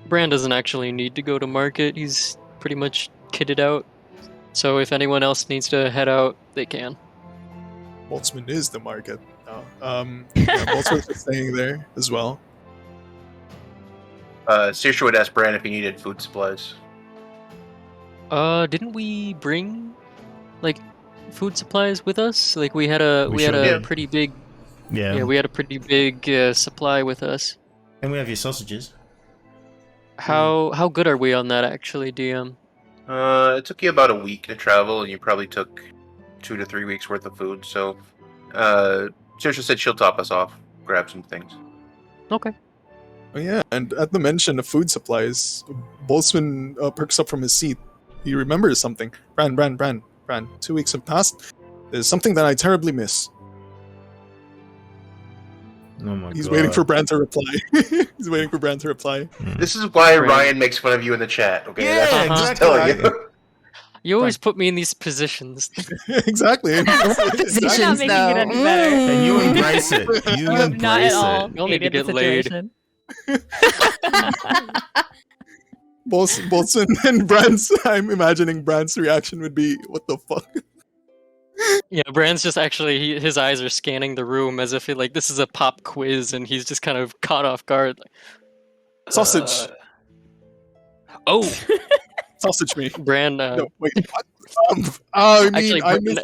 Bran doesn't actually need to go to market. He's pretty much kitted out. So if anyone else needs to head out, they can. Boltzmann is the market now. Boltzmann's just staying there as well. Saoirse would ask Bran if he needed food supplies. Didn't we bring like food supplies with us? Like we had a did. pretty big Yeah. we had a pretty big supply with us. And we have your sausages. How good are we on that actually, DM? It took you about a week to travel, and you probably took 2 to 3 weeks worth of food. So, Saoirse said she'll top us off, grab some things. Okay. Oh yeah, and at the mention of food supplies, Boltzmann perks up from his seat. He remembers something. Bran. 2 weeks have passed. There's something that I terribly miss. Oh my god. He's waiting for Bran to reply. He's waiting for Bran to reply. This is why Bran. Ryan makes fun of you in the chat. Okay, Yeah, that's what I'm just telling exactly. you. You always put me in these positions. Exactly. You're not Positions, making though. it any better. And you embrace it. You You have not embrace at all it. Y'all need to hated the get laid. situation. Boltzmann and Bran's. I'm imagining Bran's reaction would be, "What the fuck?" Yeah, Bran's just actually his eyes are scanning the room as if this is a pop quiz, and he's just kind of caught off guard. Like, Sausage. oh, Sausage meat. Bran. No, wait. What? I mean,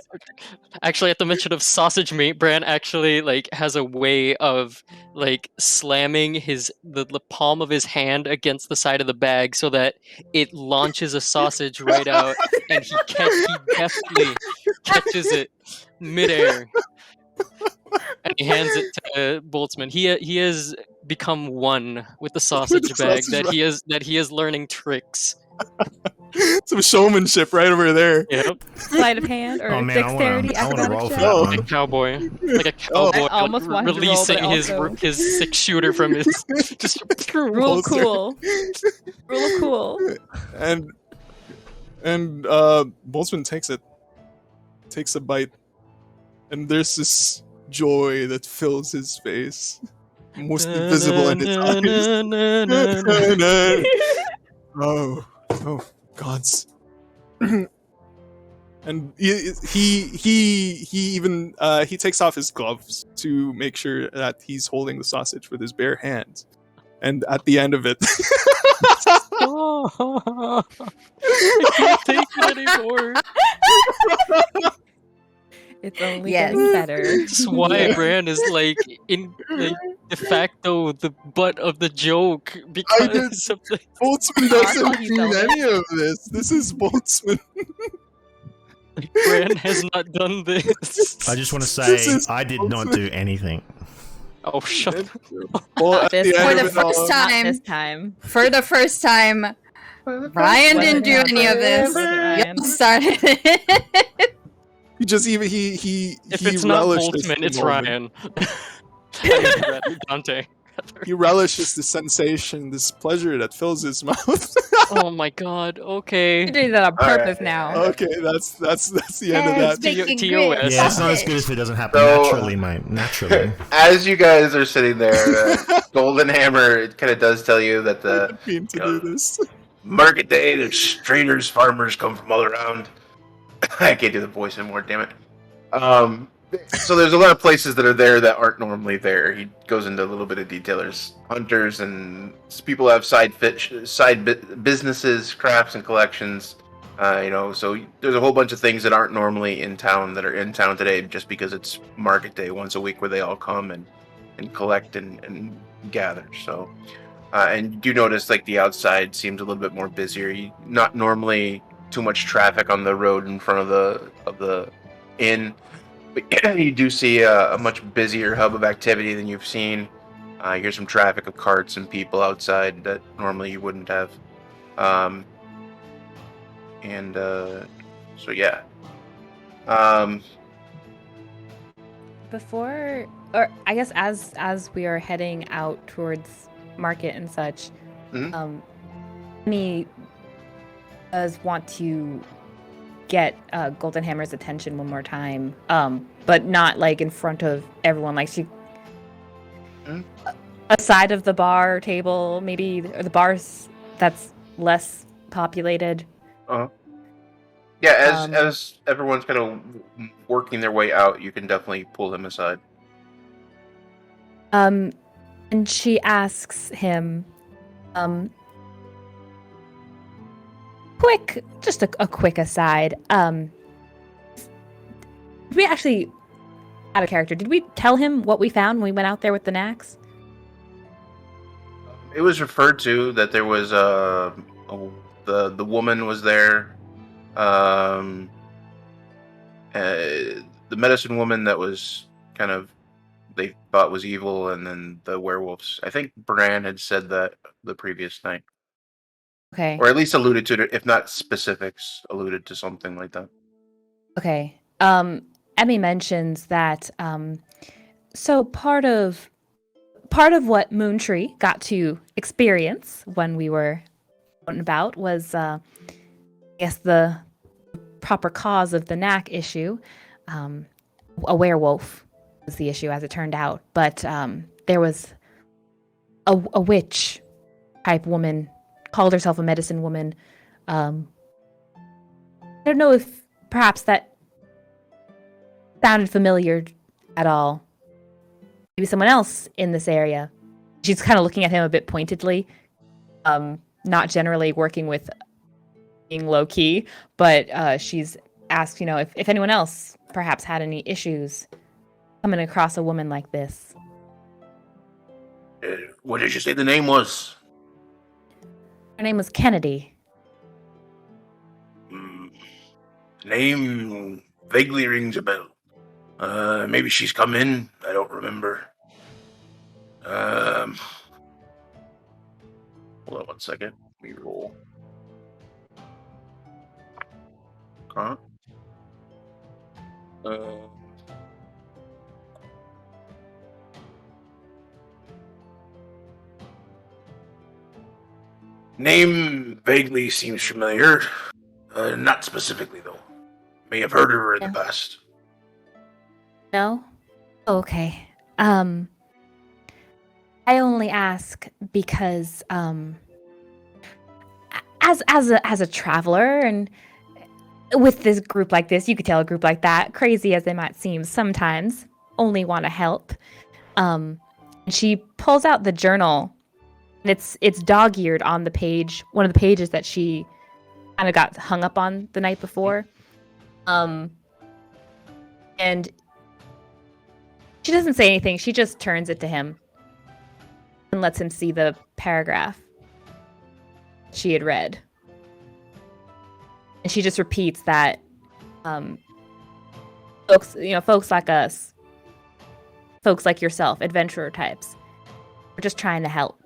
Actually, at the mention of sausage meat, Bran actually has a way of slamming the palm of his hand against the side of the bag so that it launches a sausage right out, and he deftly catches it midair. and he hands it to Boltzmann. He has become one with the sausage bag. That he is learning tricks. Some showmanship right over there. Yep, Sleight of hand or Oh man, dexterity, I want to roll acrobatics for check? that Oh. like a one. cowboy, like a Oh. cowboy, I almost wanted to roll, but releasing also- his 6-shooter from his just Rule of Bolster. cool. Rule of cool. And Boltzmann takes a bite, and there's this joy that fills his face, mostly visible in his eyes. Oh, gods! And he even he takes off his gloves to make sure that he's holding the sausage with his bare hands, and at the end of it. I can't take it anymore. It's only Yes. getting better. This is why Bran is like de facto the butt of the joke because of the Boltzmann Marshall, doesn't you mean don't. any of this. This is Boltzmann. Bran has not done this. I just want to This say is I did not do anything. Oh, shut up. Well, at This the For end the of it all, first Not time. this time. For the first time, Ryan didn't do any of this. Ryan. You started it. he just even he If he it's not relishes Boltzmann, the it's moment. Ryan. I mean, Dante. He relishes the sensation, this pleasure that fills his mouth. Oh my god, You're okay. doing that on All purpose right. now. Okay, that's the end of Yes, that. making TOS. grits. Yeah, it's not as good if it doesn't happen So- naturally, mate. Naturally. As you guys are sitting there, Golden Hammer, it kind of does tell you that I the didn't mean to do this. market day, there's traders, farmers come from all around. I can't do the voice anymore, damn it. So there's a lot of places that are there that aren't normally there. He goes into a little bit of detail. There's hunters and people have businesses, crafts and collections. So there's a whole bunch of things that aren't normally in town that are in town today just because it's market day once a week where they all come and collect and gather. So, and you do notice like the outside seems a little bit more busier. Not normally too much traffic on the road in front of the inn. But you do see a much busier hub of activity than you've seen. You hear some traffic of carts and people outside that normally you wouldn't have. So yeah. Before, or I guess as we are heading out towards market and such, Mhm. me does want to get Golden Hammer's attention one more time, but not like in front of everyone. Like she, aside of the bar table, maybe, or the bars that's less populated. Yeah, Um, as everyone's kind of working their way out, you can definitely pull him aside. And she asks him, just a quick aside. Did we actually, out of character, did we tell him what we found when we went out there with the Nax? It was referred to that there was the woman was there, the medicine woman that was kind of they thought was evil, and then the werewolves. I think Bran had said that the previous night, Okay. or at least alluded to it, if not specifics, alluded to something like that. Okay. Emmy mentions that so part of what Moontree got to experience when we were out and about was I guess the proper cause of the knack issue. A werewolf was the issue, as it turned out, but there was a witch type woman, called herself a medicine woman. I don't know if perhaps that sounded familiar at all. Maybe someone else in this area. She's kind of looking at him a bit pointedly. Not generally working with being low key, but she's asked, if anyone else perhaps had any issues coming across a woman like this. What did you say the name was? Her name was Kennedy. Name vaguely rings a bell. Maybe she's come in. I don't remember. Hold on one second. Let me roll. Huh? Name vaguely seems familiar. Not specifically, though. May have heard of her in the past. No? Okay. I only ask because as a traveler and with this group like this, you could tell a group like that, crazy as they might seem sometimes, only want to help. She pulls out the journal, and it's dog-eared on the page, one of the pages that she kind of got hung up on the night before. And she doesn't say anything. She just turns it to him and lets him see the paragraph she had read. And she just repeats that folks like us, folks like yourself, adventurer types, we're just trying to help.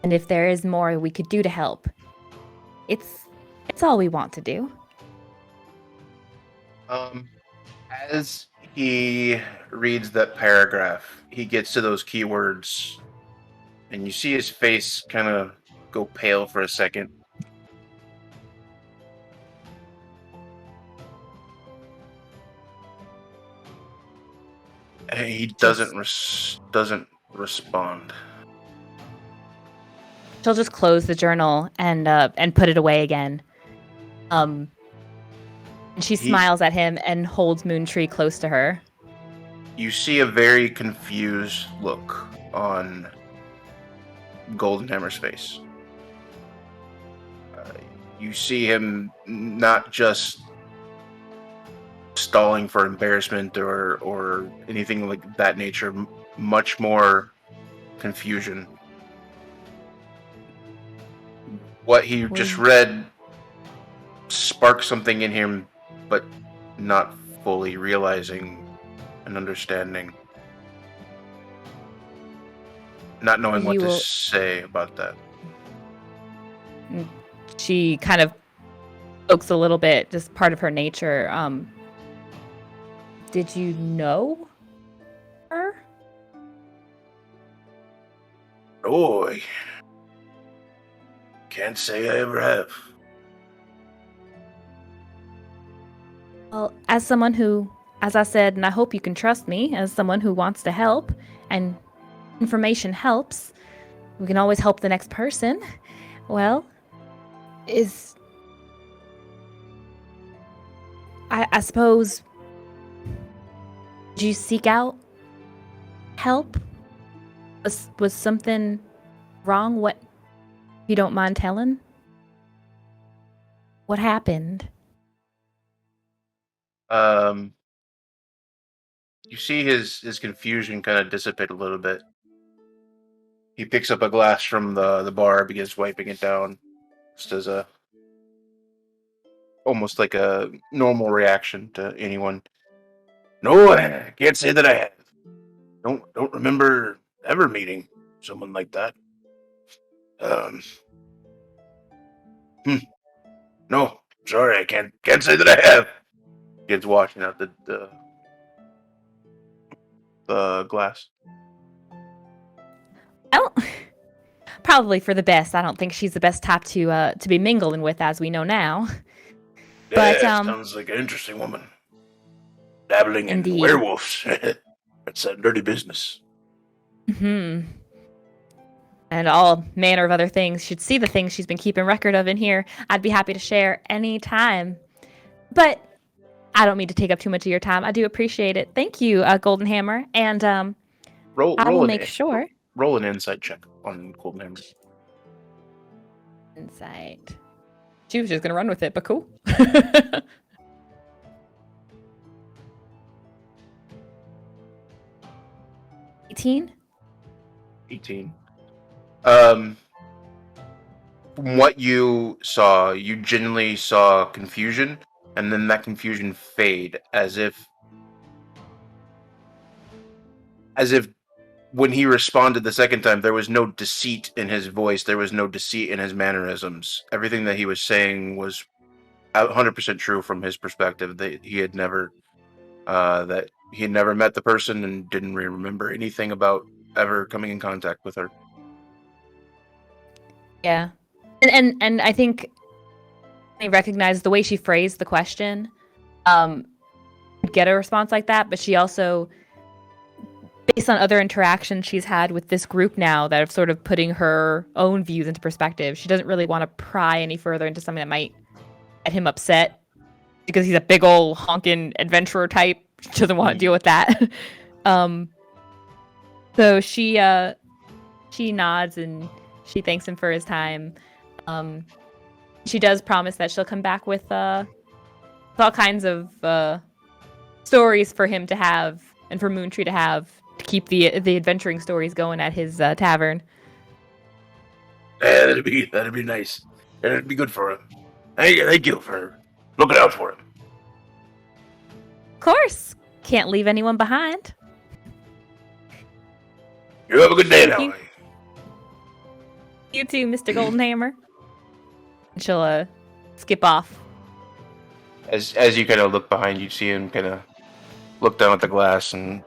And if there is more we could do to help, it's all we want to do. As he reads that paragraph, he gets to those keywords, and you see his face kind of go pale for a second. And he doesn't respond. She'll just close the journal and put it away again. And she smiles at him and holds Moontree close to her. You see a very confused look on Goldenhammer's face. You see him not just stalling for embarrassment or anything like that nature, much more confusion. What he just read sparked something in him, but not fully realizing and understanding. Not knowing what to say about that. She kind of pokes a little bit, just part of her nature. Did you know her? Oh, I can't say I ever have. Well, as someone who, as I said, and I hope you can trust me, as someone who wants to help, and information helps, we can always help the next person. Well, I suppose, did you seek out help? Was something wrong? What, if you don't mind telling? What happened? You see his confusion kind of dissipate a little bit. He picks up a glass from the bar, begins wiping it down, just as almost like a normal reaction to anyone. No, I can't say that I have. Don't remember ever meeting someone like that. No, sorry, I can't say that I have. Kid's washing out the glass. Oh, probably for the best. I don't think she's the best type to be mingling with, as we know now. But Sounds like an interesting woman. Dabbling in werewolves. That's that dirty business. And all manner of other things. Should see the things she's been keeping record of in here. I'd be happy to share any time. But I don't mean to take up too much of your time. I do appreciate it. Thank you, Golden Hammer. And I will make sure. Roll an insight check on Golden Hammer. Insight. She was just going to run with it, but cool. 18? 18. From what you genuinely saw confusion, and then that confusion fade, as if as if when he responded the second time, there was no deceit in his voice. There was no deceit in his mannerisms. Everything that he was saying was 100% true from his perspective. That he had never met the person and didn't remember anything about ever coming in contact with her. Yeah, and I think they recognized the way she phrased the question, get a response like that, but she also, based on other interactions she's had with this group now that are sort of putting her own views into perspective, she doesn't really want to pry any further into something that might get him upset because he's a big old honking adventurer type. She doesn't want to deal with that. So she nods and she thanks him for his time. She does promise that she'll come back with all kinds of stories for him to have and for Moontree to have to keep the adventuring stories going at his tavern. Yeah, that'd be nice. That'd be good for him. Thank you for looking out for him. Of course, can't leave anyone behind. You have a good day now. You. You too, Mr. Goldenhammer. And she'll skip off. As you kind of look behind, you see him kind of look down at the glass and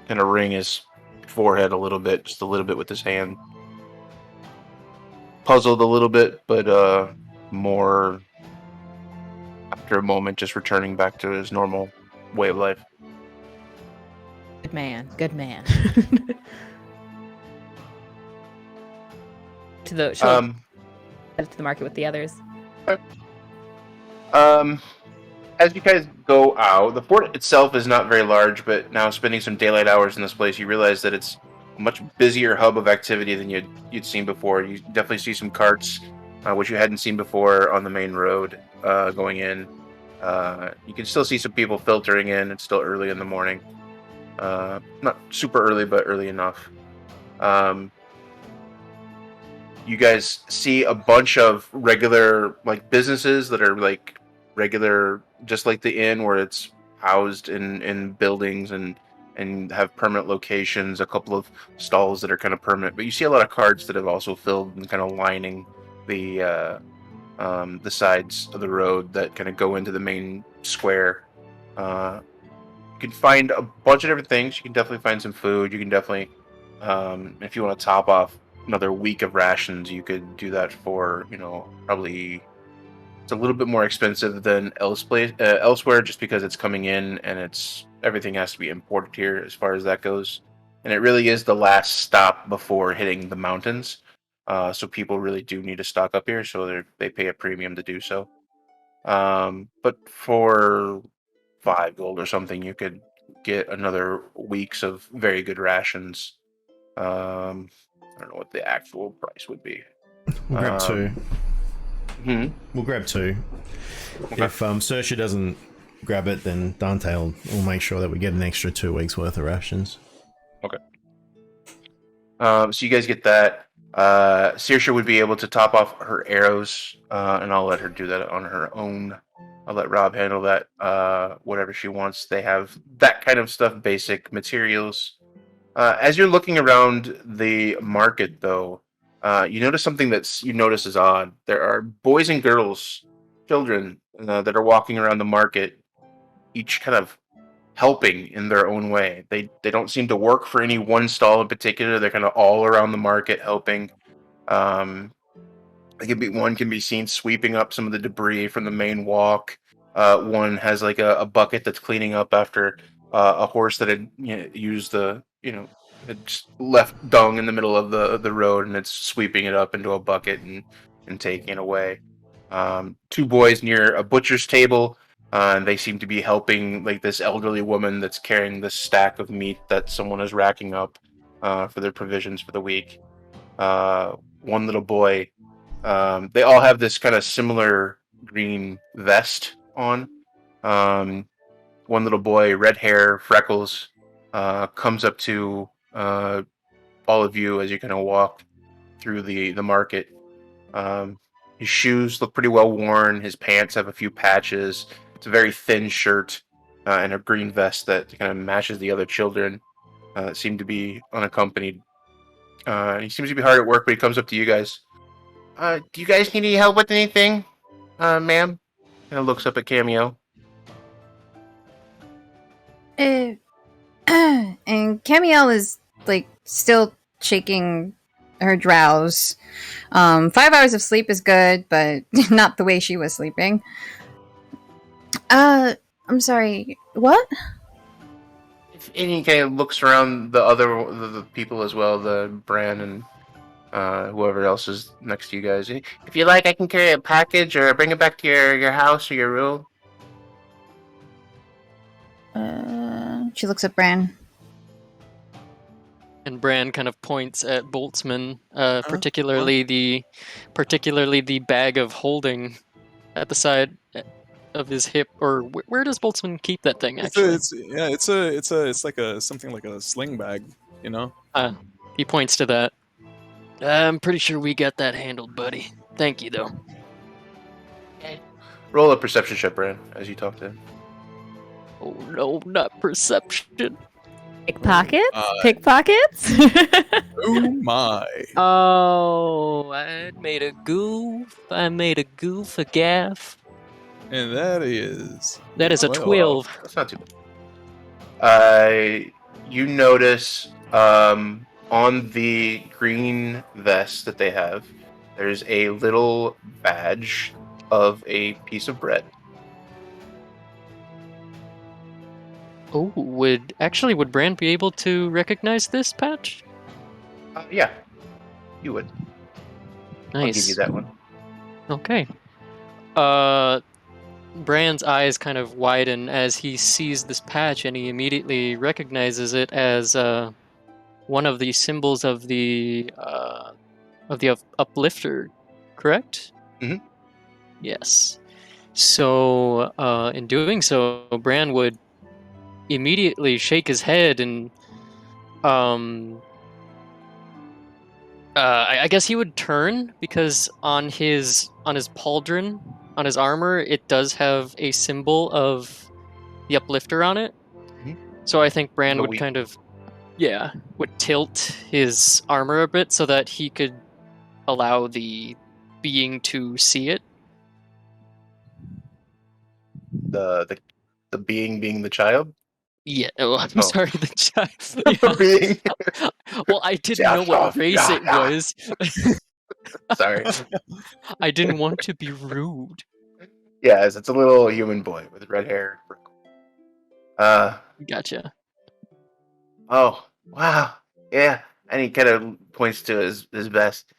kind of wring his forehead a little bit, just a little bit with his hand. Puzzled a little bit, but more after a moment, just returning back to his normal way of life. Good man. Good man. to the market with the others. As you guys go out, the fort itself is not very large, but now spending some daylight hours in this place, you realize that it's a much busier hub of activity than you'd seen before. You definitely see some carts, which you hadn't seen before on the main road going in. You can still see some people filtering in. It's still early in the morning. Not super early, but early enough. You guys see a bunch of regular businesses that are regular, just like the inn, where it's housed in buildings and have permanent locations. A couple of stalls that are kind of permanent, but you see a lot of carts that have also filled and kind of lining the sides of the road that kind of go into the main square. You can find a bunch of different things. You can definitely find some food. You can definitely, if you want to top off another week of rations, you could do that for, probably it's a little bit more expensive than elsewhere, just because it's coming in and everything has to be imported here as far as that goes. And it really is the last stop before hitting the mountains. So people really do need to stock up here, so they pay a premium to do so. But for 5 gold or something, you could get another week's of very good rations. I don't know what the actual price would be. We'll grab 2. We'll grab 2. Okay. If Saoirse doesn't grab it, then Dante will make sure that we get an extra 2 weeks worth of rations. Okay. So you guys get that. Saoirse would be able to top off her arrows, and I'll let her do that on her own. I'll let Rob handle that, whatever she wants. They have that kind of stuff, basic materials. As you're looking around the market, though, you notice something you notice is odd. There are boys and girls, children, that are walking around the market, each kind of helping in their own way. They don't seem to work for any one stall in particular. They're kind of all around the market helping. One can be seen sweeping up some of the debris from the main walk. One has a bucket that's cleaning up after a horse that had used it's left dung in the middle of the road, and it's sweeping it up into a bucket and taking it away. 2 boys near a butcher's table, and they seem to be helping this elderly woman that's carrying this stack of meat that someone is racking up for their provisions for the week. One little boy, they all have this kind of similar green vest on. One little boy, red hair, freckles, comes up to all of you as you kind of walk through the market. His shoes look pretty well worn. His pants have a few patches. It's a very thin shirt and a green vest that kind of matches the other children. seem to be unaccompanied. He seems to be hard at work, but he comes up to you guys. Do you guys need any help with anything, ma'am? And looks up at Cameo. And Camiel is like still shaking her drowse. 5 hours of sleep is good, but not the way she was sleeping. I'm sorry. What? And he kind of looks around the people as well, the Bran and whoever else is next to you guys. If you like, I can carry a package or bring it back to your house or your room. She looks at Bran. And Bran kind of points at Boltzmann, particularly the bag of holding at the side of his hip. Or where does Boltzmann keep that thing? Actually, It's like something like a sling bag, you know. He points to that. I'm pretty sure we got that handled, buddy. Thank you, though. Roll a perception check, Bran, as you talk to him. Oh no, not perception. Pickpockets? Pickpockets? Oh my! Oh, I made a goof. A gaff. And that is A 12. That's not too bad. You notice on the green vest that they have, there's a little badge of a piece of bread. Oh, would Bran be able to recognize this patch? Yeah, you would. Nice. I'll give you that one. Okay. Bran's eyes kind of widen as he sees this patch, and he immediately recognizes it as one of the symbols of the uplifter. Correct? Mhm. Yes. So, in doing so, Bran would immediately shake his head and I guess he would turn, because on his pauldron, on his armor, it does have a symbol of the uplifter on it. Mhm. So I think Bran The would wheat. kind of would tilt his armor a bit so that he could allow the being to see it. The being the child. Yeah, I'm Oh. sorry, the child. The being. Well, I didn't know what race it was. Sorry. I didn't want to be rude. Yes, it's a little human boy with red hair. Gotcha. Oh, wow. Yeah. And he kind of points to his vest.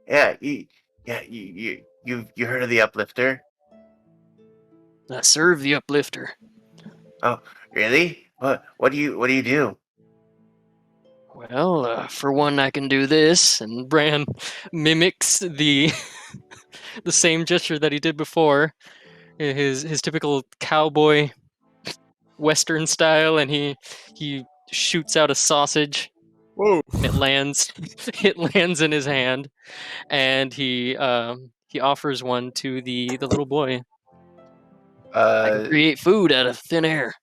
Yeah, you heard of the uplifter? I serve the uplifter. Oh, really? What do you do? Well, for one, I can do this, and Bran mimics the the same gesture that he did before, his typical cowboy Western style, and he shoots out a sausage. Whoa! It lands in his hand, and he offers one to the little boy. I can create food out of thin air.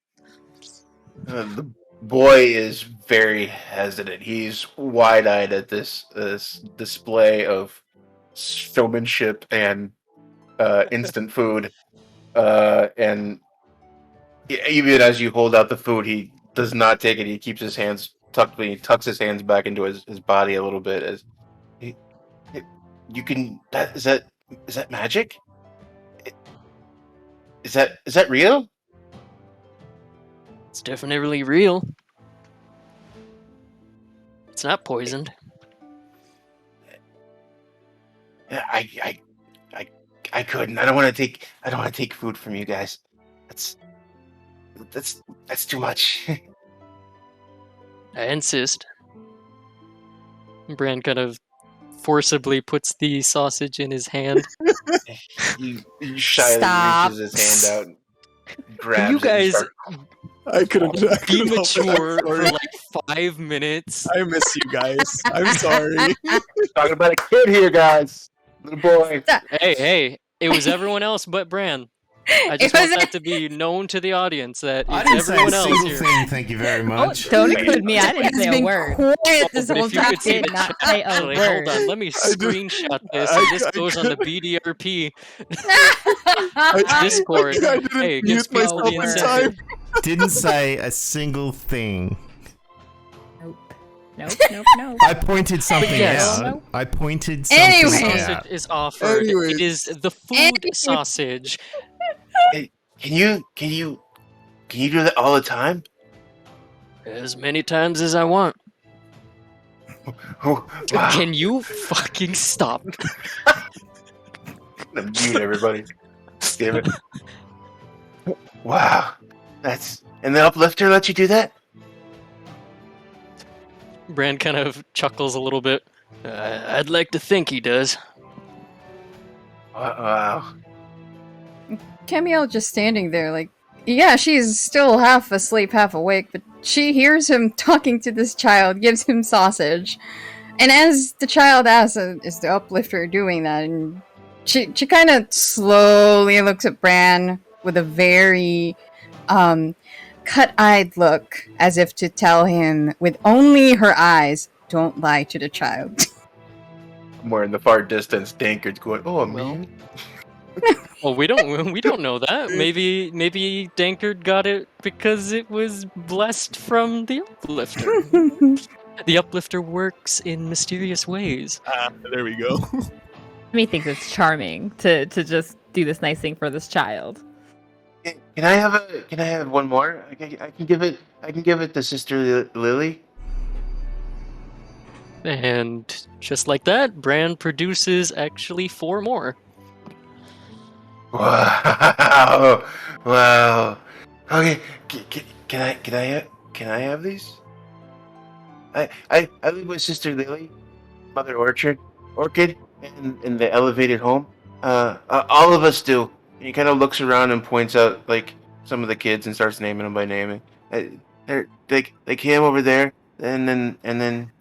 The boy is very hesitant. He's wide-eyed at this display of showmanship and instant food. And even as you hold out the food, he does not take it. He keeps his hands tucked. He tucks his hands back into his body a little bit. As you can, is that magic? Is that real? It's definitely real. It's not poisoned. Yeah, I couldn't. I don't want to take food from you guys. That's too much. I insist. Bran kind of forcibly puts the sausage in his hand. He shyly Stop. reaches his hand out, and grabs You it and guys starts- I couldn't. be help it. mature I'm for sorry. like 5 minutes. I miss you guys. I'm sorry. talking about a kid here, guys. Little boy. Hey, it was everyone else but Bran. I just It want was- that to be known to the audience that I it's didn't say a everyone else single here. thing. Thank you very Oh, much. don't include me. I didn't It's say a been word. quiet this But whole if you time. could see did the not chat, say a actually, word. hold on, let me I do- screenshot this, I- and this I goes on the could- BDRP I Discord. didn't Hey, it gives mute people myself the in incentive. time. Didn't say a single thing. Nope. I pointed something yes. out. I pointed something Anyway. out. Sausage is offered. Anyways. It is the food Anyway. sausage. Hey, can you do that all the time? As many times as I want. Oh, wow. Can you fucking stop? I'm gonna mute everybody. Damn it. Wow. And the uplifter lets you do that? Brand kind of chuckles a little bit. I'd like to think he does. Wow. Camille just standing there, like, yeah, she's still half asleep, half awake, but she hears him talking to this child, gives him sausage. And as the child asks, is the uplifter doing that? And she kind of slowly looks at Bran with a very cut-eyed look, as if to tell him with only her eyes, don't lie to the child. Somewhere in the far distance, Dankard's going, oh, man. Well, we don't know that. Maybe Dankard got it because it was blessed from the uplifter. The uplifter works in mysterious ways. There we go. Me thinks it's charming to just do this nice thing for this child. Can I have one more? I can give it to Sister Lily. And just like that, Bran produces actually 4 more. Wow. Wow. Okay. Can I have these? I live with Sister Lily, Mother Orchid, in the elevated home. All of us do. And he kind of looks around and points out like some of the kids and starts naming them by name. They're like him over there, and then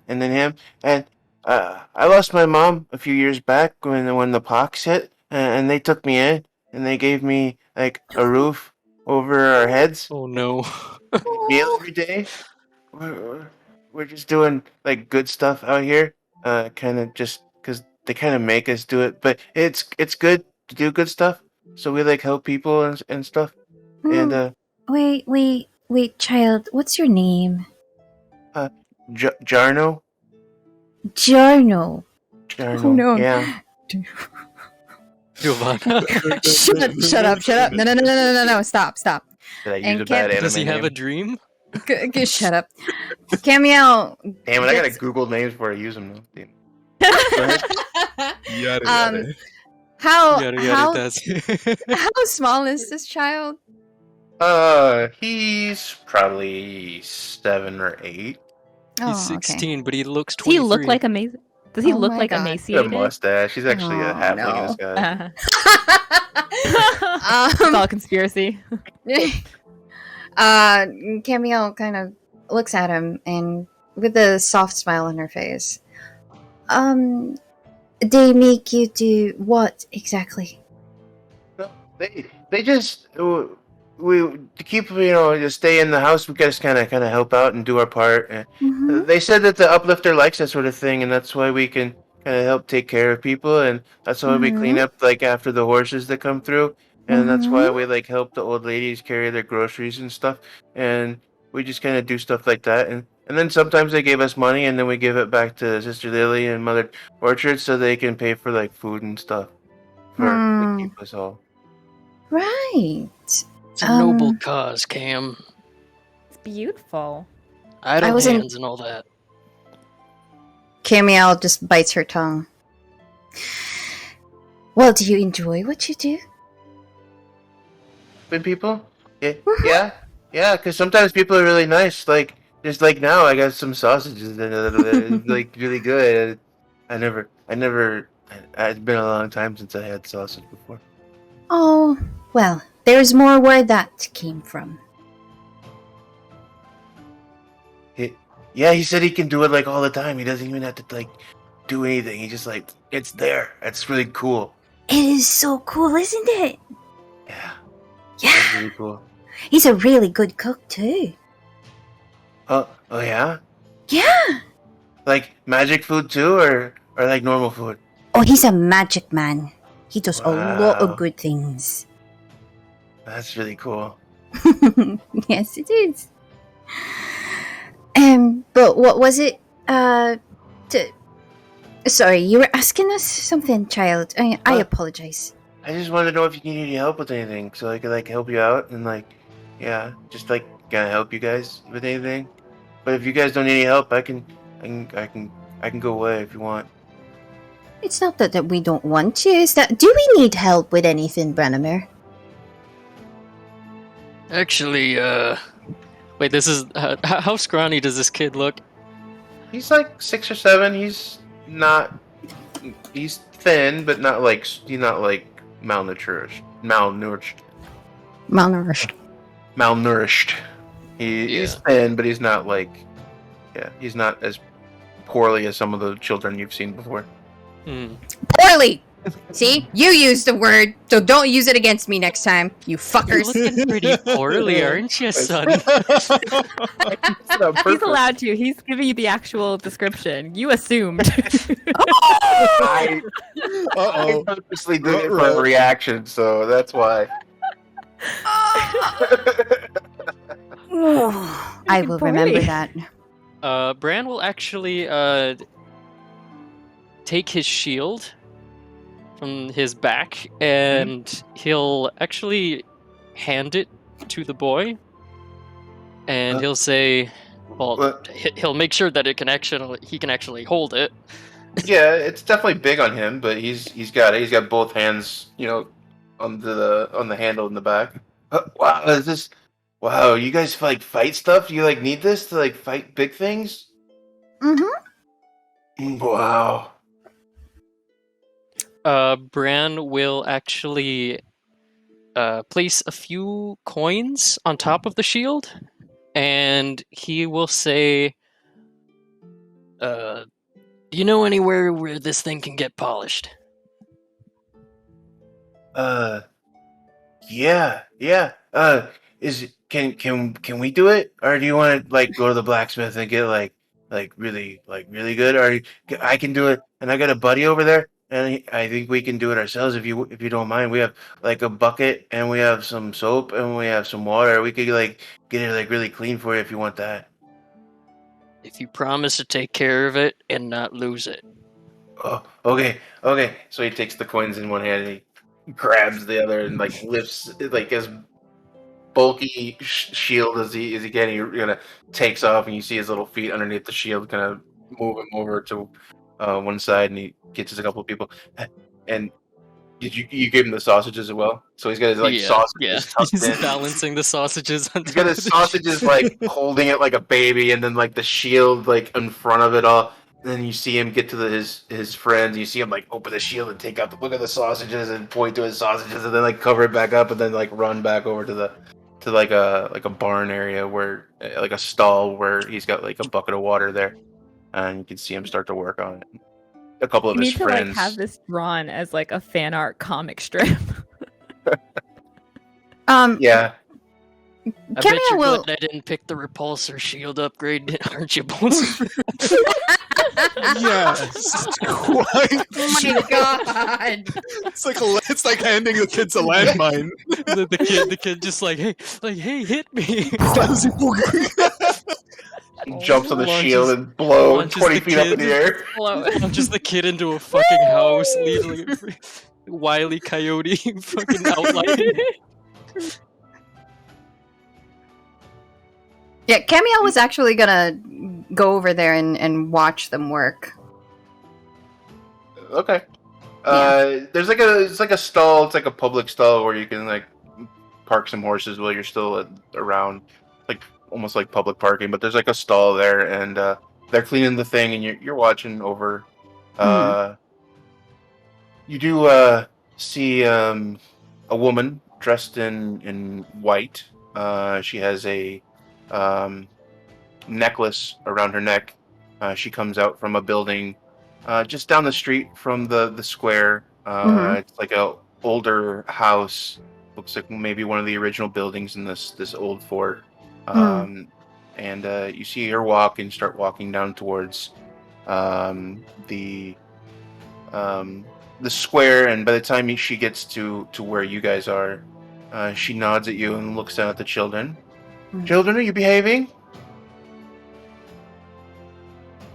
him. And I lost my mom a few years back when the pox hit, and they took me in and they gave me like a roof over our heads, Oh no. meal every day. We're just doing like good stuff out here, kind of just because they kind of make us do it. But it's good to do good stuff, so we like help people and stuff. And Wait, child, what's your name? Jarno, Jarno. Oh, no. yeah. Giovanna. Shut up. No, stop. Did I use And a bad anime Does he have a name? dream? Shut up. Camille. Damn it! I gotta gets- Google names before I use them. Though. Damn. Yada. How Yada how yada does. how small is this child? He's probably 7 or 8. Oh, He's 16, but he looks Does he 23. look like amazing? Does he Oh look my like God. He's got a emaciated? mustache. He's actually a Oh, halfling in no. disguise. It's all a conspiracy. Camille kind of looks at him and with a soft smile on her face. They make you do what exactly? They just we to keep just stay in the house. We just kind of help out and do our part. And Mhm. they said that the uplifter likes that sort of thing, and that's why we can kind of help take care of people, and that's why we clean up like after the horses that come through, and that's why we like help the old ladies carry their groceries and stuff, and we just kind of do stuff like that, and then sometimes they give us money, and then we give it back to Sister Lily and Mother Orchard so they can pay for like food and stuff for to keep us all. Right. It's a noble cause, Cam. It's beautiful. Idle was in- hands and all that. Camille just bites her tongue. Well, do you enjoy what you do? Good people? Yeah, because sometimes people are really nice. Like, just like now, I got some sausages that are like really good. It's been a long time since I had sausage before. Oh, well, there's more where that came from. Yeah, he said he can do it like all the time. He doesn't even have to like do anything. He just it's there. That's really cool. It is so cool, isn't it? Yeah. Yeah, That's really cool. he's a really good cook too. Oh yeah? Yeah. Like magic food too, or like normal food? Oh, he's a magic man. He does a lot of Wow. good things. That's really cool. Yes, it is. But what was it? Sorry, you were asking us something, child. I apologize. I just wanted to know if you need any help with anything, so I could like help you out and like, yeah, just like kind of help you guys with anything. But if you guys don't need any help, I can go away if you want. It's not that we don't want to. It's that do we need help with anything, Branimir? Actually, wait, this is how scrawny does this kid look? He's like 6 or 7. He's thin, but not like he's not like malnourished. He's thin, but he's not like, yeah, he's not as poorly as some of the children you've seen before. Poorly. See, you used the word, so don't use it against me next time, you You're fuckers. looking pretty poorly, aren't you, son? He's allowed to. He's giving you the actual description. You assumed. I Uh-oh. purposely did it for a reaction, so that's why. I will remember that. Bran will actually take his shield from his back and he'll actually hand it to the boy, and he'll say, well, he'll make sure that he can actually hold it. Yeah, it's definitely big on him, but he's got it. He's got both hands, on the handle in the back. Wow, wow, you guys like fight stuff? Do you like need this to like fight big things? Mm-hmm. Wow. Bran will actually place a few coins on top of the shield, and he will say, do you know anywhere where this thing can get polished? Yeah. Can we do it, or do you want to like go to the blacksmith and get like really good? Or I can do it, and I got a buddy over there, and I think we can do it ourselves if you don't mind. We have like a bucket, and we have some soap, and we have some water. We could like get it like really clean for you if you want that. If you promise to take care of it and not lose it. Oh, okay. So he takes the coins in one hand and he grabs the other and like lifts like as bulky shield as he can. He kind of takes off, and you see his little feet underneath the shield, kind of move him over to one side, and he catches a couple of people. And did you gave him the sausages as well? So he's got his like sausages tucked He's in. balancing the sausages on He's top got of his the sausages like holding it like a baby, and then like the shield like in front of it all. And then you see him get to his friends. You see him like open the shield and take out look at the sausages and point to his sausages, and then like cover it back up, and then like run back over to like a barn area where like a stall where he's got like a bucket of water there, and you can see him start to work on it. A couple of You his need to friends. like have this drawn as like a fan art comic strip. Yeah. I bet Cameo you're will. glad I didn't pick the repulsor shield upgrade, aren't you, Bones? Yes, quite. Oh my god! It's like handing the kids a landmine. the kid just like, hey, hit me. Jumps on the Launches- shield and blow launches 20 the feet up in kid. the air. Launches the kid into a fucking house, leaving a Wile E. Coyote fucking outline. Yeah, Cameo was actually gonna go over there and watch them work. Okay. Yeah. There's like it's like a stall. It's like a public stall where you can like park some horses while you're still around, like almost like public parking. But there's like a stall there, and they're cleaning the thing, and you're watching over. You do see a woman dressed in white. She has a necklace around her neck. She comes out from a building just down the street from the square. It's like a older house looks like maybe one of the original buildings in this old fort. And you see her walk and start walking down towards the square. And by the time she gets to where you guys are, she nods at you and looks down at the children. Children, are you behaving?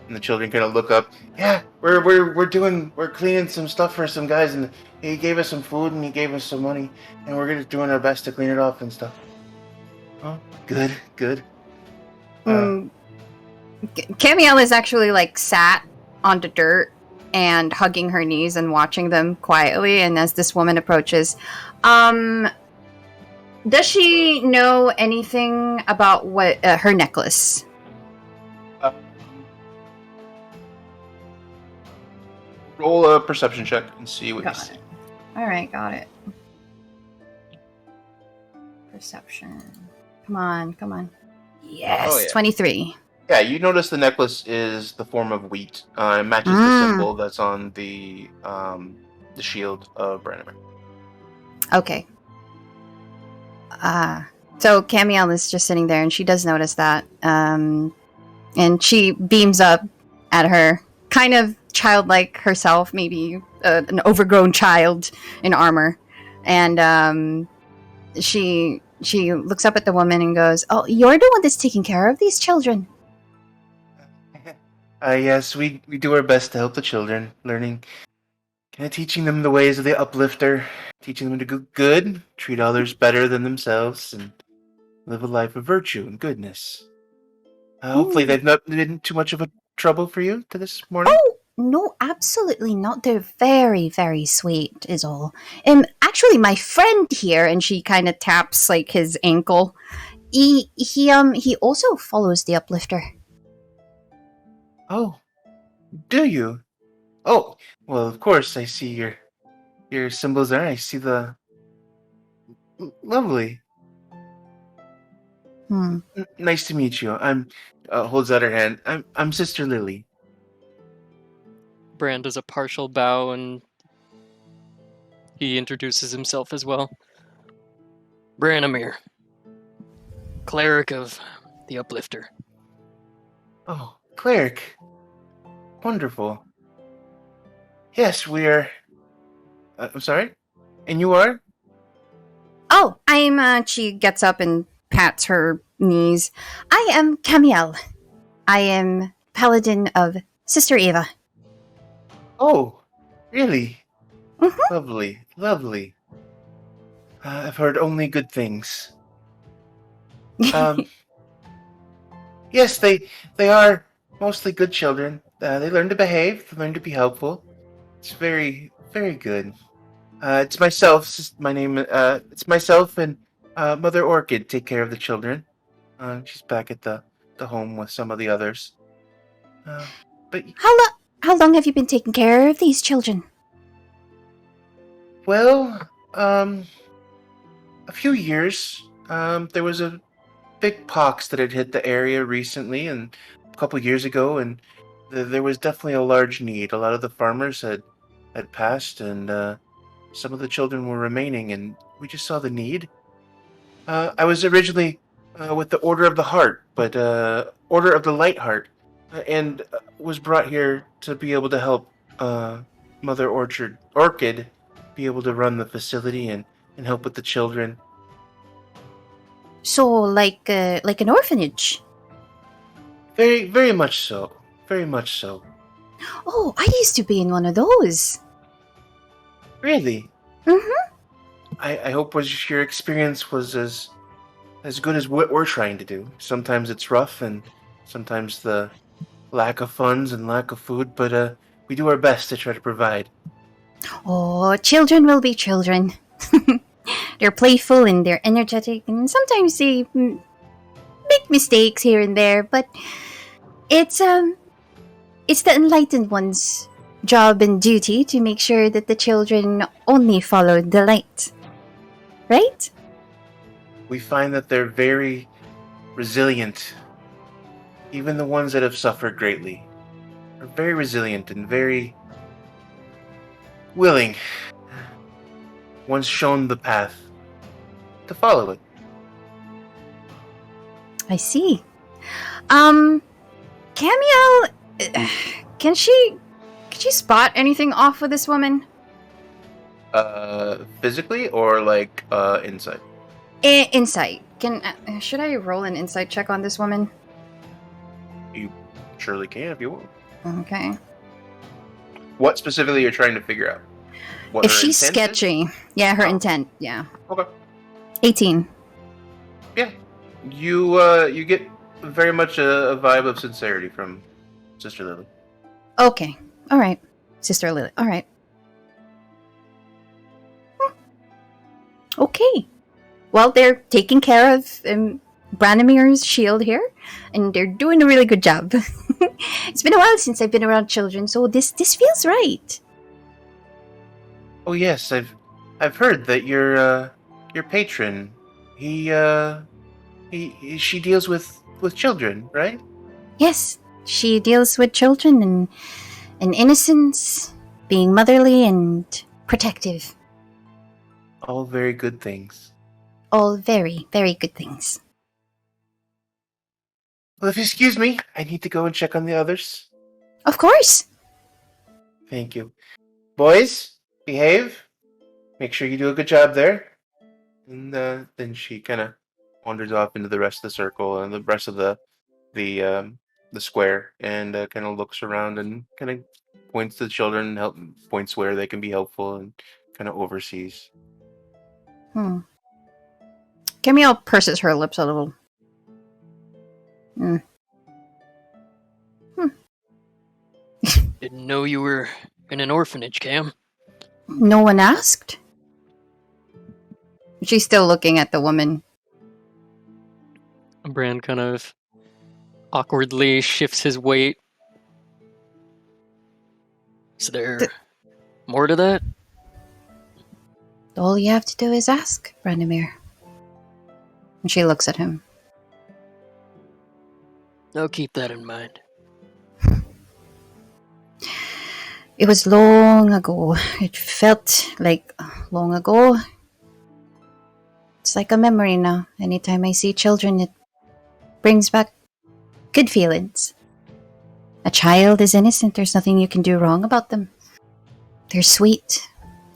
And the children kind of look up. Yeah, we're cleaning some stuff for some guys, and he gave us some food and he gave us some money, and we're doing our best to clean it off and stuff. Oh, good. Camiel is actually like sat on the dirt and hugging her knees and watching them quietly. And as this woman approaches, does she know anything about what her necklace? Roll a perception check and see what you see. All right, got it. Perception. Come on. Yes, Oh, yeah. 23. Yeah, you notice the necklace is the form of wheat. It matches the symbol that's on the shield of Branimir. Okay. So Camiel is just sitting there, and she does notice that. And she beams up at her, kind of childlike herself, maybe an overgrown child in armor. And she looks up at the woman and goes, "Oh, you're the one that's taking care of these children." Yes, we do our best to help the children, learning, kind of teaching them the ways of the uplifter, teaching them to do good, treat others better than themselves, and live a life of virtue and goodness. Hopefully they've not been too much of a trouble for you to this morning. Oh, no, absolutely not. They're very, very sweet, is all. Actually, my friend here, and she kind of taps like his ankle. He also follows the uplifter. Oh, do you? Oh, well, of course, I see your symbols there. I see the... Lovely. Nice to meet you. I'm... holds out her hand. I'm Sister Lily. Bran does a partial bow and he introduces himself as well. Branimir, cleric of the Uplifter. Oh, cleric. Wonderful. Yes, we are... I'm sorry? And you are? Oh, I'm, she gets up and pats her knees. I am Camiel. I am Paladin of Sister Eva. Oh, really? Mhm. Lovely. I've heard only good things. Yes, they are mostly good children. They learn to behave, they learn to be helpful. It's very, very good. It's myself. My name. It's myself and Mother Orchid take care of the children. She's back at the home with some of the others. But How long have you been taking care of these children? well, a few years. There was a big pox that had hit the area recently, and a couple years ago, and there was definitely a large need. A lot of the farmers had passed, and some of the children were remaining, and we just saw the need. I was originally with the Order of the Heart, but Order of the Light Heart, and was brought here to be able to help Mother Orchid be able to run the facility and help with the children. So, like an orphanage? Very, very much so. Very much so. Oh, I used to be in one of those. Really? Mm-hmm. I hope your experience was as good as what we're trying to do. Sometimes it's rough, and sometimes the lack of funds and lack of food, but we do our best to try to provide. Oh, children will be children. They're playful and they're energetic, and sometimes they make mistakes here and there, but it's the enlightened one's job and duty to make sure that the children only follow the light. Right? We find that they're very resilient. Even the ones that have suffered greatly are very resilient and very willing. Once shown the path, to follow it. I see. Camiel, can she spot anything off with this woman? Physically or like insight? Insight. Should I roll an insight check on this woman? You surely can if you want. Okay. What specifically you're trying to figure out? What If her she's intent is? sketchy, yeah, her Oh. intent, yeah. Okay. 18. Yeah. You get very much a vibe of sincerity from Sister Lily. Okay. All right. Sister Lily. All right. Okay. Well, they're taking care of Branimir's shield here, and they're doing a really good job. It's been a while since I've been around children, so this feels right. Oh yes, I've heard that your patron, she deals with children, right? Yes, she deals with children and innocence, being motherly and protective. All very good things. All very, very good things. Well, if you excuse me, I need to go and check on the others. Of course. Thank you. Boys, behave. Make sure you do a good job there. And then she kind of wanders off into the rest of the circle and the rest of the square, and kind of looks around and kind of points to the children, points where they can be helpful, and kind of oversees. Camille purses her lips a little. Didn't know you were in an orphanage, Cam. No one asked? She's still looking at the woman. Bran kind of awkwardly shifts his weight. Is there more to that? All you have to do is ask, Branimir. And she looks at him. I'll keep that in mind. It was long ago. It felt like long ago. It's like a memory now. Anytime I see children, it brings back good feelings. A child is innocent. There's nothing you can do wrong about them. They're sweet.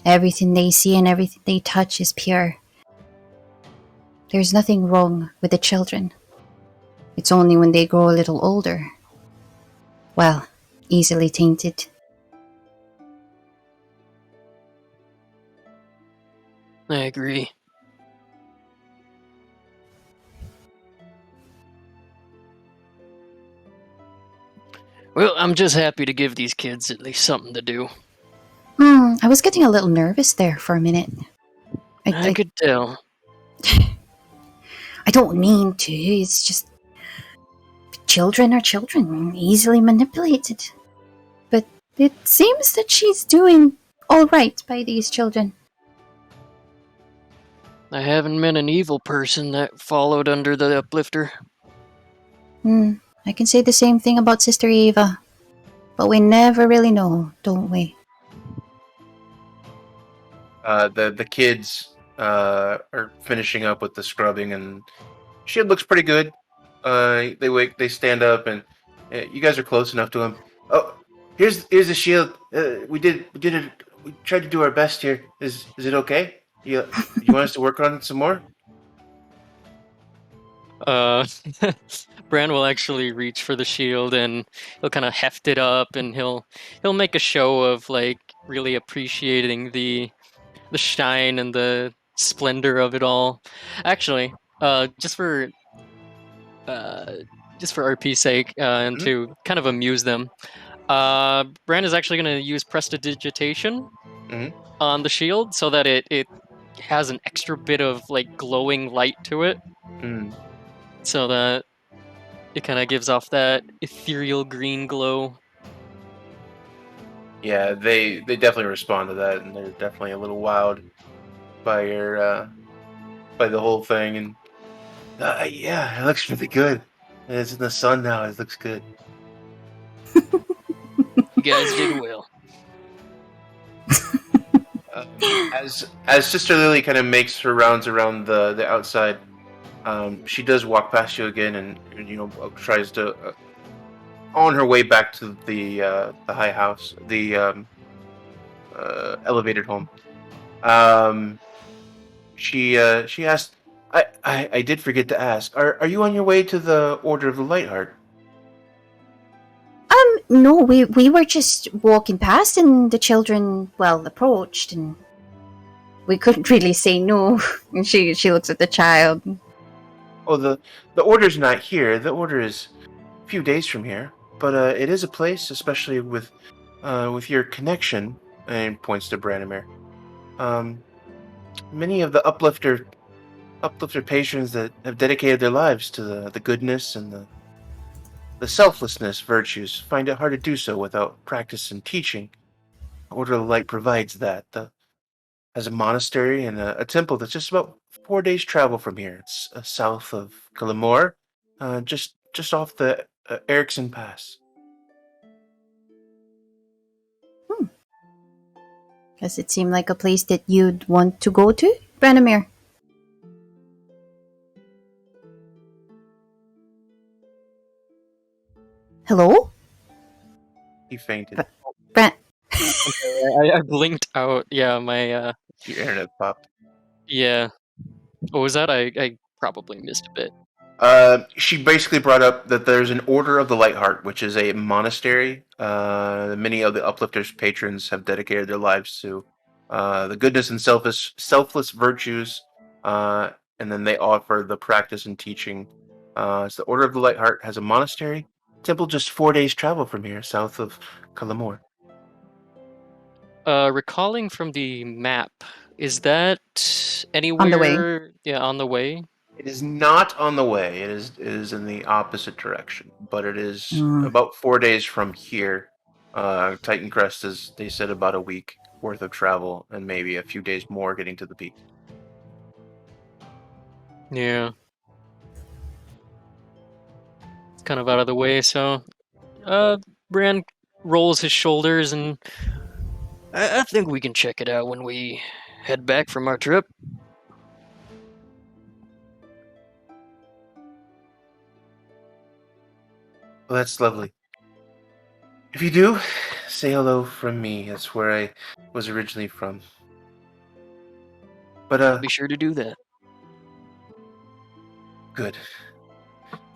Everything they see and everything they touch is pure. There's nothing wrong with the children. It's only when they grow a little older. Well, easily tainted. I agree. Well, I'm just happy to give these kids at least something to do. I was getting a little nervous there for a minute. I could tell. I don't mean to. It's just children are children, easily manipulated. But it seems that she's doing all right by these children. I haven't met an evil person that followed under the uplifter. I can say the same thing about Sister Eva. But we never really know, don't we? The kids are finishing up with the scrubbing, and shield looks pretty good. They stand up, and you guys are close enough to him. Oh, here's the shield. We did it. We tried to do our best here. Is it okay? You want us to work on it some more? Bran will actually reach for the shield, and he'll kind of heft it up, and he'll make a show of like really appreciating the shine and the splendor of it all. Actually, just for RP's sake, and to kind of amuse them, Bran is actually going to use prestidigitation on the shield so that it has an extra bit of like glowing light to it. So that it kind of gives off that ethereal green glow. Yeah, they definitely respond to that, and they're definitely a little wowed by your by the whole thing. And yeah, it looks really good. It's in the sun now. It looks good. You guys did well. As Sister Lily kind of makes her rounds around the outside, she does walk past you again, and tries to on her way back to the high house, the elevated home. She asked, I did forget to ask. Are you on your way to the Order of the Lightheart? No, we were just walking past, and the children, approached, and we couldn't really say no. And she looks at the child. Oh, the Order's not here. The Order is a few days from here, but it is a place, especially with your connection. And points to Branimir. Many of the uplifter patrons that have dedicated their lives to the goodness and the selflessness virtues find it hard to do so without practice and teaching. Order of the Light provides that. Has a monastery and a temple that's just about 4 days' travel from here. It's south of Kalamor, just off the Erickson Pass. Does it seem like a place that you'd want to go to, Branimir? Hello? He fainted. Bran. I blinked out. Yeah, my Your internet popped. yeah. What was that? I probably missed a bit. She basically brought up that there's an Order of the Lightheart, which is a monastery. Many of the Uplifters' patrons have dedicated their lives to the goodness and selfless virtues, and then they offer the practice and teaching. So the Order of the Lightheart has a monastery, temple just 4 days' travel from here, south of Kalamor. Recalling from the map, is that anywhere? On the way. Yeah, on the way. It is not on the way. It is in the opposite direction, but it is Mm. about 4 days from here. Titan Crest is, they said, about a week worth of travel, and maybe a few days more getting to the peak. Yeah. It's kind of out of the way, so Bran rolls his shoulders, and I think we can check it out when we head back from our trip. Well, that's lovely. If you do, say hello from me. That's where I was originally from. But Be sure to do that. good.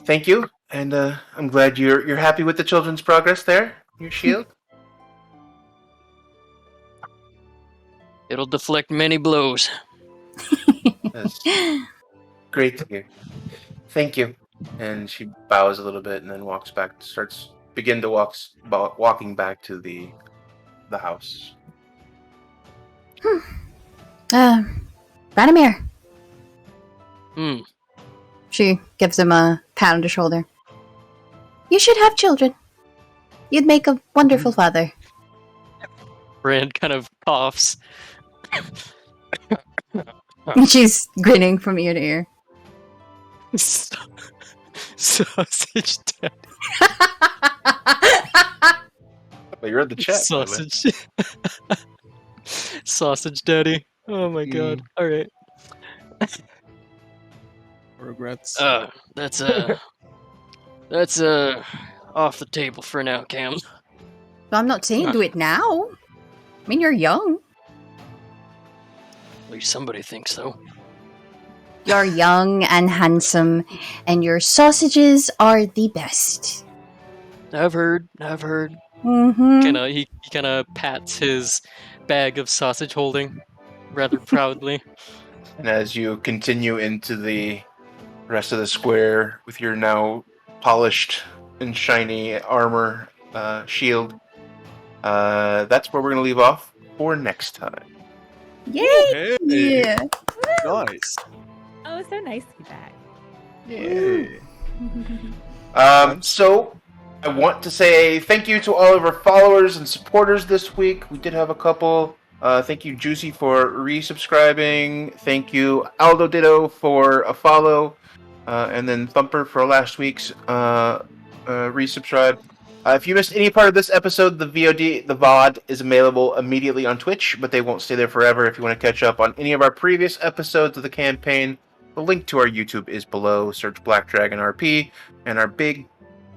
Thank you, and I'm glad you're happy with the children's progress there. Your shield. It'll deflect many blows. That's great to hear. Thank you. And she bows a little bit and then walks back. Walking back to the house. Branimir. Hmm. She gives him a pat on the shoulder. You should have children. You'd make a wonderful father. Bran kind of coughs. She's grinning from ear to ear. Sausage daddy. Well, you're in the chat. by the way. Sausage. Sausage daddy. Oh my god. All right. Regrets. That's off the table for now, Cam. Well, I'm not saying do it now. I mean, you're young. At least somebody thinks so. You're young and handsome, and your sausages are the best. I've heard. Mm. Mm-hmm. He kind of pats his bag of sausage holding rather proudly. And as you continue into the rest of the square with your now polished and shiny armor shield, that's where we're going to leave off for next time. Yay! Hey, Yeah. nice. Oh, it's so nice to be back. Yay. So I want to say thank you to all of our followers and supporters this week. We did have a couple. Thank you, Juicy, for resubscribing. Thank you, Aldo Ditto, for a follow. And then Thumper for last week's resubscribe. If you missed any part of this episode, the VOD is available immediately on Twitch, but they won't stay there forever. If you want to catch up on any of our previous episodes of the campaign, the link to our YouTube is below. Search Black Dragon RP and our big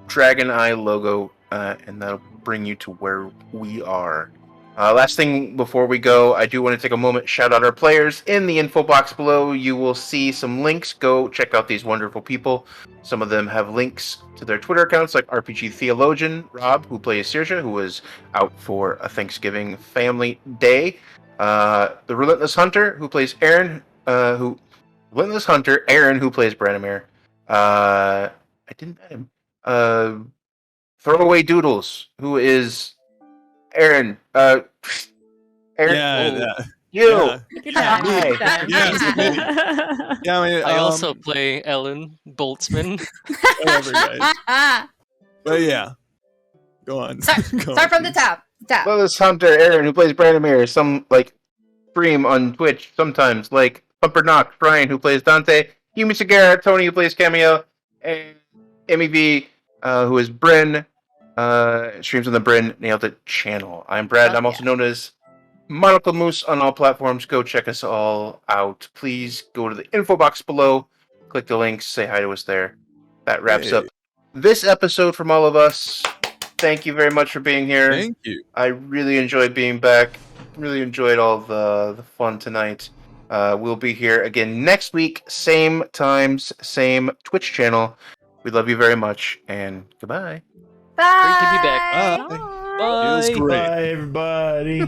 dragon eye logo, and that'll bring you to where we are. Last thing before we go, I do want to take a moment, shout out our players. In the info box below, you will see some links. Go check out these wonderful people. Some of them have links to their Twitter accounts, like RPG Theologian Rob, who plays Saoirse, who was out for a Thanksgiving family day. The Relentless Hunter, who plays Aaron, who plays Branimir. I didn't met him. Throwaway Doodles, who is Aaron. Aaron. Yeah. You. Yeah. Good job. Hi. Good job. Yeah, I mean, I also play Ellen Boltzmann. whatever, guys. But yeah, go on. Start from the top. Relentless Hunter Aaron, who plays Branimir. Some stream on Twitch sometimes, like Pumper Knox Brian, who plays Dante. Yumi Segura, Tony, who plays Cameo, and Emmy V, who is Bryn. Streams on the Bryn Nailed It channel. I'm Brad. I'm also known as Monocle Moose on all platforms. Go check us all out. Please go to the info box below. Click the links. Say hi to us there. That wraps up this episode from all of us. Thank you very much for being here. Thank you. I really enjoyed being back. Really enjoyed all the fun tonight. We'll be here again next week. Same times, same Twitch channel. We love you very much, and goodbye. Bye. Great to be back. Bye. Bye. It was great. Bye, everybody.